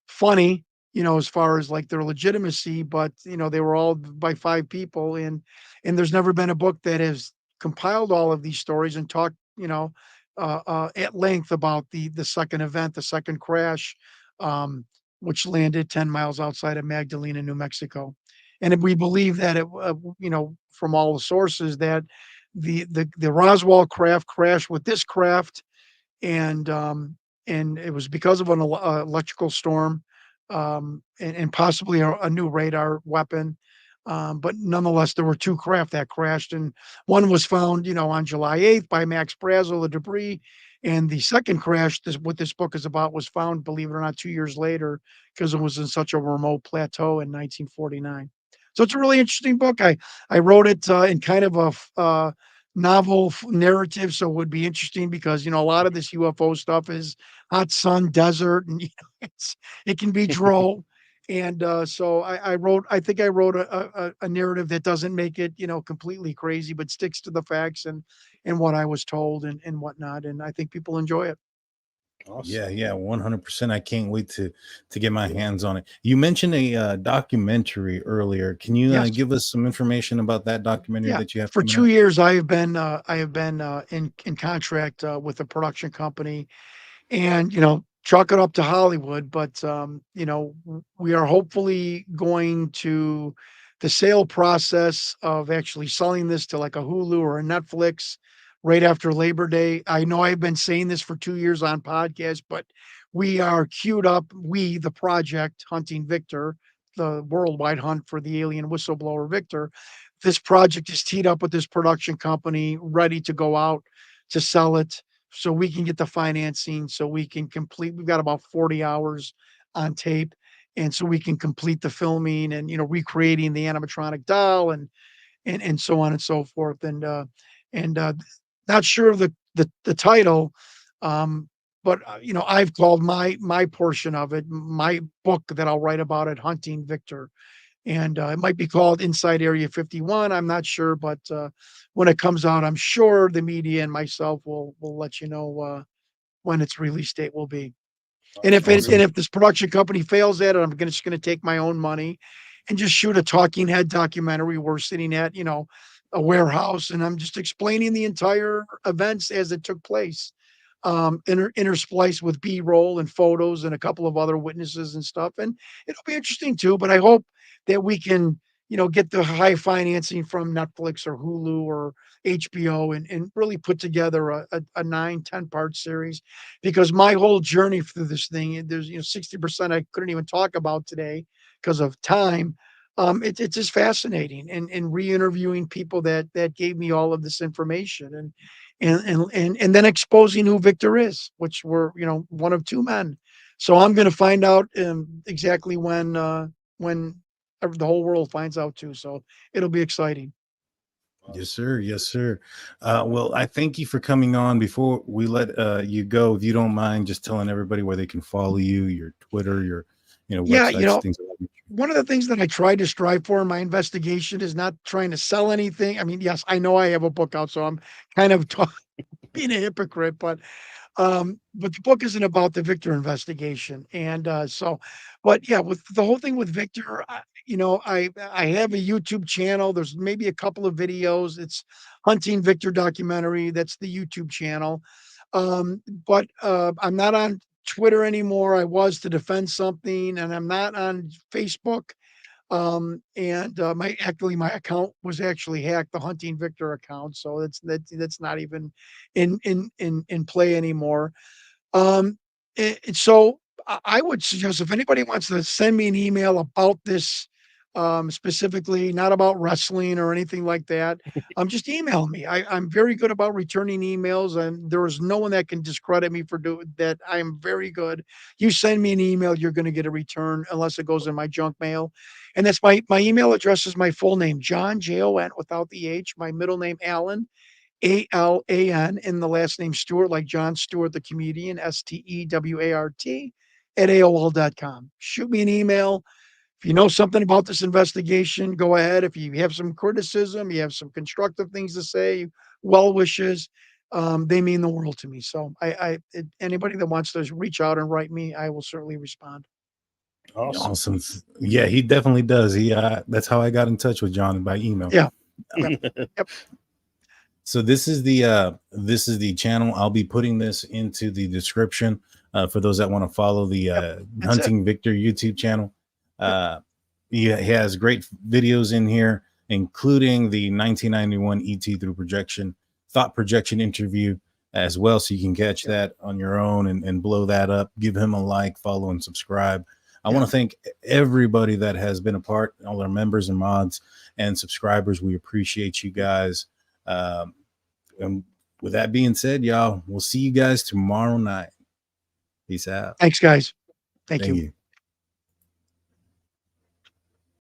funny, as far as like their legitimacy, but they were all by 5 people, and there's never been a book that has compiled all of these stories and talked, at length about the second event, the second crash, which landed 10 miles outside of Magdalena, New Mexico. And we believe that from all the sources that the Roswell craft crashed with this craft, and it was because of an electrical storm, and possibly a new radar weapon. But nonetheless, there were 2 craft that crashed, and one was found, on July 8th by Max Brazel, the debris. And the second crash, what this book is about, was found, believe it or not, 2 years later, because it was in such a remote plateau in 1949. So it's a really interesting book. I wrote it in kind of a novel narrative, so it would be interesting because a lot of this UFO stuff is hot sun, desert, and it can be droll. And so I think I wrote a narrative that doesn't make it completely crazy, but sticks to the facts and what I was told and whatnot. And I think people enjoy it. Awesome. Yeah, 100%. I can't wait to get my hands on it. You mentioned a documentary earlier. Can you Yes. give us some information about that documentary Yeah, that you have for coming 2 out? years I have been in contract with a production company, and chalk it up to Hollywood. But we are hopefully going to the sale process of actually selling this to like a Hulu or a Netflix right after Labor Day. I know I've been saying this for 2 years on podcast, but we are queued up. The project Hunting Victor, the worldwide hunt for the alien whistleblower Victor. This project is teed up with this production company, ready to go out to sell it, so we can get the financing, so we can complete. We've got about 40 hours on tape, and so we can complete the filming and recreating the animatronic doll and so on and so forth. And not sure of the title, but I've called my portion of it, my book that I'll write about it, Hunting Victor. And it might be called Inside Area 51. I'm not sure, but when it comes out, I'm sure the media and myself will let you know when its release date will be. And Awesome. if this production company fails at it, I'm just going to take my own money and just shoot a talking head documentary. We're sitting at a warehouse, and I'm just explaining the entire events as it took place, interspliced with B-roll and photos and a couple of other witnesses and stuff. And it'll be interesting too. But I hope that we can, get the high financing from Netflix or Hulu or HBO and really put together a 9-10 part series, because my whole journey through this thing, there's 60% I couldn't even talk about today because of time. It's just fascinating, and re-interviewing people that gave me all of this information, and then exposing who Victor is, which were one of 2 men. So I'm going to find out exactly when the whole world finds out too. So it'll be exciting. Yes, sir. Yes, sir. Well, I thank you for coming on. Before we let you go, if you don't mind just telling everybody where they can follow you, your Twitter, your Yeah, websites, things of that nature. one of the things that I try to strive for in my investigation is not trying to sell anything. I mean, yes, I know I have a book out, so I'm kind of being a hypocrite, but the book isn't about the Victor investigation. And but yeah, with the whole thing with Victor, I have a YouTube channel. There's maybe a couple of videos. It's Hunting Victor Documentary. That's the YouTube channel. But I'm not on Twitter anymore. I was to defend something, and I'm not on Facebook. And my account was actually hacked, the Hunting Victor account. So that's not even in play anymore. Um, so I would suggest if anybody wants to send me an email about this, specifically, not about wrestling or anything like that, just email me. I'm very good about returning emails, and there is no one that can discredit me for doing that. I am very good. You send me an email, you're going to get a return unless it goes in my junk mail. And that's my email address is my full name, Jon, Jon, without the H, my middle name, Alan, Alan, and the last name Stewart, like Jon Stewart, the comedian, Stewart at AOL.com. Shoot me an email. If you know something about this investigation, go ahead. If you have some criticism, you have some constructive things to say, well wishes, they mean the world to me. So anybody that wants to reach out and write me, I will certainly respond. Awesome. Awesome. Yeah, he definitely does. That's how I got in touch with Jon, by email. Yeah. Yep. So this is the channel. I'll be putting this into the description for those that want to follow the Hunting Victor YouTube channel. He has great videos in here, including the 1991 ET thought projection interview as well. So you can catch that on your own and blow that up. Give him a like, follow, and subscribe. I want to thank everybody that has been a part, all our members and mods and subscribers. We appreciate you guys. And with that being said, y'all, we'll see you guys tomorrow night. Peace out. Thanks, guys. Thank you. You.